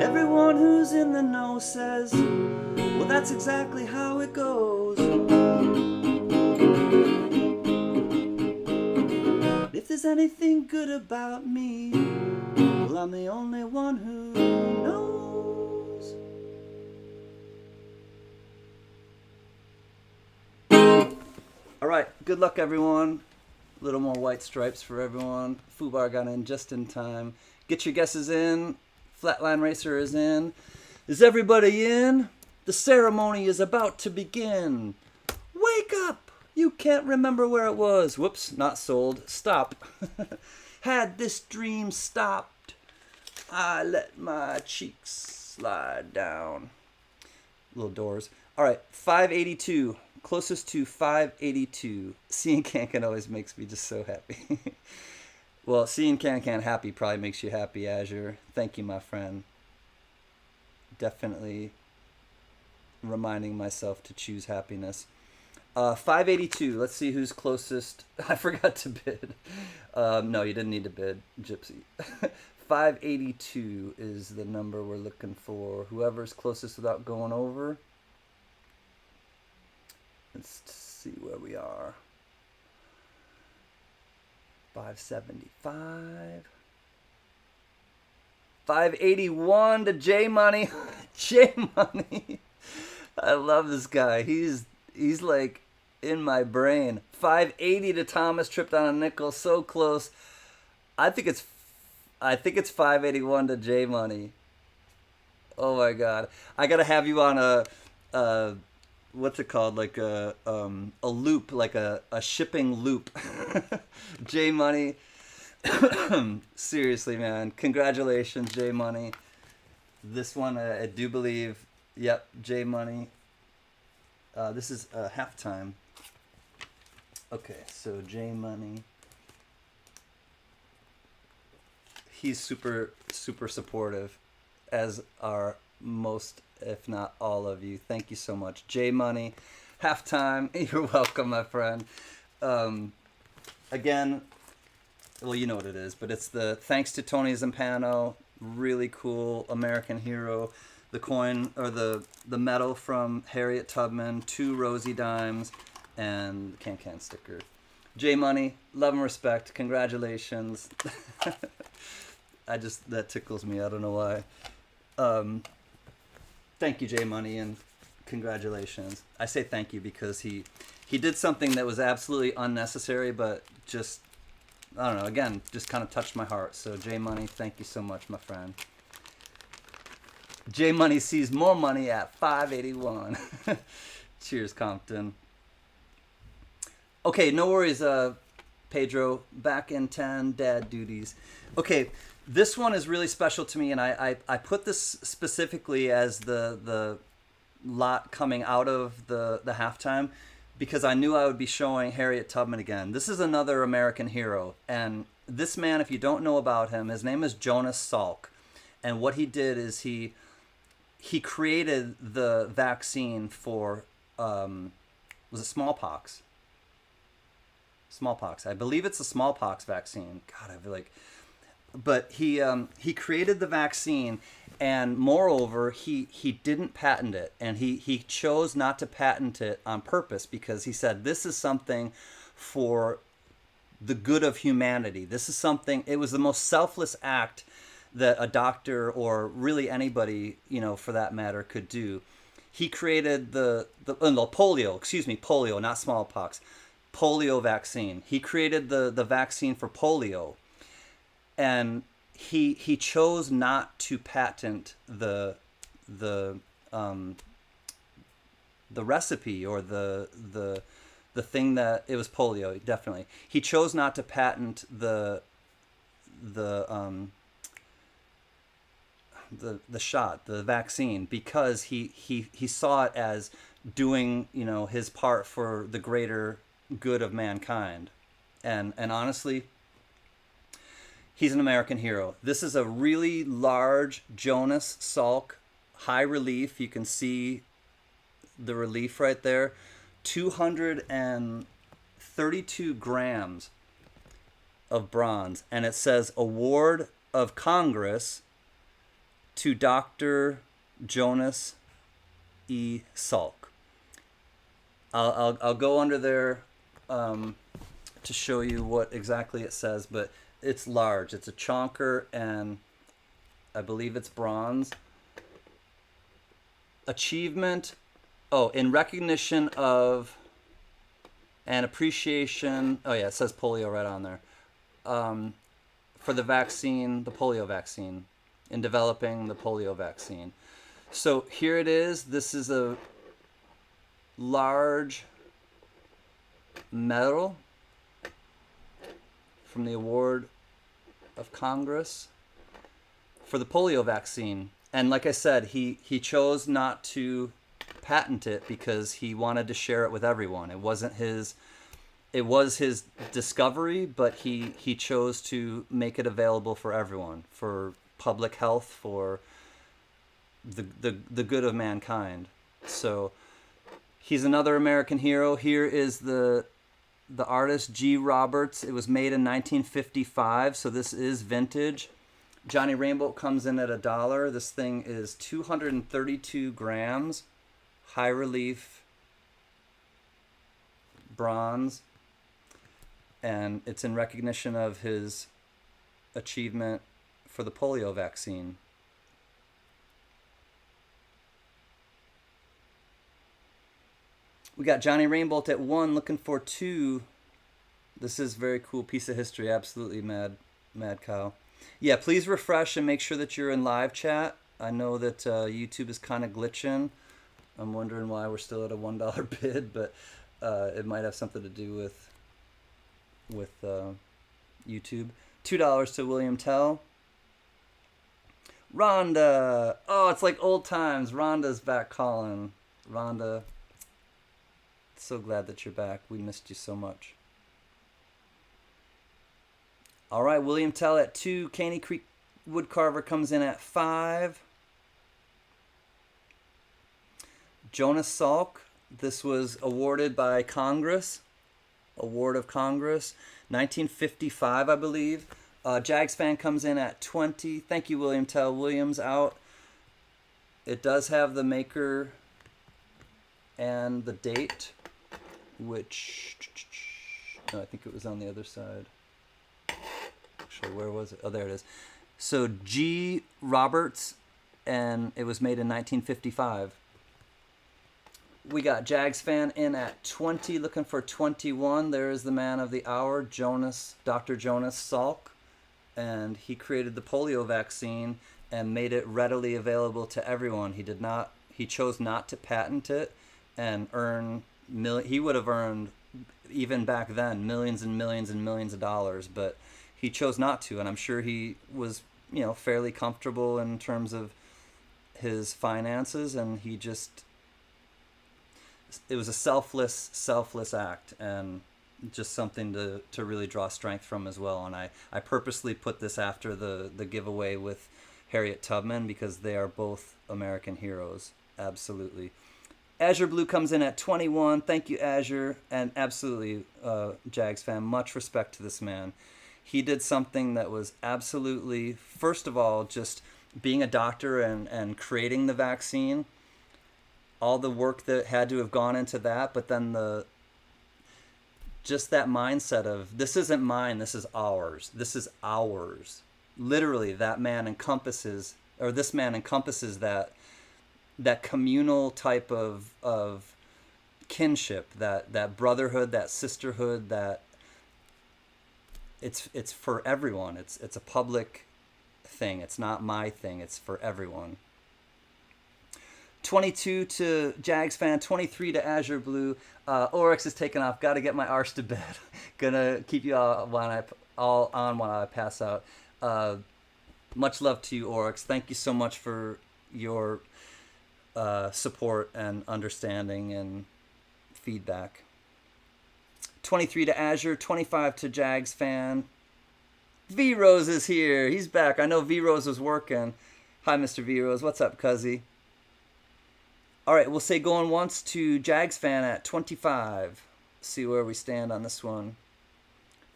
everyone who's in the know says, well, that's exactly how it goes. If there's anything good about me, well, I'm the only one who knows. All right, good luck, everyone. A little more white stripes for everyone. Fubar got in just in time. Get your guesses in. Flatline Racer is in. Is everybody in? The ceremony is about to begin. Wake up! You can't remember where it was. Whoops, not sold. Stop. Had this dream stopped, I let my cheeks slide down. Little doors. All right, 582. Closest to 582. Seeing CanCan always makes me just so happy. Well, seeing CanCan happy probably makes you happy, Azure. Thank you, my friend. Definitely reminding myself to choose happiness. 582. Let's see who's closest. I forgot to bid. No, you didn't need to bid, Gypsy. 582 is the number we're looking for. Whoever's closest without going over. Let's see where we are. 575. 581 to J Money. J Money. I love this guy. He's like in my brain. 580 to Thomas, tripped on a nickel, so close. I think it's 581 to J Money. Oh my god. I gotta have you on a what's it called? Like a loop, like a shipping loop. J Money. Seriously, man. Congratulations, J Money. This one, I do believe. Yep, J Money. This is halftime. Okay, so J Money. He's super, super supportive, as are most, if not all of you. Thank you so much. J Money, halftime. You're welcome, my friend. Again, well, you know what it is, but it's the thanks to Tony Zampano, really cool American hero. The coin, or the medal from Harriet Tubman, 2 Rosie dimes, and the CanCan sticker. J Money, love and respect. Congratulations. That tickles me. I don't know why. Thank you, J Money, and congratulations. I say thank you because he did something that was absolutely unnecessary, but just, I don't know, again, just kind of touched my heart. So J Money, thank you so much, my friend. J Money sees more money at 581. Cheers, Compton. Okay, no worries, Pedro. Back in 10, dad duties. Okay, this one is really special to me, and I put this specifically as the lot coming out of the halftime because I knew I would be showing Harriet Tubman again. This is another American hero, and this man, if you don't know about him, his name is Jonas Salk, and what he did is he created the vaccine for was it smallpox? Smallpox. I believe it's a smallpox vaccine. God, I feel like, but he created the vaccine, and moreover, he didn't patent it, and he chose not to patent it on purpose because he said this is something for the good of humanity. This is something. It was the most selfless act that a doctor or really anybody, for that matter, could do. He created the polio, not smallpox, polio vaccine. He created the vaccine for polio, and he chose not to patent the recipe or the thing that it was polio. Definitely, he chose not to patent the shot, the vaccine, because he saw it as doing his part for the greater good of mankind, and honestly, he's an American hero. This is a really large Jonas Salk, high relief. You can see the relief right there. 232 grams of bronze, and it says award of Congress to Dr. Jonas E. Salk. I'll go under there to show you what exactly it says, but it's large. It's a chonker, and I believe it's bronze. Achievement, in recognition of and appreciation. Oh yeah, it says polio right on there. For the vaccine, the polio vaccine, in developing the polio vaccine. So here it is. This is a large medal from the award of Congress for the polio vaccine. And like I said, he chose not to patent it because he wanted to share it with everyone. It wasn't his, it was his discovery, but he chose to make it available for everyone, for public health, for the good of mankind. So he's another American hero. Here is the artist, G. Roberts. It was made in 1955, so this is vintage. Johnny Rainbow comes in at $1. This thing is 232 grams, high relief bronze, and it's in recognition of his achievement for the polio vaccine. We got Johnny Rainbow at 1, looking for 2. This is a very cool piece of history. Absolutely mad cow. Yeah, please refresh and make sure that you're in live chat. I know that YouTube is kind of glitching. I'm wondering why we're still at a $1 bid, but it might have something to do with YouTube. $2 to William Tell. Rhonda. Oh, it's like old times. Rhonda's back calling. Rhonda, so glad that you're back. We missed you so much. All right, William Tell at 2. Caney Creek Woodcarver comes in at 5. Jonas Salk. This was awarded by Congress. Award of Congress. 1955, I believe. Jags fan comes in at 20. Thank you, William Tell. Williams out. It does have the maker and the date, which... No, I think it was on the other side. Actually, where was it? Oh, there it is. So G. Roberts, and it was made in 1955. We got Jags fan in at 20, looking for 21. There is the man of the hour, Jonas, Dr. Jonas Salk, and he created the polio vaccine and made it readily available to everyone. He chose not to patent it and he would have earned, even back then, millions and millions and millions of dollars, but he chose not to, and I'm sure he was, fairly comfortable in terms of his finances, and it was a selfless act, and just something to really draw strength from as well. And I purposely put this after the giveaway with Harriet Tubman, because they are both American heroes. Absolutely. Azure Blue comes in at 21. Thank you, Azure. And absolutely, Jags fan, much respect to this man. He did something that was absolutely, first of all, just being a doctor and creating the vaccine, all the work that had to have gone into that, but then just that mindset of, this isn't mine, this is ours. This is ours. Literally, this man encompasses that communal type of kinship, that brotherhood, that sisterhood, that it's for everyone. It's a public thing. It's not my thing. It's for everyone. 22 to Jags fan, 23 to Azure Blue. Oryx is taking off. Got to get my arse to bed. Gonna keep you all on while I pass out. Much love to you, Oryx. Thank you so much for your support and understanding and feedback. 23 to Azure, 25 to Jags fan. V-Rose is here. He's back. I know V-Rose was working. Hi, Mr. V-Rose. What's up, cuzzy? All right, we'll say going once to Jags fan at 25. See where we stand on this one.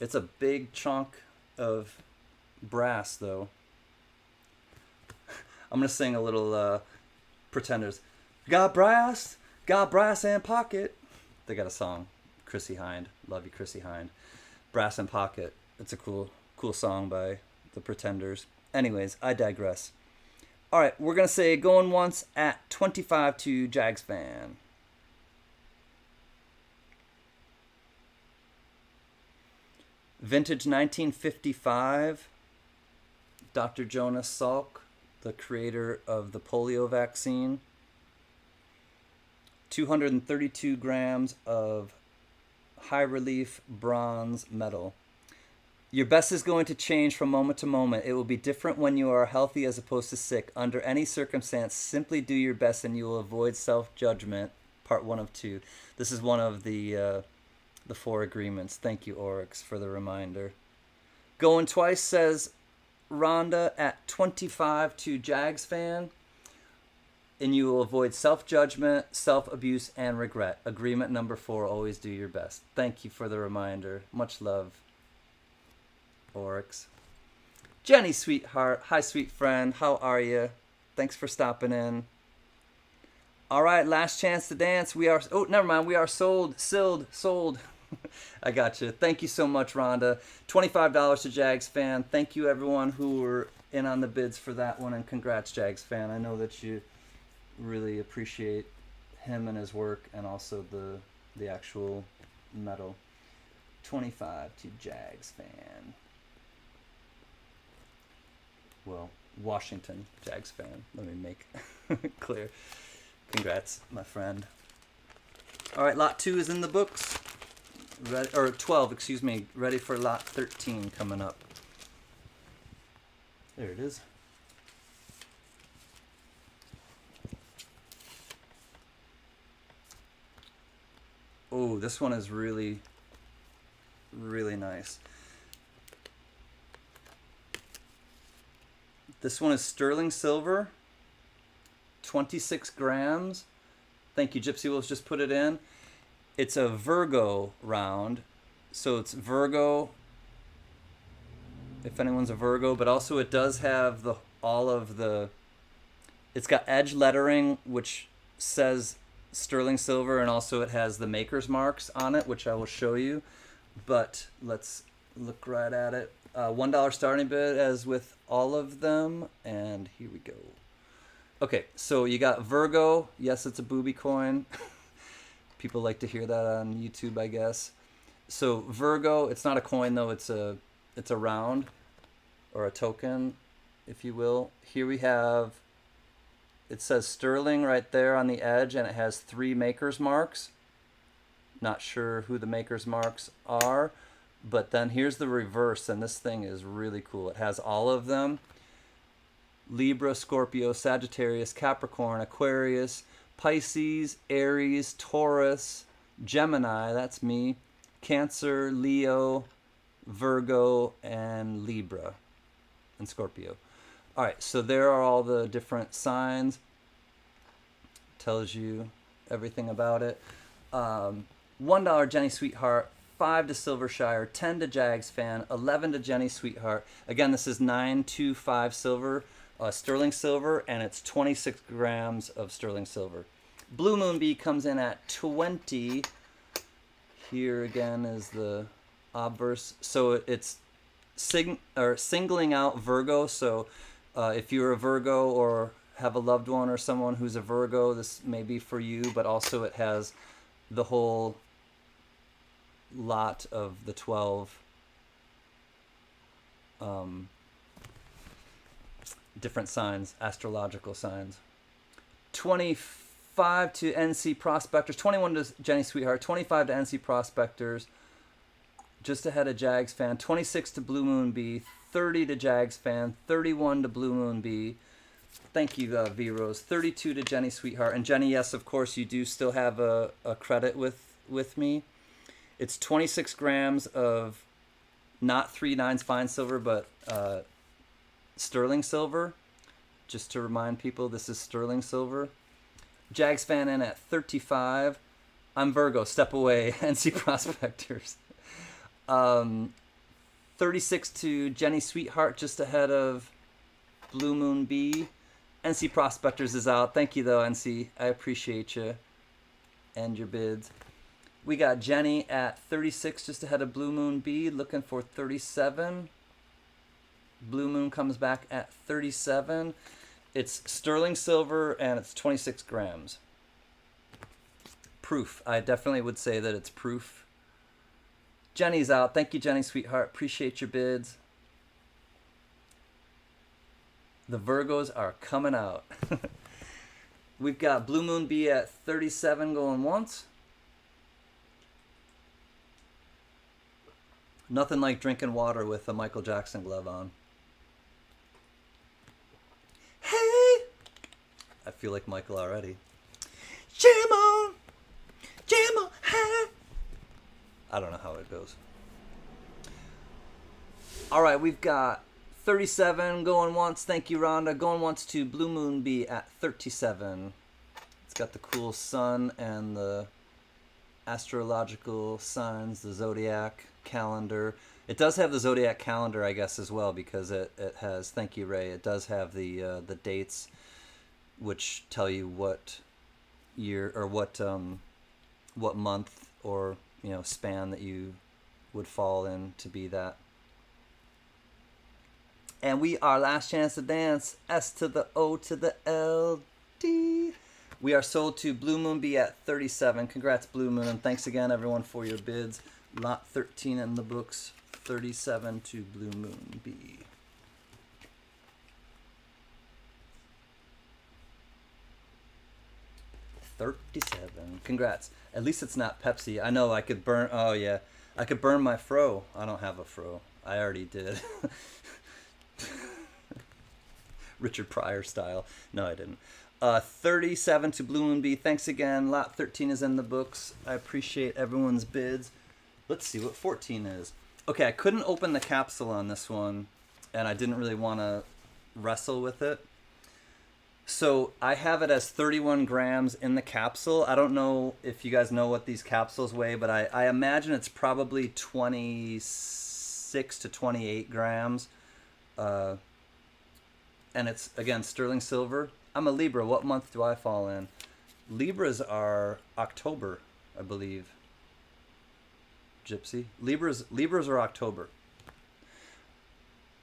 It's a big chunk of brass, though. I'm going to sing a little Pretenders. Got brass and pocket. They got a song. Chrissy Hind. Love you, Chrissy Hind. Brass and Pocket. It's a cool song by the Pretenders. Anyways, I digress. All right, we're going to say going once at 25 to Jags fan. Vintage 1955. Dr. Jonas Salk, the creator of the polio vaccine. 232 grams of high relief bronze metal. Your best is going to change from moment to moment. It will be different when you are healthy as opposed to sick. Under any circumstance, simply do your best and you will avoid self-judgment. Part 1 of 2. This is one of the 4 agreements. Thank you, Oryx, for the reminder. Going twice says Rhonda at 25 to Jags fan. And you will avoid self-judgment, self-abuse, and regret. Agreement number 4, always do your best. Thank you for the reminder. Much love, Oryx. Jenny, sweetheart. Hi, sweet friend. How are you? Thanks for stopping in. All right, last chance to dance. We are... Oh, never mind. We are sold. I got you. Thank you so much, Rhonda. $25 to Jags fan. Thank you, everyone who were in on the bids for that one. And congrats, Jags fan. I know that you really appreciate him and his work, and also the actual medal. 25 to Jags fan. Well, Washington Jags fan. Let me make clear. Congrats, my friend. All right, lot 2 is in the books. Ready, or 12, excuse me. Ready for lot 13 coming up. There it is. Oh, this one is really, really nice. This one is sterling silver, 26 grams. Thank you, Gypsy Wolves, just put it in. It's a VIRGO round, so it's VIRGO, if anyone's a VIRGO, but also it does have it's got edge lettering, which says sterling silver, and also it has the maker's marks on it, which I will show you. But let's look right at it. $1 starting bid as with all of them, and here we go. Okay, so you got VIRGO. Yes, it's a booby coin. People like to hear that on YouTube, I guess. So VIRGO, it's not a coin though, it's a round or a token, if you will. Here we have, it says sterling right there on the edge, and it has 3 maker's marks. Not sure who the maker's marks are, but then here's the reverse, and this thing is really cool. It has all of them. Libra, Scorpio, Sagittarius, Capricorn, Aquarius, Pisces, Aries, Taurus, Gemini, that's me, Cancer, Leo, Virgo, and Libra, and Scorpio. All right, so there are all the different signs. Tells you everything about it. $1 Jenny Sweetheart, 5 to Silvershire, 10 to Jags Fan, 11 to Jenny Sweetheart. Again, this is 925 silver, sterling silver, and it's 26 grams of sterling silver. Blue Moon Bee comes in at 20. Here again is the obverse. So it's singling out VIRGO. So if you're a VIRGO or have a loved one or someone who's a VIRGO, this may be for you, but also it has the whole lot of the 12 different signs, astrological signs. 25 to NC Prospectors, 21 to Jenny Sweetheart, 25 to NC Prospectors, just ahead of Jags Fan, 26 to Blue Moon Bee, 30 to Jags Fan, 31 to Blue Moon Bee. Thank you, V-Rose. 32 to Jenny Sweetheart. And Jenny, yes, of course, you do still have a credit with me. It's 26 grams of not 3 nines fine silver, but sterling silver. Just to remind people, this is sterling silver. Jags Fan in at 35. I'm Virgo, step away. NC Prospectors. 36 to Jenny Sweetheart, just ahead of Blue Moon Bee. NC Prospectors is out. Thank you, though, NC. I appreciate you and your bids. We got Jenny at 36, just ahead of Blue Moon Bee, looking for 37. Blue Moon comes back at 37. It's sterling silver, and it's 26 grams. Proof. I definitely would say that it's proof. Jenny's out. Thank you, Jenny Sweetheart. Appreciate your bids. The Virgos are coming out. We've got Blue Moon Bee at 37 going once. Nothing like drinking water with a Michael Jackson glove on. Hey! I feel like Michael already. Jam on! Jam on! Hey! I don't know how it goes. All right, we've got 37 going once. Thank you, Rhonda. Going once to Blue Moon Bee at 37. It's got the cool sun and the astrological signs, the zodiac calendar. It does have the zodiac calendar, I guess, as well, because it has, thank you, Ray, it does have the dates, which tell you what year or what month or span that you would fall in to be that. And we are last chance to dance, S to the O to the L D. We are sold to Blue Moon Bee at 37. Congrats, Blue Moon. And thanks again, everyone, for your bids. Lot 13 in the books, 37 to Blue Moon Bee. 37. Congrats. At least it's not Pepsi. I know I could burn. Oh, yeah. I could burn my fro. I don't have a fro. I already did. Richard Pryor style. No, I didn't. 37 to Blue and Bee. Thanks again. Lot 13 is in the books. I appreciate everyone's bids. Let's see what 14 is. Okay, I couldn't open the capsule on this one, and I didn't really want to wrestle with it. So I have it as 31 grams in the capsule. I don't know if you guys know what these capsules weigh, but I imagine it's probably 26 to 28 grams. And it's, again, sterling silver. I'm a Libra. What month do I fall in? Libras are October, I believe. Gypsy. Libras are October.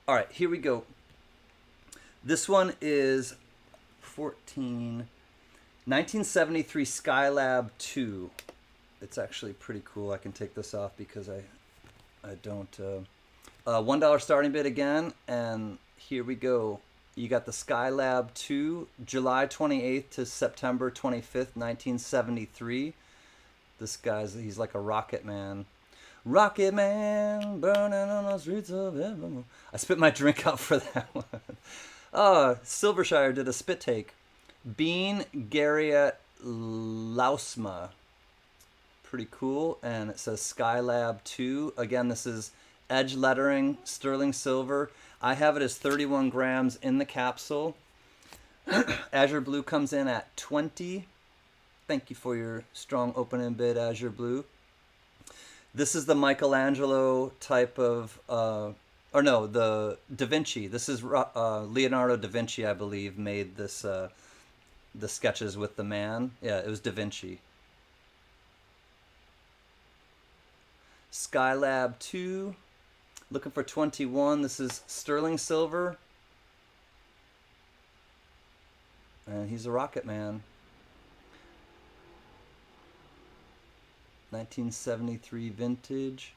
All right, here we go. This one is 14, 1973 SKYLAB 2. It's actually pretty cool. I can take this off because I don't. $1 starting bid again, and here we go. You got the SKYLAB 2, July 28th to September 25th, 1973. This he's like a rocket man. Rocket man, burning on the streets of heaven. I spit my drink out for that one. Silvershire did a spit take. Bean Garriott Lausma. Pretty cool. And it says SKYLAB 2. Again, this is edge lettering, sterling silver. I have it as 31 grams in the capsule. Azure Blue comes in at 20. Thank you for your strong opening bid, Azure Blue. This is the Michelangelo type of, or no, the Da Vinci. This is Leonardo da Vinci, I believe, made this, the sketches with the man. Yeah, it was Da Vinci. SKYLAB 2, looking for 21. This is sterling silver. And he's a rocket man. 1973 vintage.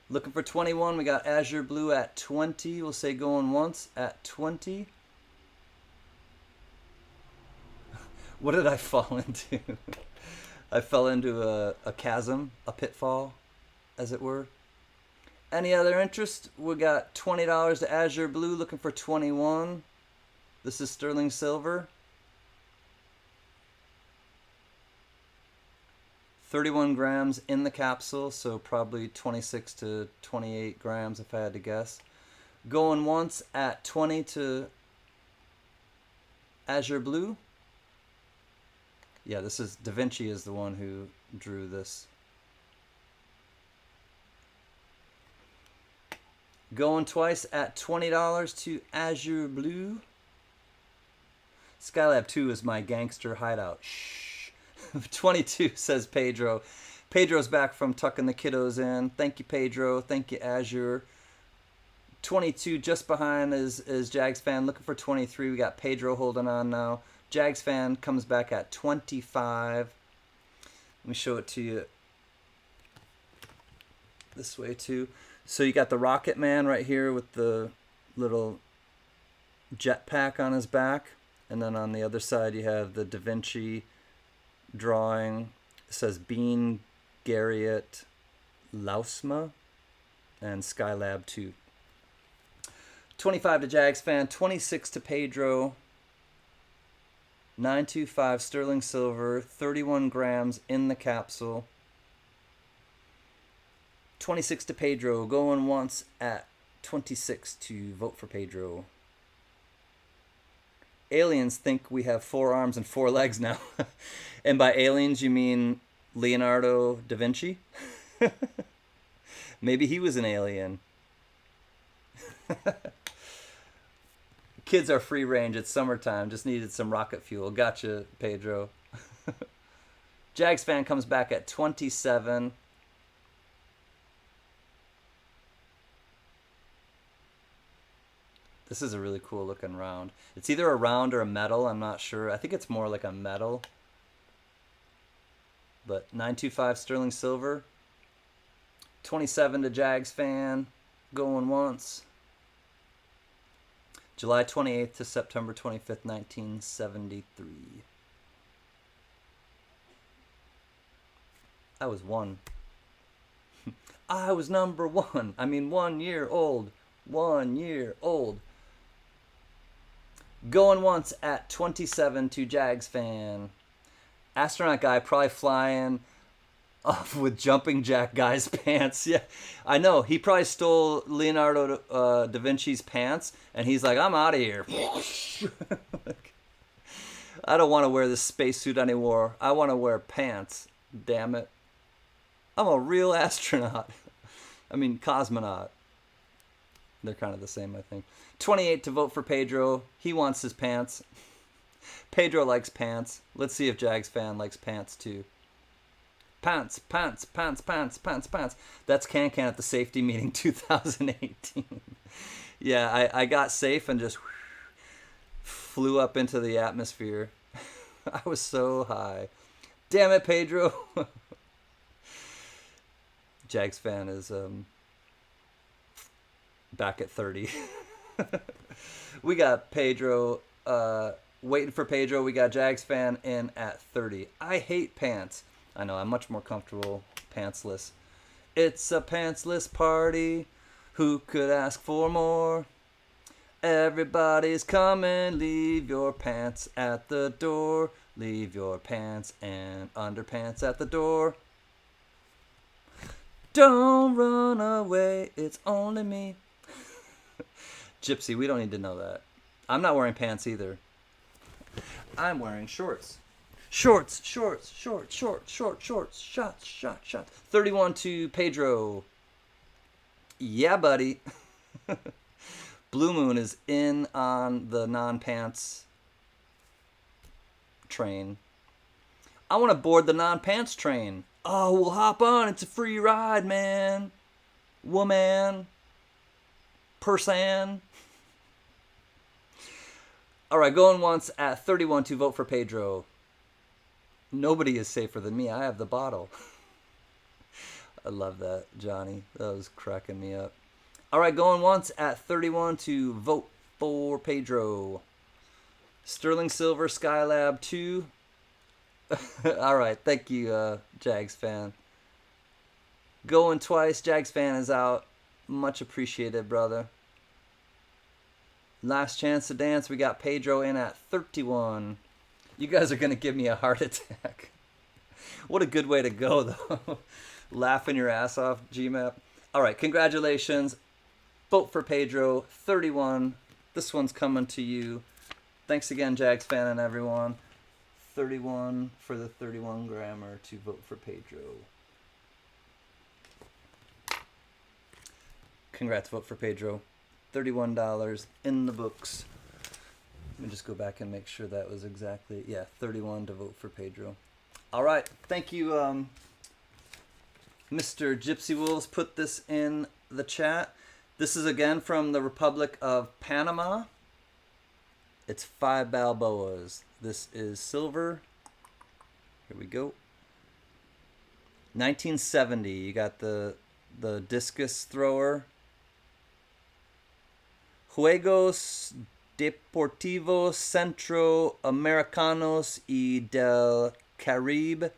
Looking for 21. We got Azure Blue at 20. We'll say going once at 20. What did I fall into? I fell into a chasm, a pitfall, as it were. Any other interest? We got $20 to Azure Blue. Looking for 21. This is sterling silver. 31 grams in the capsule, so probably 26 to 28 grams if I had to guess. Going once at 20 to Azure Blue. Yeah, this is Da Vinci is the one who drew this. Going twice at $20 to Azure Blue. SKYLAB 2 is my gangster hideout. Shh. 22 says Pedro. Pedro's back from tucking the kiddos in. Thank you, Pedro. Thank you, Azure. 22 just behind is Jags fan. Looking for 23. We got Pedro holding on now. Jags fan comes back at 25. Let me show it to you this way too. So you got the Rocket Man right here with the little jetpack on his back. And then on the other side you have the Da Vinci drawing. It says Bean Garriott Lausma and SKYLAB 2. 25 to Jags fan, 26 to Pedro. 925 sterling silver, 31 grams in the capsule. 26 to Pedro, going once at 26 to vote for Pedro. Aliens think we have 4 arms and 4 legs now. And by aliens, you mean Leonardo da Vinci? Maybe he was an alien. Kids are free range. It's summertime. Just needed some rocket fuel. Gotcha, Pedro. Jags fan comes back at 27. This is a really cool looking round. It's either a round or a metal. I'm not sure. I think it's more like a metal. But 925 sterling silver. 27 to Jags fan. Going once. July 28th to September 25th, 1973. I was one. I was number one. I mean, 1 year old. 1 year old. Going once at 27 to Jags fan. Astronaut guy probably flying off with jumping jack guy's pants. Yeah, I know. He probably stole Leonardo da Vinci's pants, and he's like, I'm out of here. I don't want to wear this spacesuit anymore. I want to wear pants. Damn it. I'm a real astronaut. I mean, cosmonaut. They're kind of the same, I think. 28 to vote for Pedro. He wants his pants. Pedro likes pants. Let's see if Jags fan likes pants too. Pants, pants, pants, pants, pants, pants. That's CanCan at the safety meeting 2018. Yeah, I got safe and just flew up into the atmosphere. I was so high. Damn it, Pedro. Jags fan is back at 30. We got Pedro, waiting for Pedro. We got Jags fan in at 30. I hate pants. I know, I'm much more comfortable pantsless. It's a pantsless party. Who could ask for more? Everybody's coming. Leave your pants at the door. Leave your pants and underpants at the door. Don't run away. It's only me. Gypsy, we don't need to know that. I'm not wearing pants either. I'm wearing shorts. Shorts, shorts, shorts, shorts, shorts, shorts, shots, shots, shots. 31 to Pedro. Yeah, buddy. Blue Moon is in on the non-pants train. I want to board the non-pants train. Oh, we'll hop on. It's a free ride, man. Woman. Person. All right, going once at 31 to vote for Pedro. Nobody is safer than me. I have the bottle. I love that, Johnny. That was cracking me up. All right, going once at 31 to vote for Pedro. Sterling Silver, SKYLAB 2. All right, thank you, Jags fan. Going twice. Jags fan is out. Much appreciated, brother. Last chance to dance. We got Pedro in at 31. You guys are going to give me a heart attack. What a good way to go, though. Laughing your ass off, GMAP. All right, congratulations. Vote for Pedro, 31. This one's coming to you. Thanks again, Jags fan and everyone. 31 for the 31 grammer to vote for Pedro. Congrats, vote for Pedro. $31 in the books. Let me just go back and make sure that was exactly, yeah, 31 to vote for Pedro. All right, thank you, Mr. Gypsy Wolves. Put this in the chat. This is again from the Republic of Panama. It's 5 Balboas. This is silver. Here we go. 1970. You got the discus thrower. Juegos Deportivos Centroamericanos y del Caribe,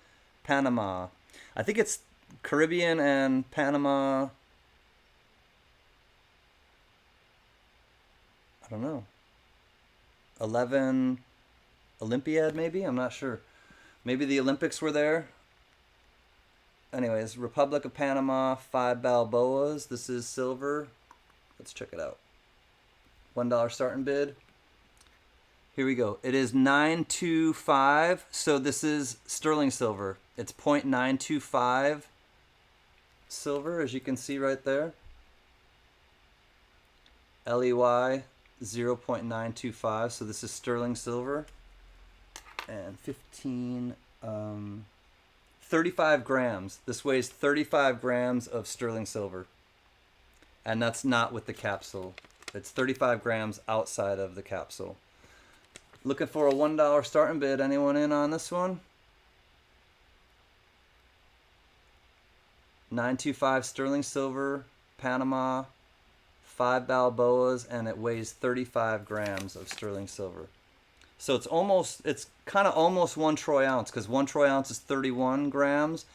Panama. I think it's Caribbean and Panama. I don't know. 11 Olympiad, maybe? I'm not sure. Maybe the Olympics were there. Anyways, Republic of Panama, 5 Balboas. This is silver. Let's check it out. $1 starting bid. Here we go. It is 925. So this is sterling silver. It's 0.925 silver, as you can see right there. LEY 0.925. So this is sterling silver. And 35 grams. This weighs 35 grams of sterling silver. And that's not with the capsule. It's 35 grams outside of the capsule. Looking for a $1 starting bid. Anyone in on this one? 925 sterling silver, Panama, 5 Balboas, and it weighs 35 grams of sterling silver. So it's kind of almost 1 troy ounce, because 1 troy ounce is 31 grams,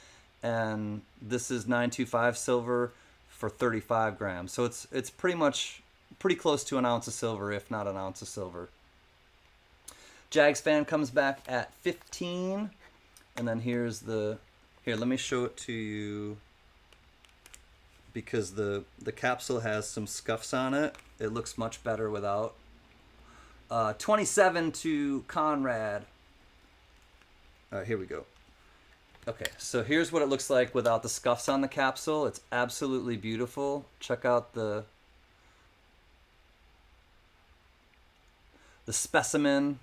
and this is 925 silver for 35 grams. So it's pretty close to an ounce of silver, if not an ounce of silver. Jags fan comes back at 15, and then here, let me show it to you, because the capsule has some scuffs on it. It looks much better without. 27 to Conrad. All right, here we go. Okay, so here's what it looks like without the scuffs on the capsule. It's absolutely beautiful. Check out the specimen.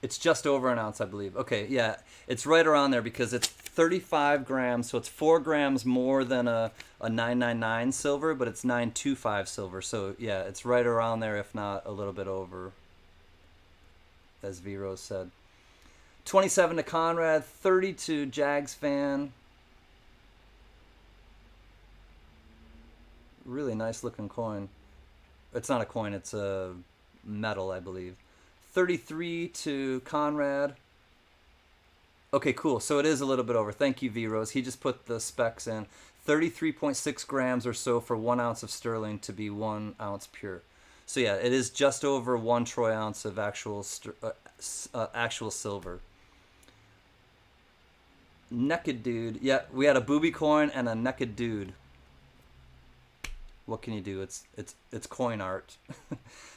It's just over an ounce, I believe. Okay, yeah, it's right around there because it's 35 grams, so it's 4 grams more than a 999 silver, but it's 925 silver. So yeah, it's right around there, if not a little bit over, as VIRGO said. 27 to Conrad, 30 to Jags fan. Really nice looking coin. It's not a coin, it's a metal, I believe. 33 to Conrad. Okay, cool. So it is a little bit over. Thank you, V-Rose. He just put the specs in. 33.6 grams or so for 1 ounce of sterling to be 1 ounce pure. So yeah, it is just over 1 troy ounce of actual silver. Naked dude. Yeah, we had a booby coin and a naked dude. What can you do? It's coin art.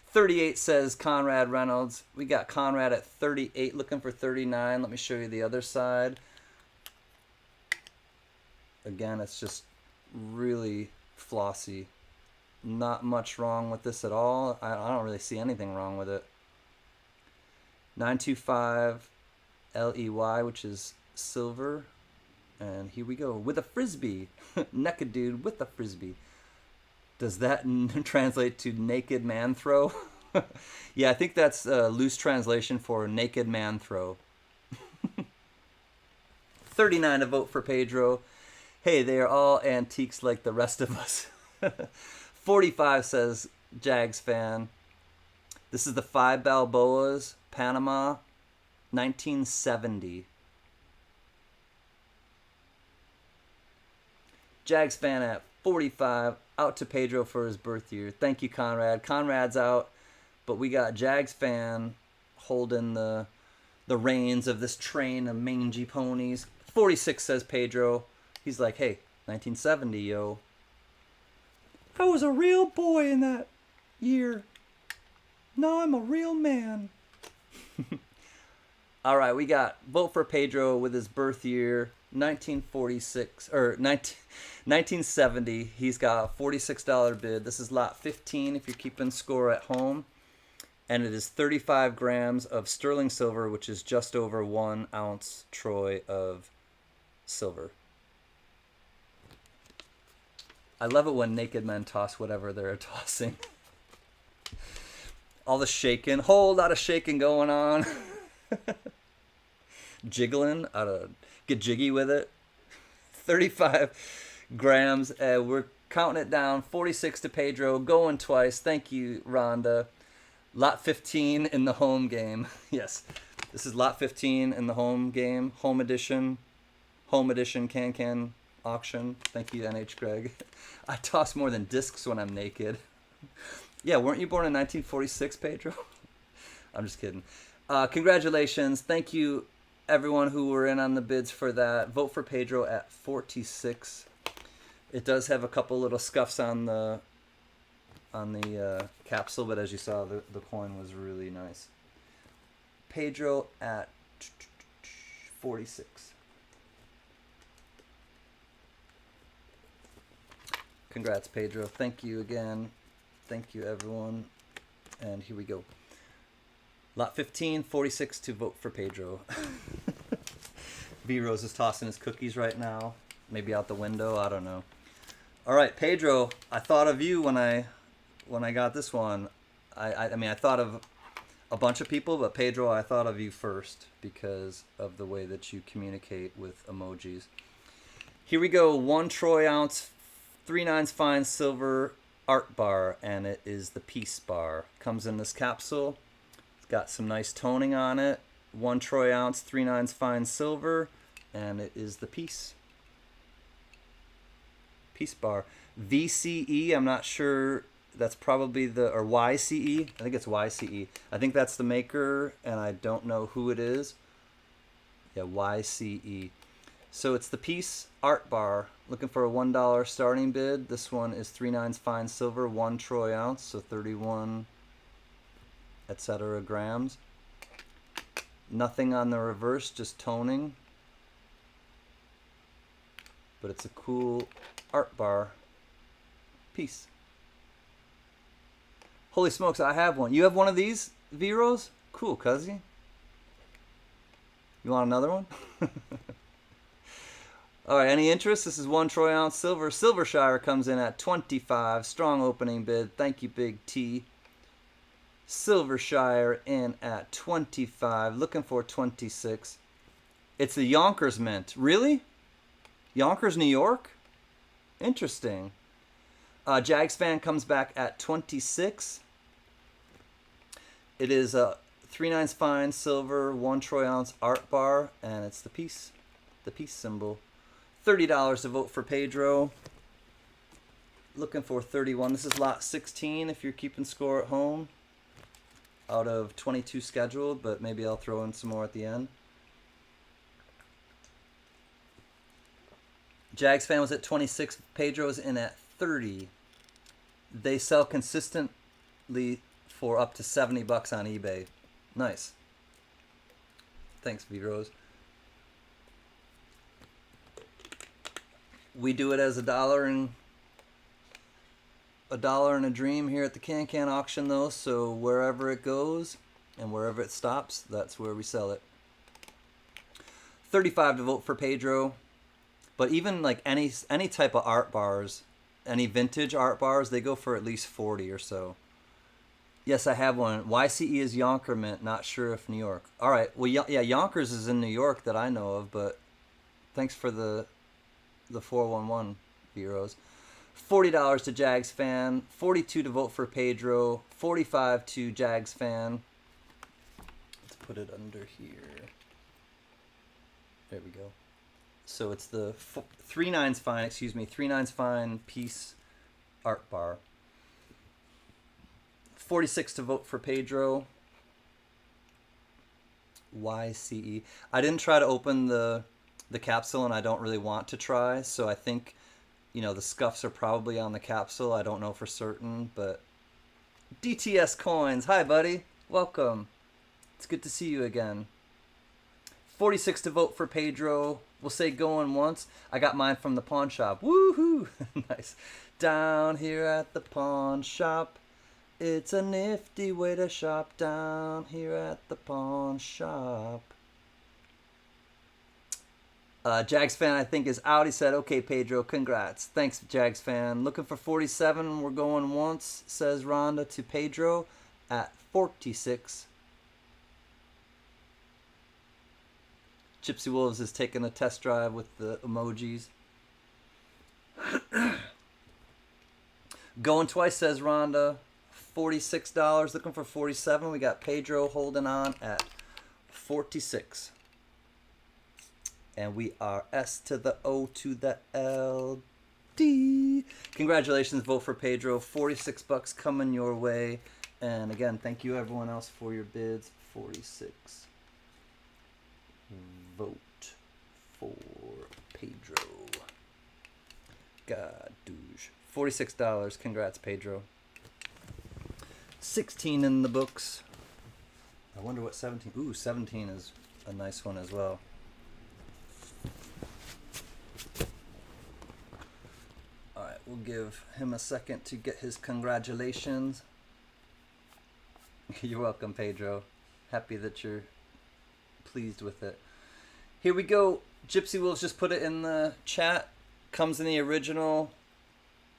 38 says Conrad Reynolds. We got Conrad at 38, looking for 39. Let me show you the other side. Again, it's just really flossy. Not much wrong with this at all. I don't really see anything wrong with it. 925 LEY, which is silver. And here we go with a frisbee. Naked dude with a frisbee. Does that translate to naked man throw? Yeah, I think that's a loose translation for naked man throw. 39 to vote for Pedro. Hey, they are all antiques like the rest of us. 45 says Jags fan. This is the 5 Balboas, Panama, 1970. Jags fan at 45, out to Pedro for his birth year. Thank you, Conrad. Conrad's out, but we got Jags fan holding the reins of this train of mangy ponies. 46 says Pedro. He's like, hey, 1970, yo. I was a real boy in that year. Now I'm a real man. All right, we got vote for Pedro with his birth year, 1946 or 1970. He's got a $46 bid. This is lot 15 if you're keeping score at home, and it is 35 grams of sterling silver, which is just over 1 ounce troy of silver. I love it when naked men toss whatever they're tossing. All the shaking, whole lot of shaking going on. Jiggling, get jiggy with it. 35 grams. We're counting it down. 46 to Pedro, going twice. Thank you, Rhonda. Lot 15 in the home game. Yes, this is lot 15 in the home game. Home edition CanCan auction. Thank you, NH Greg. I toss more than discs when I'm naked. Yeah, weren't you born in 1946, Pedro? I'm just kidding. Congratulations. Thank you, everyone who were in on the bids for that. Vote for Pedro at 46. It does have a couple little scuffs on the capsule, but as you saw, the coin was really nice. Pedro at 46. Congrats, Pedro. Thank you again. Thank you, everyone. And here we go. Lot 15, 46 to vote for Pedro. V-Rose is tossing his cookies right now. Maybe out the window. I don't know. All right, Pedro. I thought of you when I got this one. I mean, I thought of a bunch of people, but Pedro, I thought of you first because of the way that you communicate with emojis. Here we go. 1 troy ounce, 3/9 fine silver art bar, and it is the peace bar. Comes in this capsule. It's got some nice toning on it. 1 troy ounce, 3/9 fine silver, and it is the piece bar. VCE, I'm not sure, that's probably or YCE, I think it's YCE. I think that's the maker, and I don't know who it is. Yeah, YCE. So it's the piece art bar. Looking for a $1 starting bid. This one is 3/9 fine silver, 1 troy ounce, so 31, etc. grams. Nothing on the reverse, just toning. But it's a cool art bar piece. Holy smokes, I have one. You have one of these Viros? Cool, cuzzy. You want another one? All right, any interest? This is 1 troy ounce silver. Silvershire comes in at 25. Strong opening bid. Thank you, Big T. Silvershire in at 25. Looking for 26. It's the Yonkers mint. Really? Yonkers, New York? Interesting. Jags fan comes back at 26. It is a 3/9 fine silver, 1 troy ounce art bar, and it's the piece symbol. $30 to vote for Pedro. Looking for 31. This is lot 16 if you're keeping score at home. Out of 22 scheduled, but maybe I'll throw in some more at the end. Jags fan was at 26. Pedro's in at 30. They sell consistently for up to $70 on eBay. Nice. Thanks, V-Rose. We do it as $1 and a dream here at the CanCan auction, though. So wherever it goes and wherever it stops, that's where we sell it. 35 to vote for Pedro. But even like any type of art bars, any vintage art bars, they go for at least 40 or so. Yes, I have one. YCE is Yonker mint. Not sure if New York. All right. Well, yeah, Yonkers is in New York that I know of, but thanks for the 411 Heroes. $40 to Jags fan. 42 to vote for Pedro. 45 to Jags fan. Let's put it under here. There we go. So it's the 3/9 fine, 3/9 fine piece art bar. 46 to vote for Pedro. YCE. I didn't try to open the capsule, and I don't really want to try, so I think, the scuffs are probably on the capsule. I don't know for certain, but DTS Coins. Hi, buddy. Welcome. It's good to see you again. 46 to vote for Pedro. We'll say going once. I got mine from the pawn shop. Woohoo! Nice. Down here at the pawn shop. It's a nifty way to shop down here at the pawn shop. Jags fan, I think, is out. He said, okay, Pedro, congrats. Thanks, Jags fan. Looking for 47. We're going once, says Rhonda to Pedro at 46. Gypsy Wolves is taking a test drive with the emojis. Going twice, says Rhonda. $46. Looking for 47. We got Pedro holding on at 46. And we are S to the O to the L D. Congratulations, vote for Pedro. $46 coming your way. And again, thank you everyone else for your bids. 46. Vote for Pedro. God douche. $46. Congrats, Pedro. 16 in the books. I wonder what 17. Ooh, 17 is a nice one as well. Alright, we'll give him a second to get his congratulations. You're welcome, Pedro. Happy that you're pleased with it. Here we go. Gypsy Wolves just put it in the chat. Comes in the original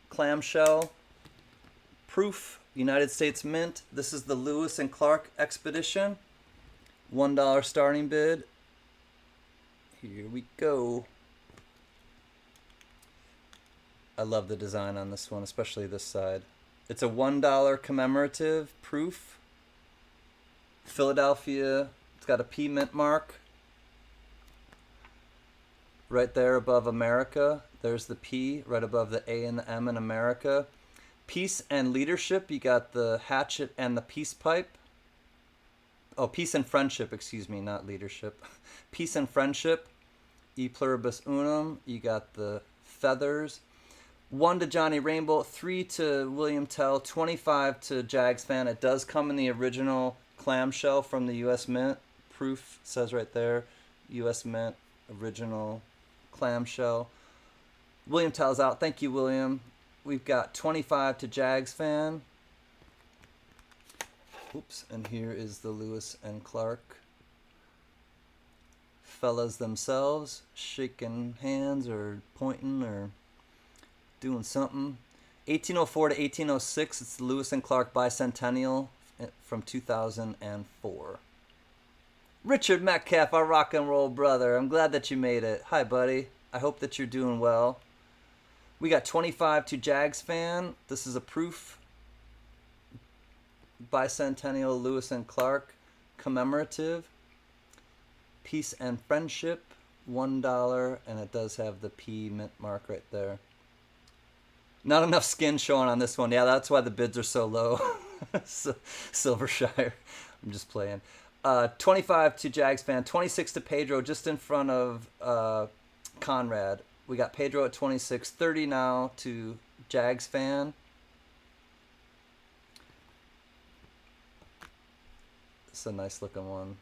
clamshell. Proof. United States Mint. This is the Lewis and Clark Expedition. $1 starting bid. Here we go. I love the design on this one, especially this side. It's a $1 commemorative proof. Philadelphia It's got a P mint mark right there above America. There's the P right above the A and the M in America. Peace and leadership, you got the hatchet and the peace pipe. Oh, peace and friendship, excuse me, not leadership. Peace and friendship. E pluribus unum, you got the feathers. 1 to Johnny Rainbow, 3 to William Tell, 25 to Jags Fan. It does come in the original clamshell from the U.S. Mint. Proof says right there, U.S. Mint, original clamshell. William Tell's out. Thank you, William. We've got 25 to Jags Fan. Oops, and here is the Lewis and Clark fellas themselves, shaking hands or pointing or doing something. 1804 to 1806, it's the Lewis and Clark Bicentennial from 2004. Richard Metcalf, our rock and roll brother, I'm glad that you made it. Hi, buddy. I hope that you're doing well. We got 25 to Jags Fan. This is a proof Bicentennial Lewis and Clark Commemorative. Peace and friendship, $1, and it does have the P mint mark right there. Not enough skin showing on this one. Yeah, that's why the bids are so low. Silvershire. I'm just playing. 25 to Jags Fan, 26 to Pedro, just in front of Conrad. We got Pedro at 26, 30 now to Jags Fan. It's a nice looking one.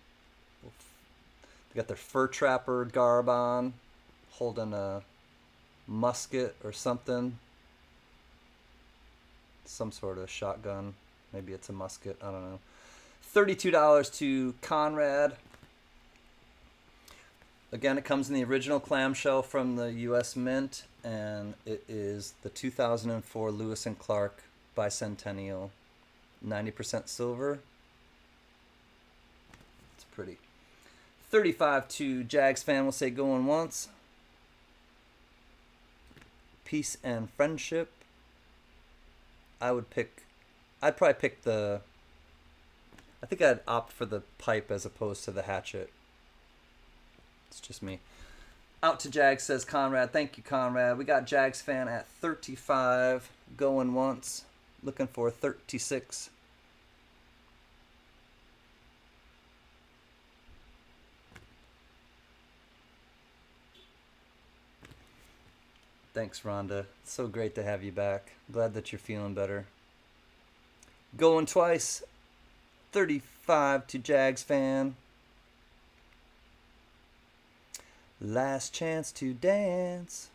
They got their fur trapper garb on, holding a musket or something. Some sort of shotgun. Maybe it's a musket. I don't know. $32 to Conrad. Again, it comes in the original clamshell from the U.S. Mint, and it is the 2004 Lewis and Clark Bicentennial. 90% silver. It's pretty. 35 to Jags Fan, we'll say going once. Peace and friendship. I'd probably pick I think I'd opt for the pipe as opposed to the hatchet. It's just me. Out to Jags, says Conrad. Thank you, Conrad. We got Jags Fan at 35, going once. Looking for 36. Thanks, Rhonda. It's so great to have you back. Glad that you're feeling better. Going twice. 35 to Jags Fan. Last chance to dance.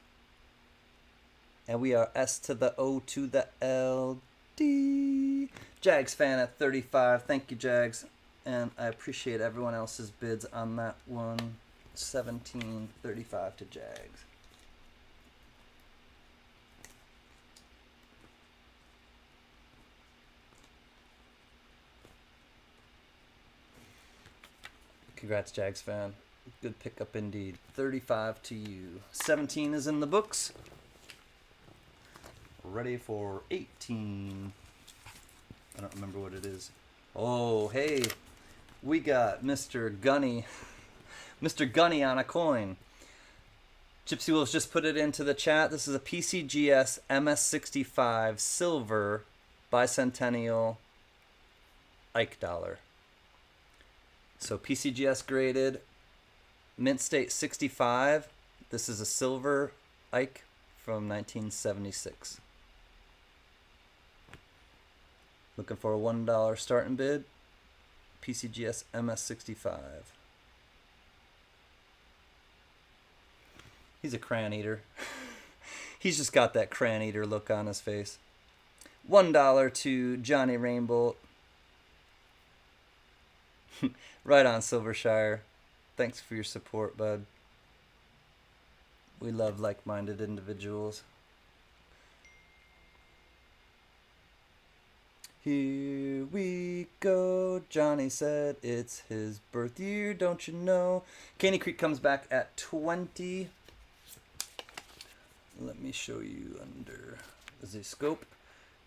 And we are S to the O to the L D. Jags Fan at 35. Thank you, Jags. And I appreciate everyone else's bids on that one. 17.35 to Jags. Congrats, Jags Fan. Good pickup indeed. 35 to you. 17 is in the books. Ready for 18. I don't remember what it is. Oh, hey. We got Mr. Gunny. Mr. Gunny on a coin. Gypsy Wolves just put it into the chat. This is a PCGS MS65 silver bicentennial Ike dollar. So PCGS graded, mint state 65. This is a silver Ike from 1976. Looking for a $1 starting bid. PCGS MS65. He's a crayon eater. He's just got that crayon eater look on his face. $1 to Johnny Rainbow. Right on, Silvershire. Thanks for your support, bud. We love like-minded individuals. Here we go. Johnny said it's his birth year, don't you know? Caney Creek comes back at 20. Let me show you under the scope.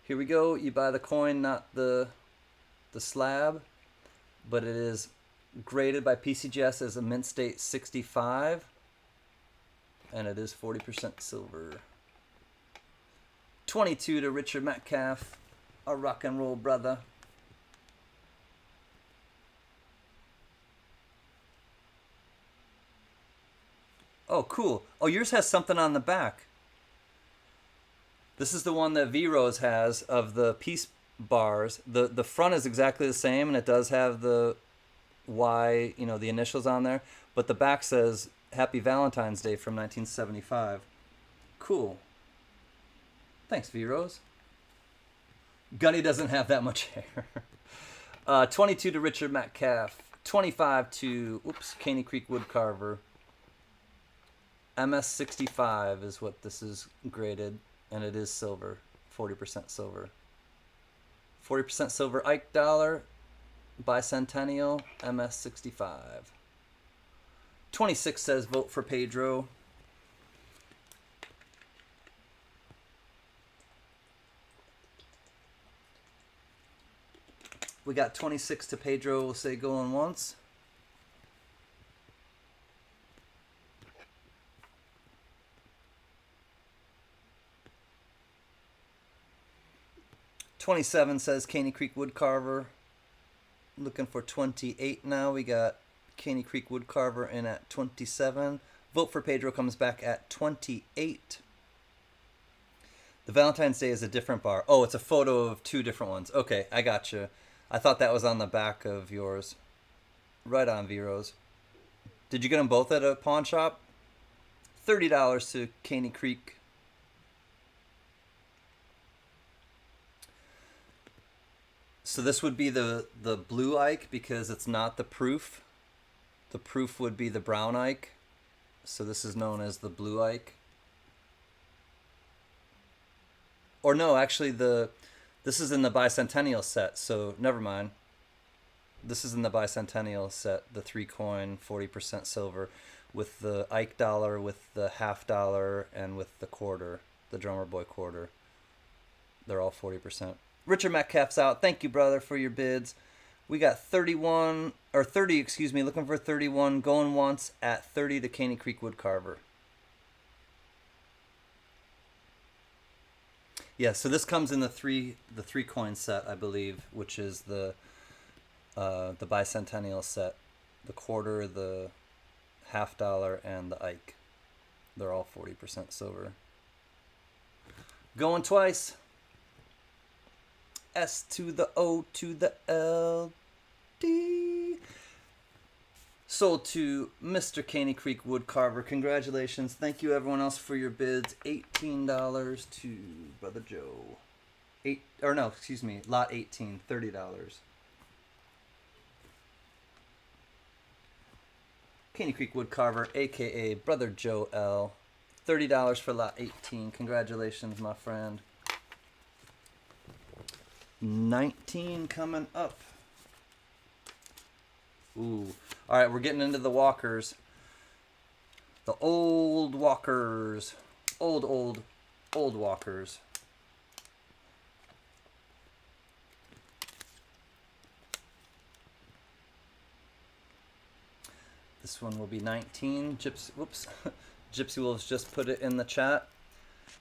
Here we go. You buy the coin, not the slab, but it is graded by PCGS as a mint state 65. And it is 40% silver. 22 to Richard Metcalf, a rock and roll brother. Oh, cool. Oh, yours has something on the back. This is the one that VIRGO has of the piece bars. The front is exactly the same, and it does have the Y, you know, the initials on there. But the back says Happy Valentine's Day from 1975. Cool. Thanks, VIRGO. Gunny doesn't have that much hair. 22 to Richard Metcalf. 25 to, oops, Caney Creek Woodcarver. MS65 is what this is graded, and it is silver, 40% silver. 40% silver Ike dollar, bicentennial, MS65. 26 says vote for Pedro. We got 26 to Pedro, we'll say going once. $27 says Caney Creek Woodcarver. Looking for 28 now. We got Caney Creek Woodcarver in at 27. Vote for Pedro comes back at 28. The Valentine's Day is a different bar. Oh, it's a photo of two different ones. Okay, I got you. I thought that was on the back of yours. Right on, VIRGO. Did you get them both at a pawn shop? $30 to Caney Creek. So this would be the blue Ike because it's not the proof. The proof would be the brown Ike. So this is known as the blue Ike. Or no, actually this is in the bicentennial set, so never mind. This is in the bicentennial set, the 3-coin, 40% silver, with the Ike dollar, with the half dollar, and with the quarter, the Drummer Boy quarter. They're all 40%. Richard Metcalf's out. Thank you, brother, for your bids. We got 31, or 30, excuse me, looking for 31, going once at 30 to Caney Creek Woodcarver. Yeah, so this comes in the three coin set, I believe, which is the bicentennial set, the quarter, the half dollar, and the Ike. They're all 40% silver. Going twice. S to the O to the L D. Sold to Mr. Caney Creek Woodcarver. Congratulations. Thank you everyone else for your bids. $18 to Brother Joe. Lot 18, $30. Caney Creek Woodcarver, aka Brother Joe L. $30 for lot 18. Congratulations, my friend. 19 coming up. Ooh. All right, we're getting into the walkers. The old walkers. Old walkers. This one will be 19. Gypsy Wolves just put it in the chat.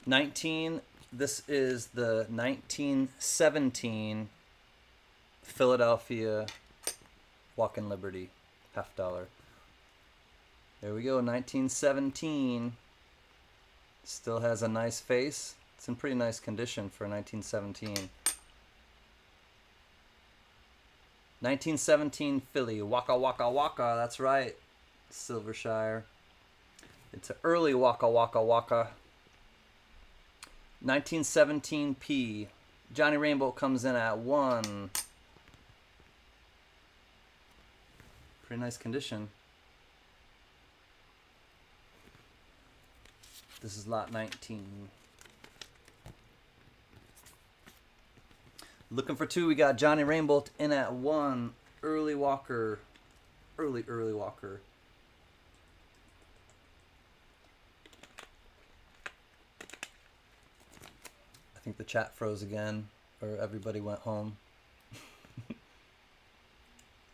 19. This is the 1917 Philadelphia Walk-in Liberty, half dollar. There we go, 1917. Still has a nice face. It's in pretty nice condition for 1917. 1917 Philly, Waka Waka Waka, that's right. Silvershire. It's an early Waka Waka Waka. 1917 P. Johnny Rainbow comes in at 1. Pretty nice condition. This is lot 19. Looking for 2, we got Johnny Rainbow in at 1. Early walker. Early walker. I think the chat froze again, or everybody went home.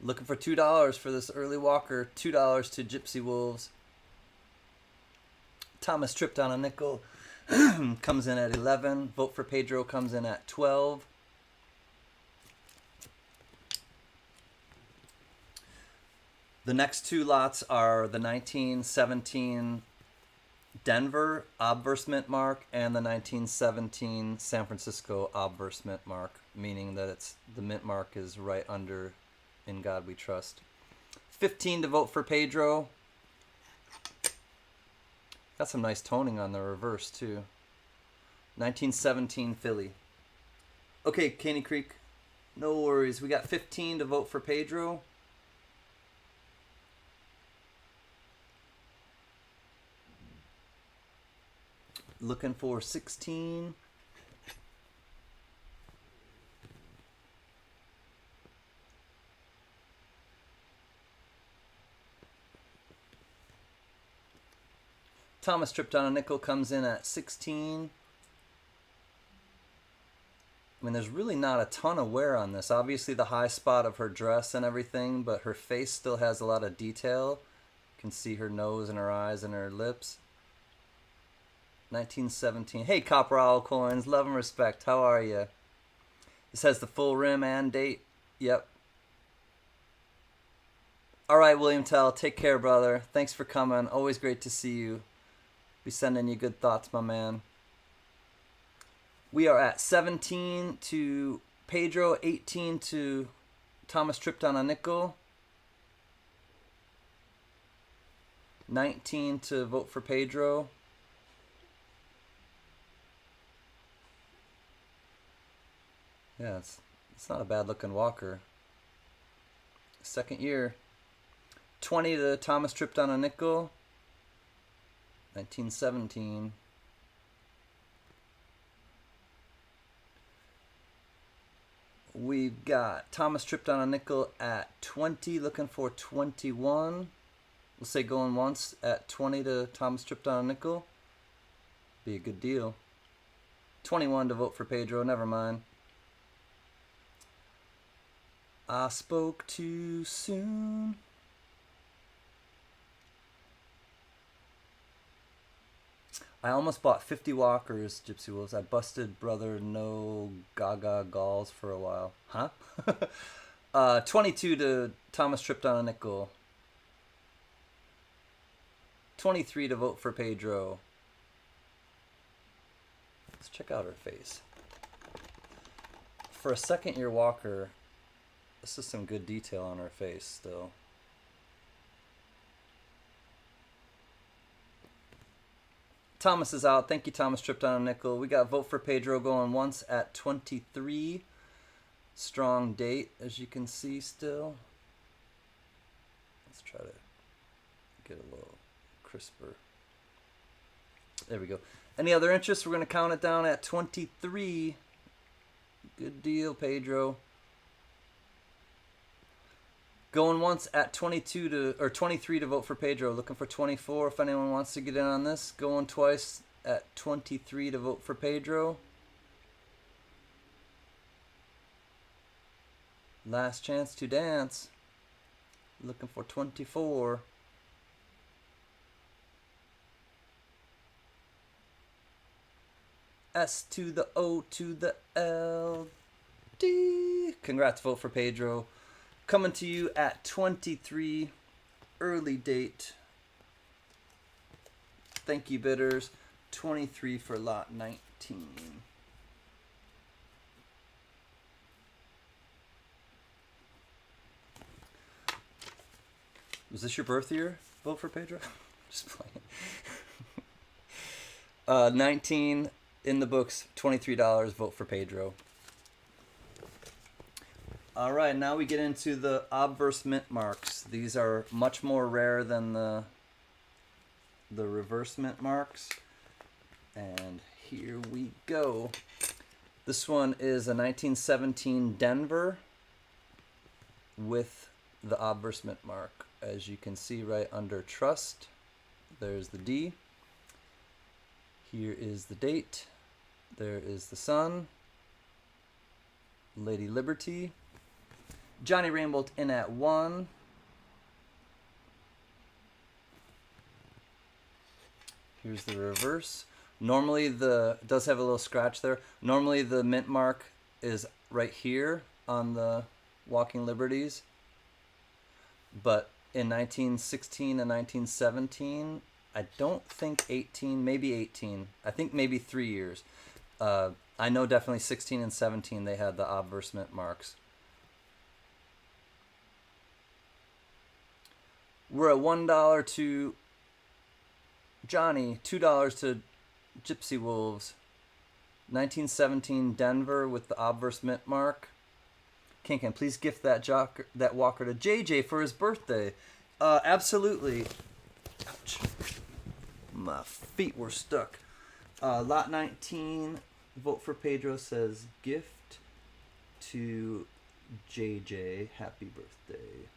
Looking for $2 for this early walker. $2 to Gypsy Wolves. Thomas tripped on a nickel. Comes in at 11. Vote for Pedro comes in at 12. The next two lots are the 1917 Denver obverse mint mark and the 1917 San Francisco obverse mint mark, meaning that it's the mint mark is right under In God We Trust. 15 to vote for Pedro. Got some nice toning on the reverse too. 1917 Philly. Okay, Caney Creek. No worries. We got 15 to vote for Pedro. Looking for 16. Thomas tripped on a nickel, comes in at 16. I mean, there's really not a ton of wear on this. Obviously the high spot of her dress and everything, but her face still has a lot of detail. You can see her nose and her eyes and her lips. 1917. Hey, Copper Owl Coins. Love and respect. How are you? This has the full rim and date. Yep. All right, William Tell. Take care, brother. Thanks for coming. Always great to see you. Be sending you good thoughts, my man. We are at 17 to Pedro, 18 to Thomas tripped on a nickel, 19 to vote for Pedro. Yeah, it's not a bad looking walker. Second year. 20 to Thomas tripped on a nickel. 1917. We've got Thomas tripped on a nickel at 20, looking for 21. We'll say going once at 20 to Thomas tripped on a nickel. Be a good deal. 21 to vote for Pedro, never mind. I spoke too soon. I almost bought 50 walkers, Gypsy Wolves. I busted Brother No Gaga Galls for a while. Huh? 22 to Thomas tripped on a nickel. 23 to vote for Pedro. Let's check out her face. For a second year walker, this is some good detail on her face still. Thomas is out. Thank you, Thomas tripped on a nickel. We got vote for Pedro going once at 23. Strong date, as you can see still. Let's try to get a little crisper. There we go. Any other interest? We're going to count it down at 23. Good deal, Pedro. Going once at 22 to, or 23 to vote for Pedro. Looking for 24 if anyone wants to get in on this. Going twice at 23 to vote for Pedro. Last chance to dance. Looking for 24. S to the O to the L. D. Congrats, vote for Pedro. Coming to you at 23, early date. Thank you, bidders. 23 for lot 19. Was this your birth year? Vote for Pedro? Just playing. 19 in the books, $23. Vote for Pedro. All right, now we get into the obverse mint marks. These are much more rare than the reverse mint marks. And here we go. This one is a 1917 Denver with the obverse mint mark. As you can see right under trust, there's the D. Here is the date. There is the sun. Lady Liberty. Johnny Rainbolt in at 1. Here's the reverse. Normally it does have a little scratch there. Normally the mint mark is right here on the Walking Liberties. But in 1916 and 1917, I don't think 18, maybe 18. I think maybe 3 years. I know definitely 16 and 17 they had the obverse mint marks. We're at $1 to Johnny, $2 to Gypsy Wolves. 1917 Denver with the obverse mint mark. CanCan, please gift that walker to JJ for his birthday. Absolutely. Ouch. My feet were stuck. Lot 19, vote for Pedro says gift to JJ. Happy birthday.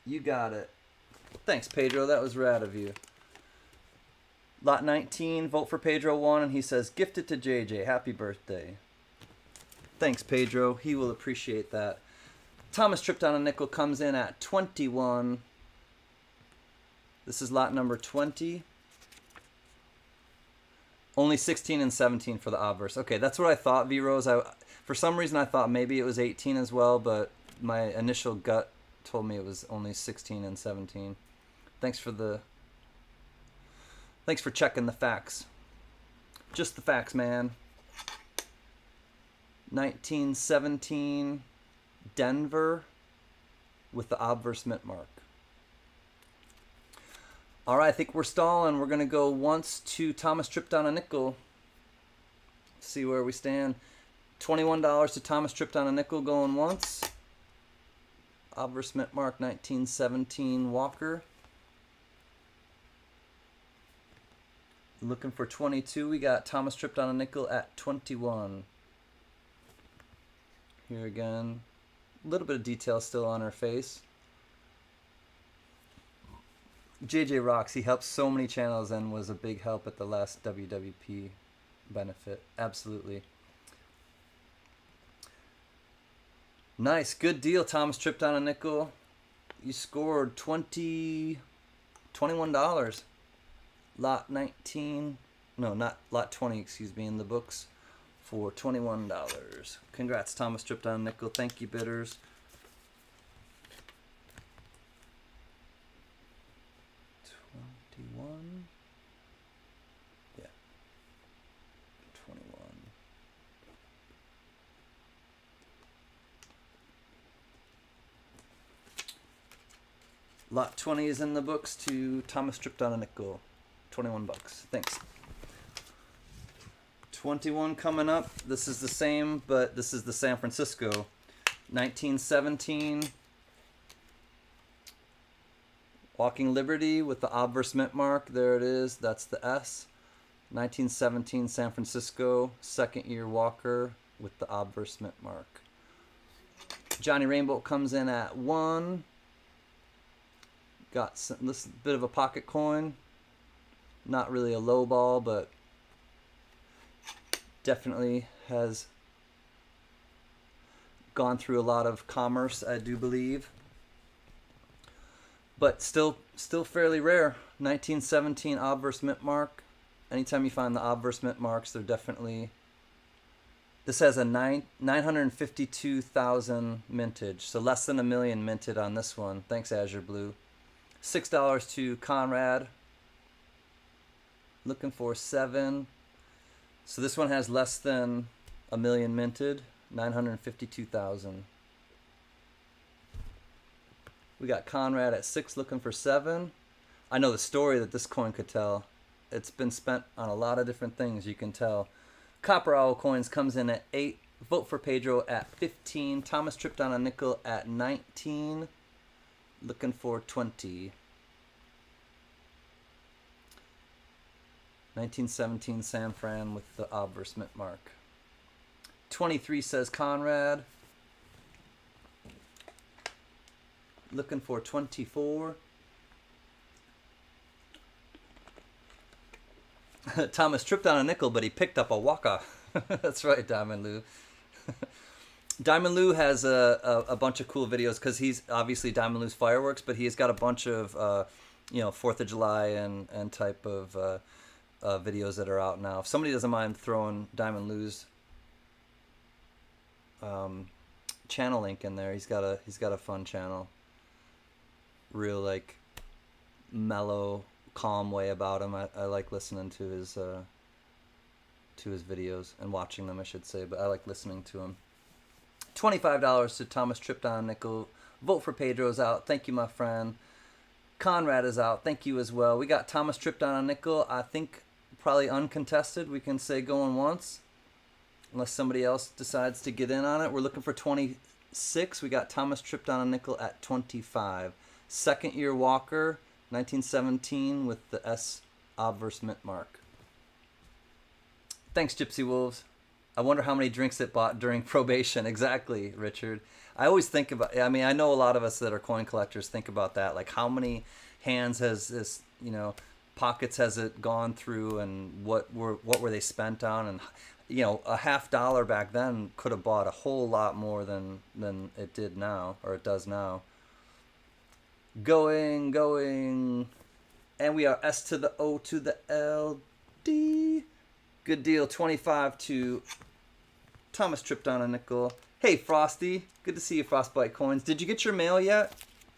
You got it. Thanks, Pedro. That was rad of you. Lot 19, vote for Pedro 1, and he says, gifted to JJ. Happy birthday. Thanks, Pedro. He will appreciate that. Thomas tripped on a nickel comes in at 21. This is lot number 20. Only 16 and 17 for the obverse. Okay, that's what I thought, V-Rose. For some reason, I thought maybe it was 18 as well, but my initial gut told me it was only 16 and 17. Thanks for checking the facts. Just the facts, man. 1917 Denver with the obverse mint mark. All right, I think we're stalling. We're going to go once to Thomas tripped on a nickel. See where we stand. $21 to Thomas tripped on a nickel going once. Obverse mint mark 1917 Walker. Looking for 22. We got Thomas tripped on a nickel at 21. Here again. A little bit of detail still on her face. JJ rocks. He helps so many channels and was a big help at the last WWP benefit. Absolutely. Nice. Good deal, Thomas tripped on a nickel. You scored $21. Lot 19. No, not lot 20, excuse me, in the books for $21. Congrats, Thomas tripped on a nickel. Thank you, bidders. Yeah. 21. Lot 20 is in the books to Thomas tripped on a nickel. 21 bucks. Thanks. 21 coming up. This is the same, but this is the San Francisco. 1917. Walking Liberty with the obverse mint mark. There it is. That's the S. 1917 San Francisco. Second year Walker with the obverse mint mark. Johnny Rainbolt comes in at 1. Got this bit of a pocket coin. Not really a low ball, but definitely has gone through a lot of commerce, I do believe. But still fairly rare. 1917 obverse mint mark. Anytime you find the obverse mint marks, they're definitely... This has a 952,000 mintage, so less than 1 million minted on this one. Thanks, Azure Blue. $6 to Conrad. Looking for 7. So this one has less than 1 million minted. 952,000. We got Conrad at 6 looking for 7. I know the story that this coin could tell. It's been spent on a lot of different things, you can tell. Copper Owl Coins comes in at 8. Vote for Pedro at 15. Thomas tripped on a nickel at 19. Looking for 20. 1917 San Fran with the obverse mint mark. 23 says Conrad. Looking for 24. Thomas tripped on a nickel, but he picked up a waka. That's right, Diamond Lou. Diamond Lou has a bunch of cool videos because he's obviously Diamond Lou's Fireworks, but he's got a bunch of 4th of July and type of videos that are out now. If somebody doesn't mind throwing Diamond Lou's channel link in there, he's got a fun channel. Real like mellow, calm way about him. I like listening to his videos and watching them, I should say, but I like listening to him. $25 to Thomas tripped on a nickel. Vote for Pedro's out. Thank you, my friend. Conrad is out. Thank you as well. We got Thomas tripped on a nickel. I think probably uncontested. We can say going once, unless somebody else decides to get in on it. We're looking for 26. We got Thomas tripped on a nickel at 25. Second year Walker, 1917 with the S obverse mint mark. Thanks, Gypsy Wolves. I wonder how many drinks it bought during probation. Exactly, Richard. I always think about, I mean, I know a lot of us that are coin collectors think about that. Like how many hands has this, pockets has it gone through, and what were they spent on? And, a $50 back then could have bought a whole lot more than it did now, or it does now. Going. And we are S to the O to the L, D. Good deal, 25 to Thomas tripped on a nickel. Hey, Frosty. Good to see you, Frostbite Coins. Did you get your mail yet?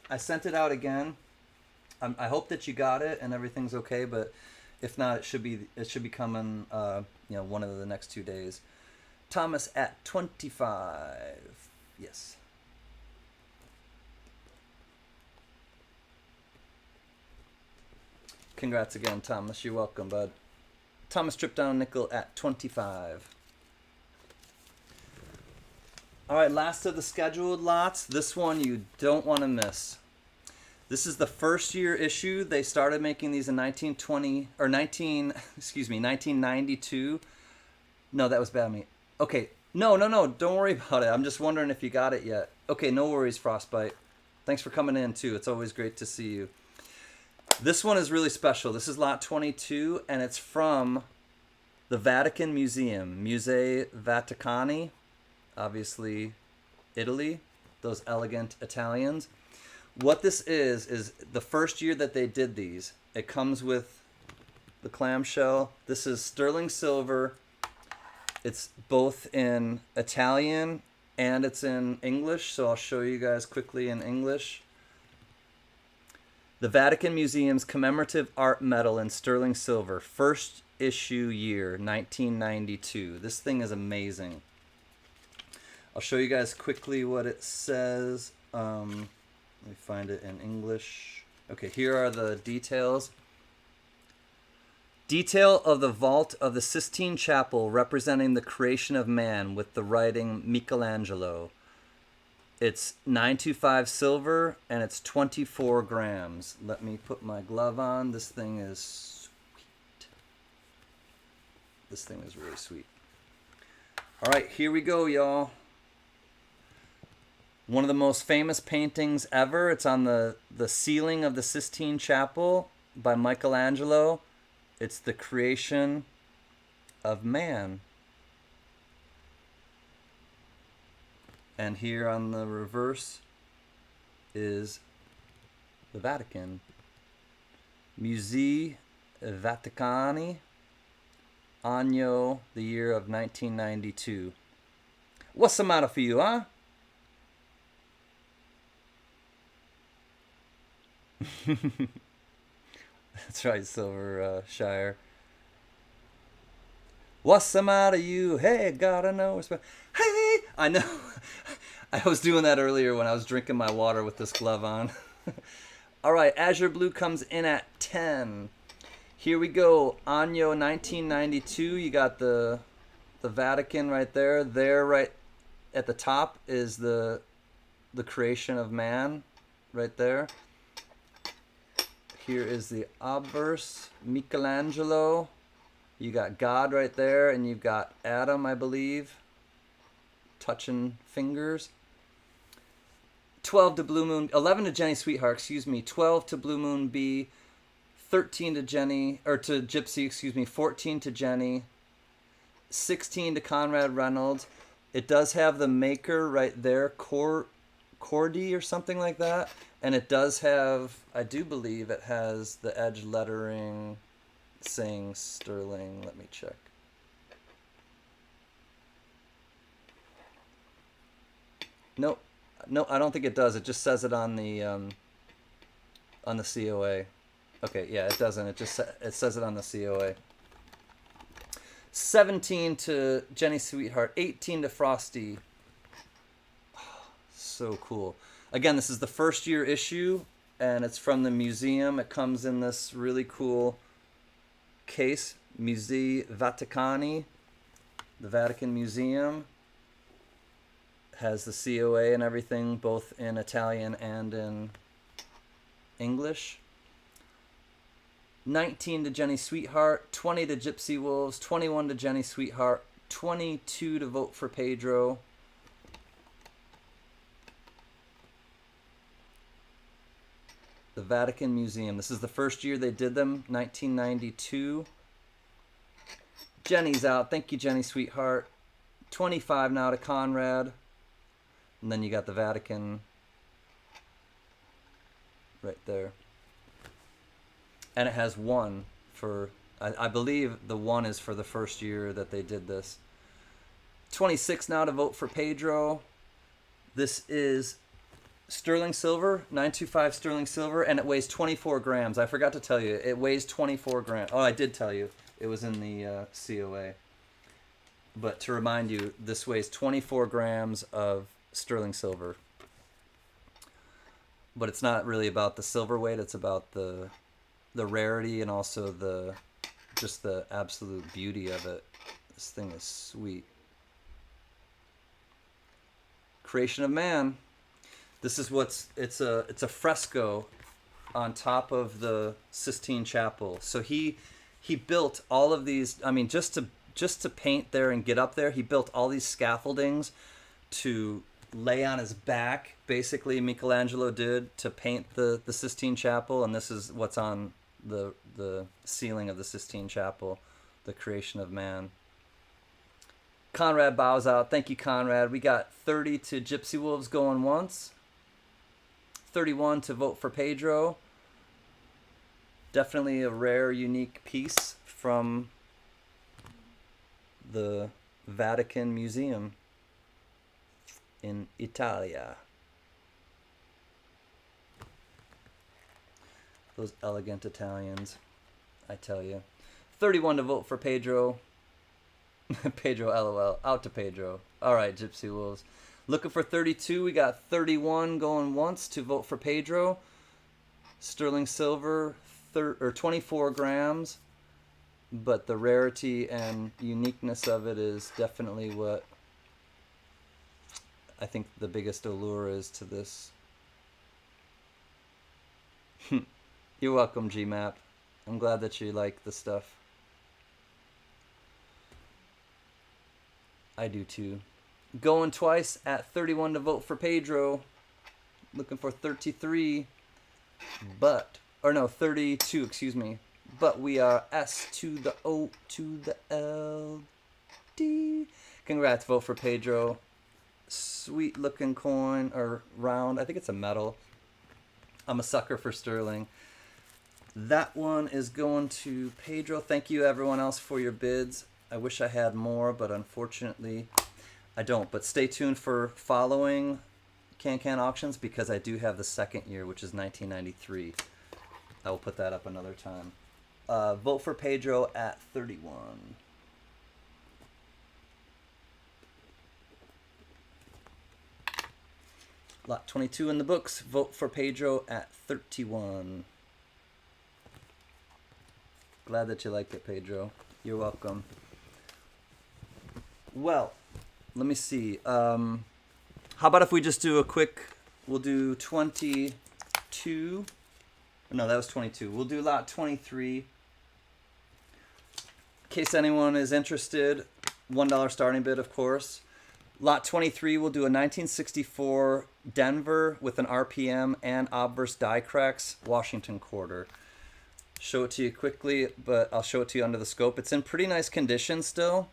I sent it out again. I hope that you got it and everything's okay, but if not, it should be coming, one of the next 2 days. Thomas at 25. Yes. Congrats again, Thomas. You're welcome, bud. Thomas tripped on a nickel at 25. All right, last of the scheduled lots. This one you don't want to miss. This is the first year issue. They started making these in 1992. No, that was bad of me. Okay, no, don't worry about it. I'm just wondering if you got it yet. Okay, no worries, Frostbite. Thanks for coming in, too. It's always great to see you. This one is really special. This is lot 22, and it's from the Vatican Museum, Musei Vaticani, obviously Italy, those elegant Italians. What this is the first year that they did these. It comes with the clamshell. This is sterling silver. It's both in Italian and it's in English, so I'll show you guys quickly in English. The Vatican Museum's Commemorative Art Medal in sterling silver, first issue year, 1992. This thing is amazing. I'll show you guys quickly what it says. Let me find it in English. Okay, here are the details. Detail of the vault of the Sistine Chapel representing the creation of man with the writing Michelangelo. It's 925 silver and it's 24 grams. Let me put my glove on. This thing is sweet. This thing is really sweet. All right, here we go, y'all. One of the most famous paintings ever. It's on the ceiling of the Sistine Chapel by Michelangelo. It's the creation of man. And here on the reverse is the Vatican. Musei Vaticani, Anno, the year of 1992. What's the matter for you, huh? That's right, Silver Shire. What's the matter, you? Hey, gotta know. Hey, I know. I was doing that earlier when I was drinking my water with this glove on. All right, Azure Blue comes in at 10. Here we go. Anno 1992. You got the Vatican right there. There, right at the top, is the creation of man, right there. Here is the obverse, Michelangelo. You got God right there, and you've got Adam, I believe, touching fingers. 12 to Blue Moon, 11 to Jenny Sweetheart, 12 to Blue Moon B, 13 to Jenny, or to Gypsy, excuse me, 14 to Jenny, 16 to Conrad Reynolds. It does have the maker right there, Cordy or something like that. And it does have, I do believe it has the edge lettering saying Sterling. Let me check. Nope. No, I don't think it does. It just says it on the COA. Okay, yeah, it doesn't. It says it on the COA. 17 to Jenny Sweetheart, 18 to Frosty. Oh, so cool. Again, this is the first year issue, and it's from the museum. It comes in this really cool case, Musei Vaticani, the Vatican Museum. Has the COA and everything, both in Italian and in English. 19 to Jenny Sweetheart, 20 to Gypsy Wolves, 21 to Jenny Sweetheart, 22 to Vote for Pedro. The Vatican Museum. This is the first year they did them, 1992. Jenny's out. Thank you, Jenny Sweetheart. 25 now to Conrad. And then you got the Vatican right there. And it has one for, I believe the one is for the first year that they did this. 26 now to Vote for Pedro. This is sterling silver, 925 sterling silver, and it weighs 24 grams. I forgot to tell you, it weighs 24 grams. Oh, I did tell you. It was in the COA. But to remind you, this weighs 24 grams of sterling silver. But it's not really about the silver weight, it's about the rarity and also just the absolute beauty of it. This thing is sweet. Creation of Man. This is it's a fresco on top of the Sistine Chapel. So he built all of these, I mean, just to paint there and get up there, he built all these scaffoldings to lay on his back, basically. Michelangelo did, to paint the Sistine Chapel, and this is what's on the ceiling of the Sistine Chapel, the Creation of Man. Conrad bows out. Thank you, Conrad. We got 30 to Gypsy Wolves going once, 31 to Vote for Pedro. Definitely a rare, unique piece from the Vatican Museum in Italia. Those elegant Italians, I tell you. 31 to Vote for Pedro. Pedro, LOL. Out to Pedro. All right, Gypsy Wolves. Looking for 32. We got 31 going once to Vote for Pedro. Sterling silver, 24 grams. But the rarity and uniqueness of it is definitely what I think the biggest allure is to this. You're welcome, GMAP. I'm glad that you like the stuff. I do too. Going twice at 31 to Vote for Pedro. Looking for 33. But, or no, 32, excuse me. But we are S to the O to the L D. Congrats, Vote for Pedro. Sweet looking coin, or round. I think it's a metal. I'm a sucker for sterling. That one is going to Pedro. Thank you, everyone else, for your bids. I wish I had more, but unfortunately I don't. But stay tuned for following CanCan auctions, because I do have the second year, which is 1993. I will put that up another time. Vote for Pedro at 31. Lot 22 in the books. Vote for Pedro at 31. Glad that you liked it, Pedro. You're welcome. Well, let me see. How about if we just do a quick, we'll do 22. No, that was 22. We'll do lot 23. In case anyone is interested, $1 starting bid, of course. Lot 23 will do a 1964 Denver with an RPM and obverse die cracks Washington quarter. show it to you quickly, but I'll show it to you under the scope. It's in pretty nice condition still.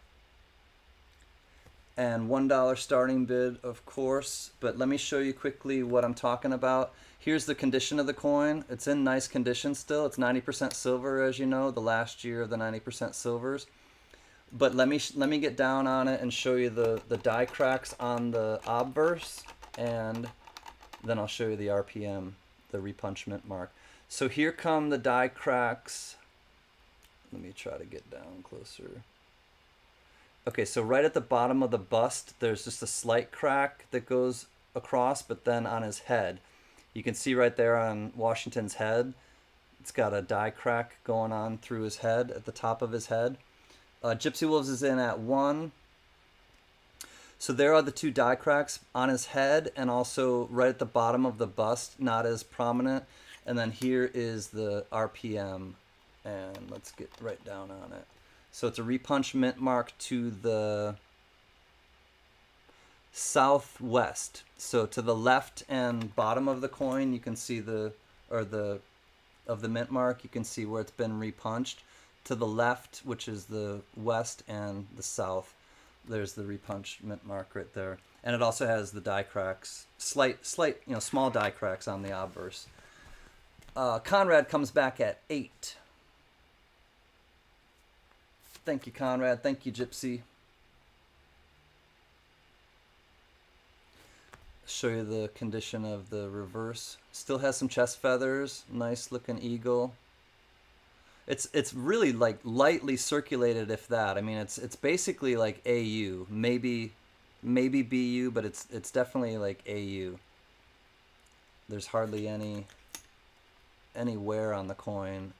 And $1 starting bid, of course. But let me show you quickly what I'm talking about. Here's the condition of the coin. It's in nice condition still. It's 90% silver, as you know, the last year of the 90% silvers. But let me get down on it and show you the die cracks on the obverse, and then I'll show you the RPM, the repunchment mark. So here come the die cracks. Let me try to get down closer. Okay, so right at the bottom of the bust, there's just a slight crack that goes across, but then on his head, you can see right there on Washington's head, it's got a die crack going on through his head, at the top of his head. Gypsy Wolves is in at 1. So there are the 2 die cracks on his head and also right at the bottom of the bust, not as prominent. And then here is the RPM, and let's get right down on it. So it's a repunch mint mark to the southwest. So to the left and bottom of the coin, you can see of the mint mark, you can see where it's been repunched. To the left, which is the west and the south, there's the repunch mint mark right there. And it also has the die cracks, slight, small die cracks on the obverse. Conrad comes back at 8. Thank you, Conrad. Thank you, Gypsy. Show you the condition of the reverse. Still has some chest feathers. Nice looking eagle. It's really like lightly circulated, if that. I mean, it's basically like AU, maybe BU, but it's definitely like AU. There's hardly any wear on the coin,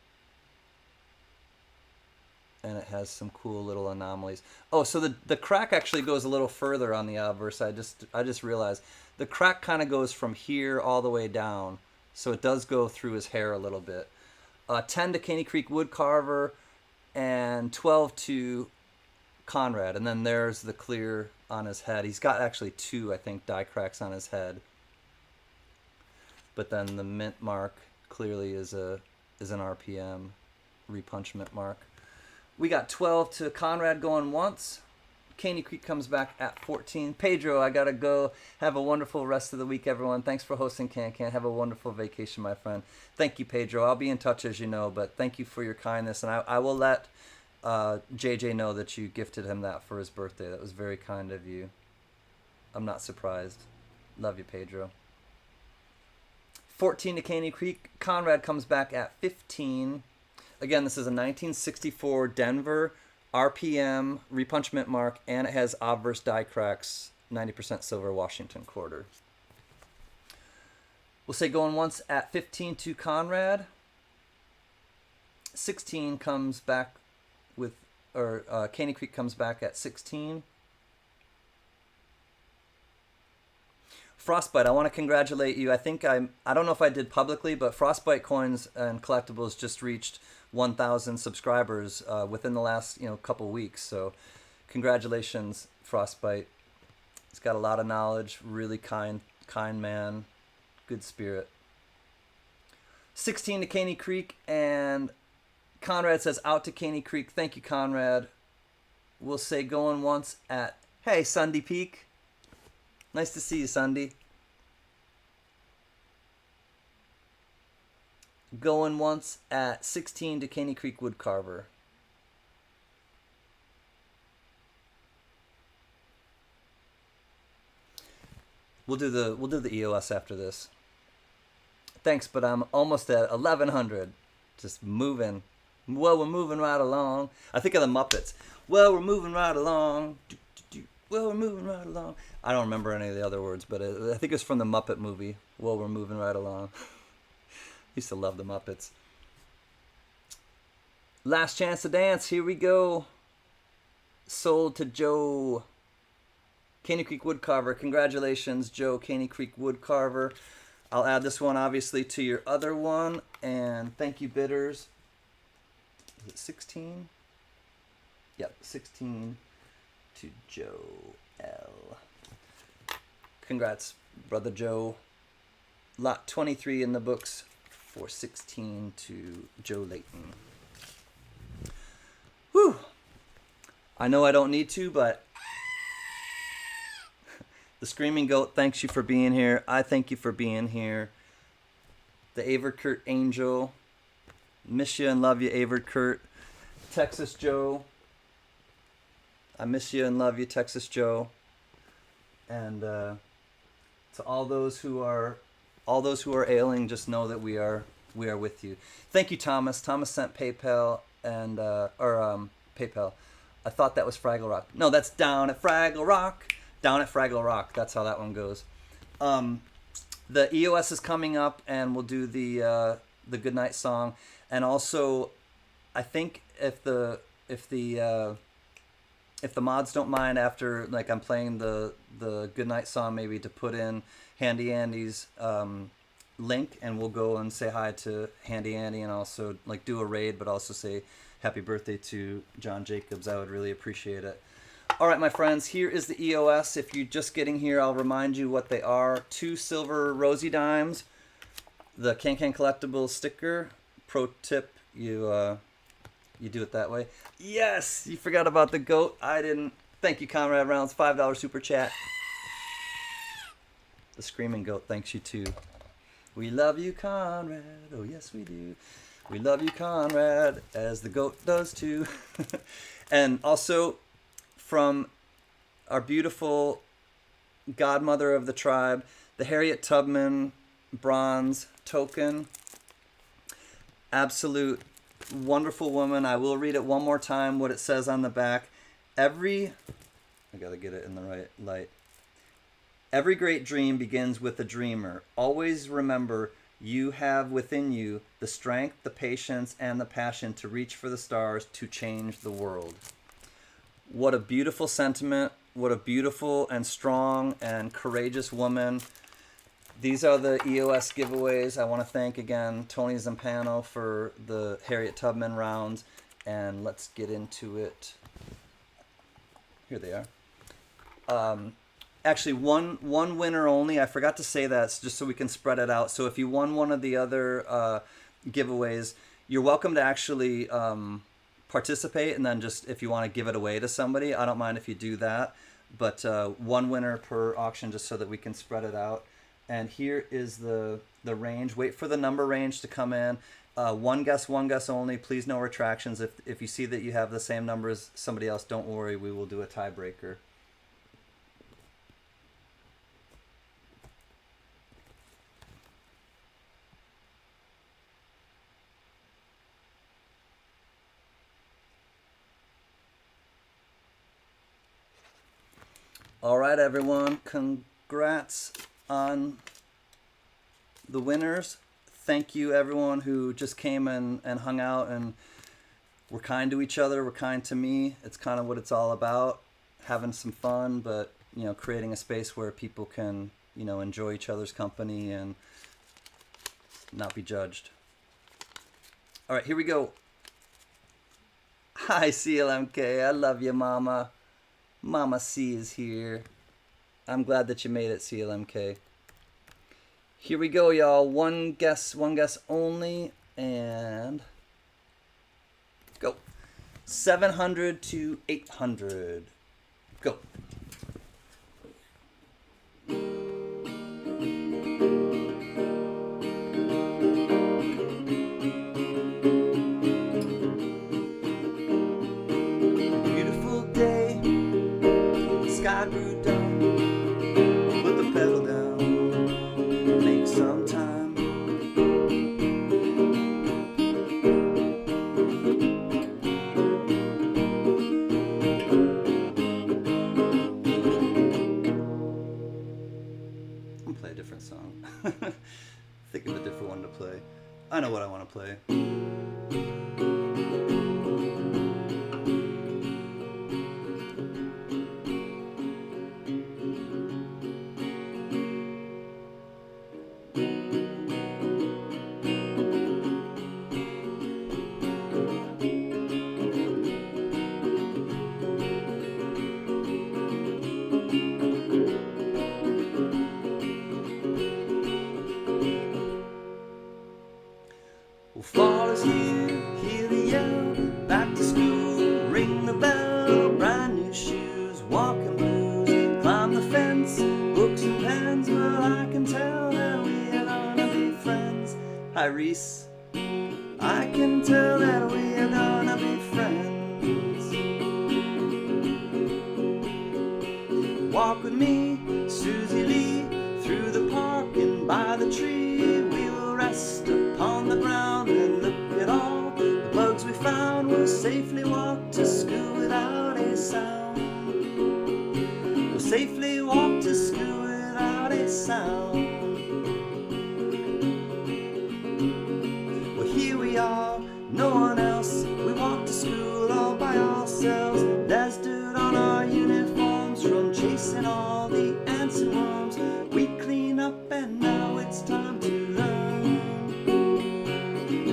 and it has some cool little anomalies. Oh, so the crack actually goes a little further on the obverse. I just realized the crack kind of goes from here all the way down, so it does go through his hair a little bit. 10 to Caney Creek Wood Carver, and 12 to Conrad. And then there's the clear on his head. He's got actually 2, I think, die cracks on his head. But then the mint mark clearly is an RPM repunchment mark. We got 12 to Conrad going once. Caney Creek comes back at 14. Pedro, I gotta go. Have a wonderful rest of the week, everyone. Thanks for hosting CanCan. Have a wonderful vacation, my friend. Thank you, Pedro. I'll be in touch, as you know, but thank you for your kindness. And I will let JJ know that you gifted him that for his birthday. That was very kind of you. I'm not surprised. Love you, Pedro. 14 to Caney Creek. Conrad comes back at 15. Again, this is a 1964 Denver RPM repunchment mark, and it has obverse die cracks, 90% silver Washington quarter. We'll say going once at 15 to Conrad. 16 comes back with, Caney Creek comes back at 16. Frostbite, I want to congratulate you. I think I don't know if I did publicly, but Frostbite Coins and Collectibles just reached 1,000 subscribers within the last couple weeks. So congratulations, Frostbite. He's got a lot of knowledge, really kind man, good spirit. 16 to Caney Creek, and Conrad says out to Caney Creek. Thank you, Conrad. We'll say going once at, hey, Sunday Peak. Nice to see you, Sunday. Going once at 16 to Caney Creek Wood Carver. We'll do the EOS after this. Thanks, but I'm almost at 1,100. Just moving. Well, we're moving right along. I think of the Muppets. Well, we're moving right along. Well, we're moving right along. I don't remember any of the other words, but I think it's from the Muppet movie. Well, we're moving right along. Used to love the Muppets. Last chance to dance. Here we go. Sold to Joe. Caney Creek Woodcarver. Congratulations, Joe. Caney Creek Woodcarver. I'll add this one, obviously, to your other one. And thank you, bidders. Is it 16? Yep, 16 to Joe L. Congrats, brother Joe. Lot 23 in the books 416 to Joe Layton. Whew. I know I don't need to, but the Screaming Goat thanks you for being here. I thank you for being here. The Averkurt Angel. Miss you and love you, Averkurt. Texas Joe. I miss you and love you, Texas Joe. And to all those who are ailing, just know that we are with you. Thank you, Thomas. Thomas sent PayPal and PayPal. I thought that was Fraggle Rock. No, that's Down at Fraggle Rock. Down at Fraggle Rock. That's how that one goes. The EOS is coming up, and we'll do the goodnight song. And also, I think if the mods don't mind, after like I'm playing the goodnight song, maybe to put in Handy Andy's link, and we'll go and say hi to Handy Andy, and also like do a raid, but also say happy birthday to John Jacobs. I would really appreciate it. All right, my friends, here is the EOS. If you're just getting here, I'll remind you what they are. 2 silver rosy dimes, the CanCan Collectibles sticker. Pro tip, you do it that way. Yes, you forgot about the goat. I didn't. Thank you, Conrad Rounds. $5 super chat. The Screaming Goat thanks you too. We love you, Conrad. Oh, yes, we do. We love you, Conrad, as the goat does too. And also from our beautiful godmother of the tribe, the Harriet Tubman bronze token. Absolute wonderful woman. I will read it one more time, what it says on the back. I gotta get it in the right light. Every great dream begins with a dreamer. Always remember, you have within you the strength, the patience, and the passion to reach for the stars to change the world. What a beautiful sentiment. What a beautiful and strong and courageous woman. These are the EOS giveaways. I want to thank again Tony Zampano for the Harriet Tubman rounds. And let's get into it. Here they are. Actually, one winner only. I forgot to say that, just so we can spread it out. So if you won one of the other giveaways, you're welcome to actually participate. And then just if you want to give it away to somebody, I don't mind if you do that. But one winner per auction, just so that we can spread it out. And here is the range. Wait for the number range to come in. One guess only. Please no retractions. If you see that you have the same number as somebody else, don't worry. We will do a tiebreaker. All right, everyone. Congrats on the winners. Thank you, everyone who just came and hung out and were kind to each other, were kind to me. It's kind of what it's all about, having some fun, but, you know, creating a space where people can, you know, enjoy each other's company and not be judged. All right, here we go. Hi, CLMK. I love you, Mama. Mama C is here. I'm glad that you made it, CLMK. Here we go, y'all. One guess only, and go. 700 to 800. Go. Beautiful day. Sky grew dark. Put the pedal down. Make some time. I'm gonna play a different song. Think of a different one to play. I know what I want to play. walking blues, climb the fence, books and pens. Well, I can tell that we are gonna be friends. Hi, Reese. I can tell that we are gonna be friends. Walk with me, Susie Lee, through the park and by the tree. We will rest upon the ground and look at all the bugs we found. We'll safely walk to school without a sound. We'll safely walk to school without a sound. Well, here we are, no one else. We walk to school all by ourselves. There's dirt on our uniforms from chasing all the ants and worms. We clean up and now it's time to learn.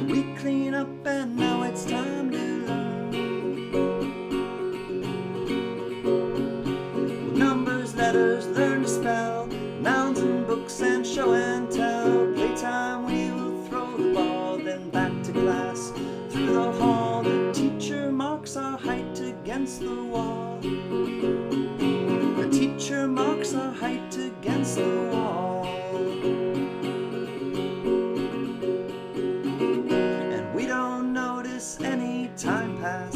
We clean up and now it's time to learn. Numbers, letters, learn to spell, nouns and books and show and tell. Playtime we will throw the ball, then back to class. Through the hall, the teacher marks our height against the wall. The teacher marks our height against the wall. And we don't notice any time pass.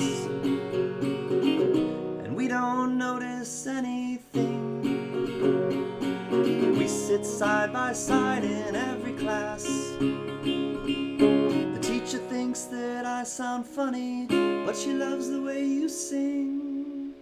And we don't notice anything. We sit side by side in every class. The teacher thinks that I sound funny, but she loves the way you sing.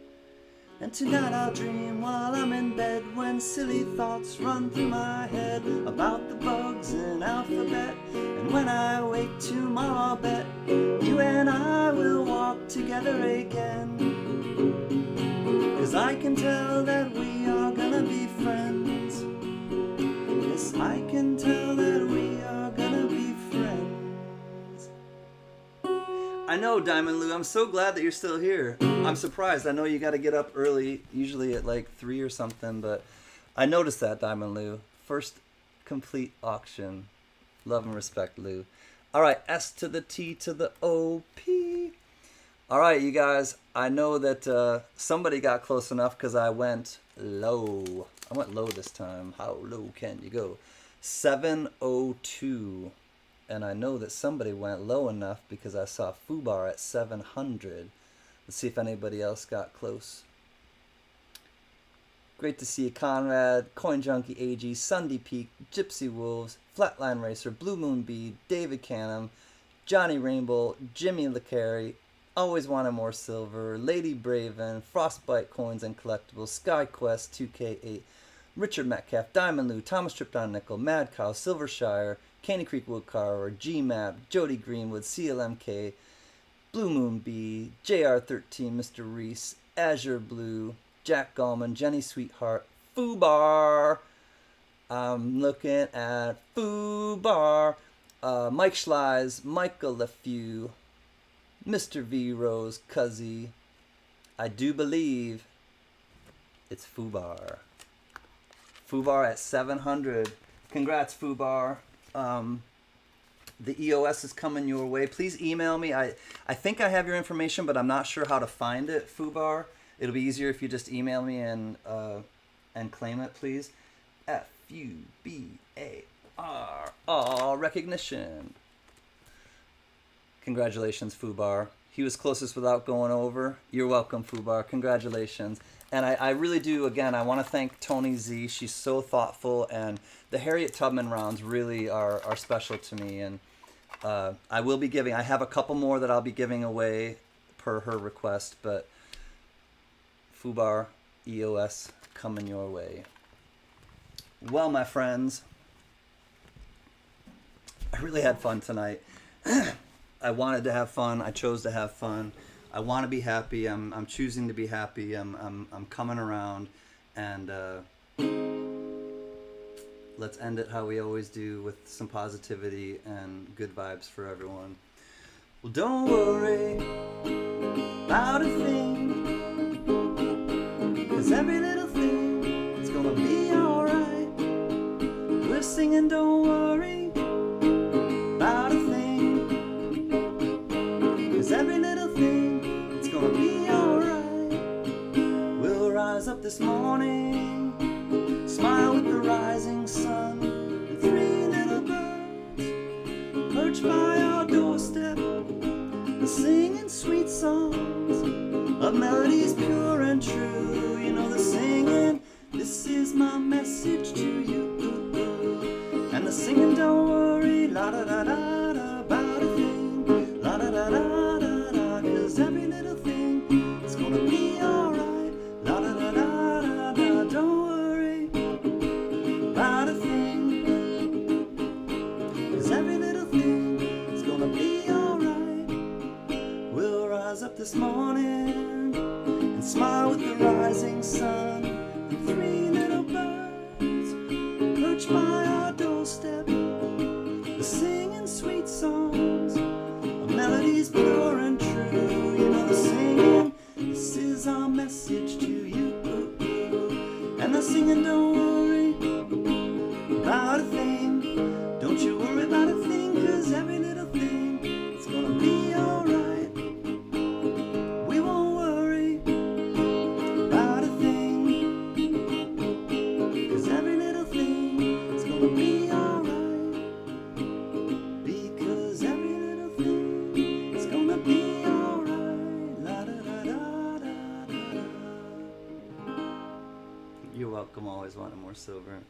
And tonight I'll dream while I'm in bed, when silly thoughts run through my head about the bugs and alphabet. And when I wake tomorrow, I'll bet you and I will walk together again. 'Cause I can tell that we are gonna be friends. Yes, I can tell that we are gonna be friends. I know, Diamond Lou, I'm so glad that you're still here. I'm surprised. I know you got to get up early, usually at like 3 or something, but I noticed that, Diamond Lou. First complete auction. Love and respect, Lou. All right, S to the T to the O, P. All right, you guys, I know that somebody got close enough because I went low. I went low this time. How low can you go? 702. And I know that somebody went low enough because I saw Fubar at 700. Let's see if anybody else got close. Great to see you, Conrad, Coin Junkie AG, Sunday Peak, Gypsy Wolves, Flatline Racer, Blue Moon Bee, David Canham, Johnny Rainbow, Jimmy LeCarry, Always Wanted More Silver, Lady Braven, Frostbite Coins and Collectibles, SkyQuest 2K8, Richard Metcalf, Diamond Lou, Thomas Tripton Nickel, Mad Cow, Silvershire, Candy Creek Woodcarver, GMAP, Jody Greenwood, CLMK, Blue Moon Bee, JR13, Mr. Reese, Azure Blue, Jack Gallman, Jenny Sweetheart, Fubar. I'm looking at Fubar. Mike Schleiz, Michael LeFew, Mr. V Rose, Cuzzy. I do believe it's Fubar. Fubar at 700. Congrats, Fubar. The EOS is coming your way. Please email me. I think I have your information, but I'm not sure how to find it, Fubar. It'll be easier if you just email me and claim it, please. F-U-B-A-R. All recognition. Congratulations, Fubar. He was closest without going over. You're welcome, Fubar. Congratulations. And I really do, again, I want to thank Tony Z. She's so thoughtful, and the Harriet Tubman rounds really are special to me. And I will be giving, I have a couple more that I'll be giving away per her request, but Fubar, EOS, coming your way. Well, my friends, I really had fun tonight. I wanted to have fun. I chose to have fun. I want to be happy. I'm choosing to be happy. I'm coming around, and let's end it how we always do, with some positivity and good vibes for everyone. Well, don't worry about a thing, 'cause every little thing is gonna be alright. We're singing don't worry about a thing, 'cause every little thing, it's gonna be alright. We'll rise rise up this morning, smile with the rising sun, and three little birds perched by our doorstep, singing sweet songs of melodies pure and true. You know the singing, this is my message to you. And the singing, don't worry, la da da da da, about a thing, la da da da da da, 'cause every little thing is gonna be alright, la da da da da da, don't worry about a thing, 'cause every little thing is gonna be alright. We'll rise up this morning and smile with the rising sun, and three little birds perched by our doorstep, singing sweet songs of melodies pure and true. You know the singing, this is our message to you. And the singing, don't worry about a thing, don't you worry about a thing, 'cause every little thing is gonna be alright. We won't worry about a thing, 'cause every little thing is gonna be alright. Because every little thing is gonna be alright. La da da da da da. You're welcome. Always wanted more silver.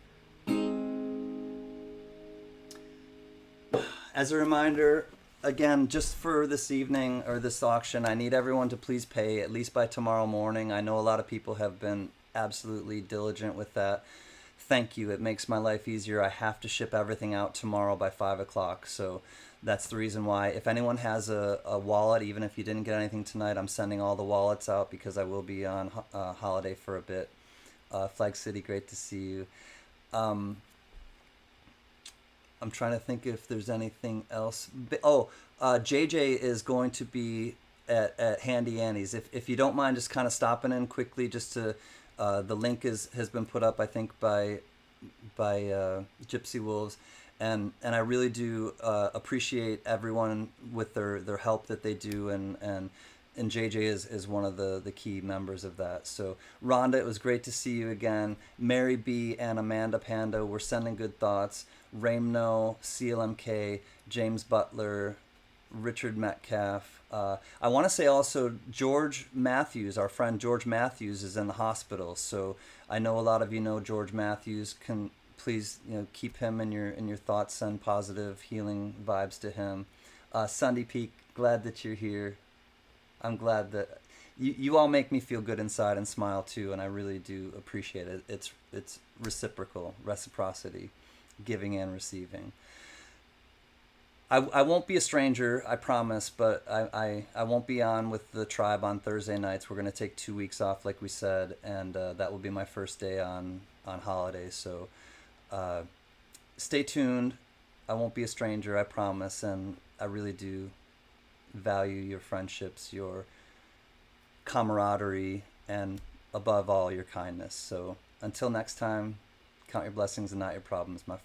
As a reminder, again, just for this evening or this auction, I need everyone to please pay at least by tomorrow morning. I know a lot of people have been absolutely diligent with that. Thank you. It makes my life easier. I have to ship everything out tomorrow by 5 o'clock. So that's the reason why. If anyone has a wallet, even if you didn't get anything tonight, I'm sending all the wallets out because I will be on holiday for a bit. Flag City, great to see you. I'm trying to think if there's anything else. JJ is going to be at Handy Annie's. If you don't mind just kind of stopping in quickly just to, the link has been put up, I think, by Gypsy Wolves. And I really do appreciate everyone with their help that they do, and JJ is one of the key members of that. So Rhonda, it was great to see you again. Mary B and Amanda Panda, we're sending good thoughts. Raimno, CLMK, James Butler, Richard Metcalf. I want to say also George Matthews, our friend George Matthews, is in the hospital. So I know a lot of you know George Matthews. Can please keep him in your thoughts, send positive healing vibes to him. Sunday Peak, glad that you're here. I'm glad that you all make me feel good inside and smile too, and I really do appreciate it. It's reciprocity, giving and receiving. I won't be a stranger, I promise, but I won't be on with the tribe on Thursday nights. We're going to take 2 weeks off, like we said, and that will be my first day on holiday. So stay tuned. I won't be a stranger, I promise, and I really do value your friendships, your camaraderie, and above all, your kindness. So until next time, count your blessings and not your problems, my friend.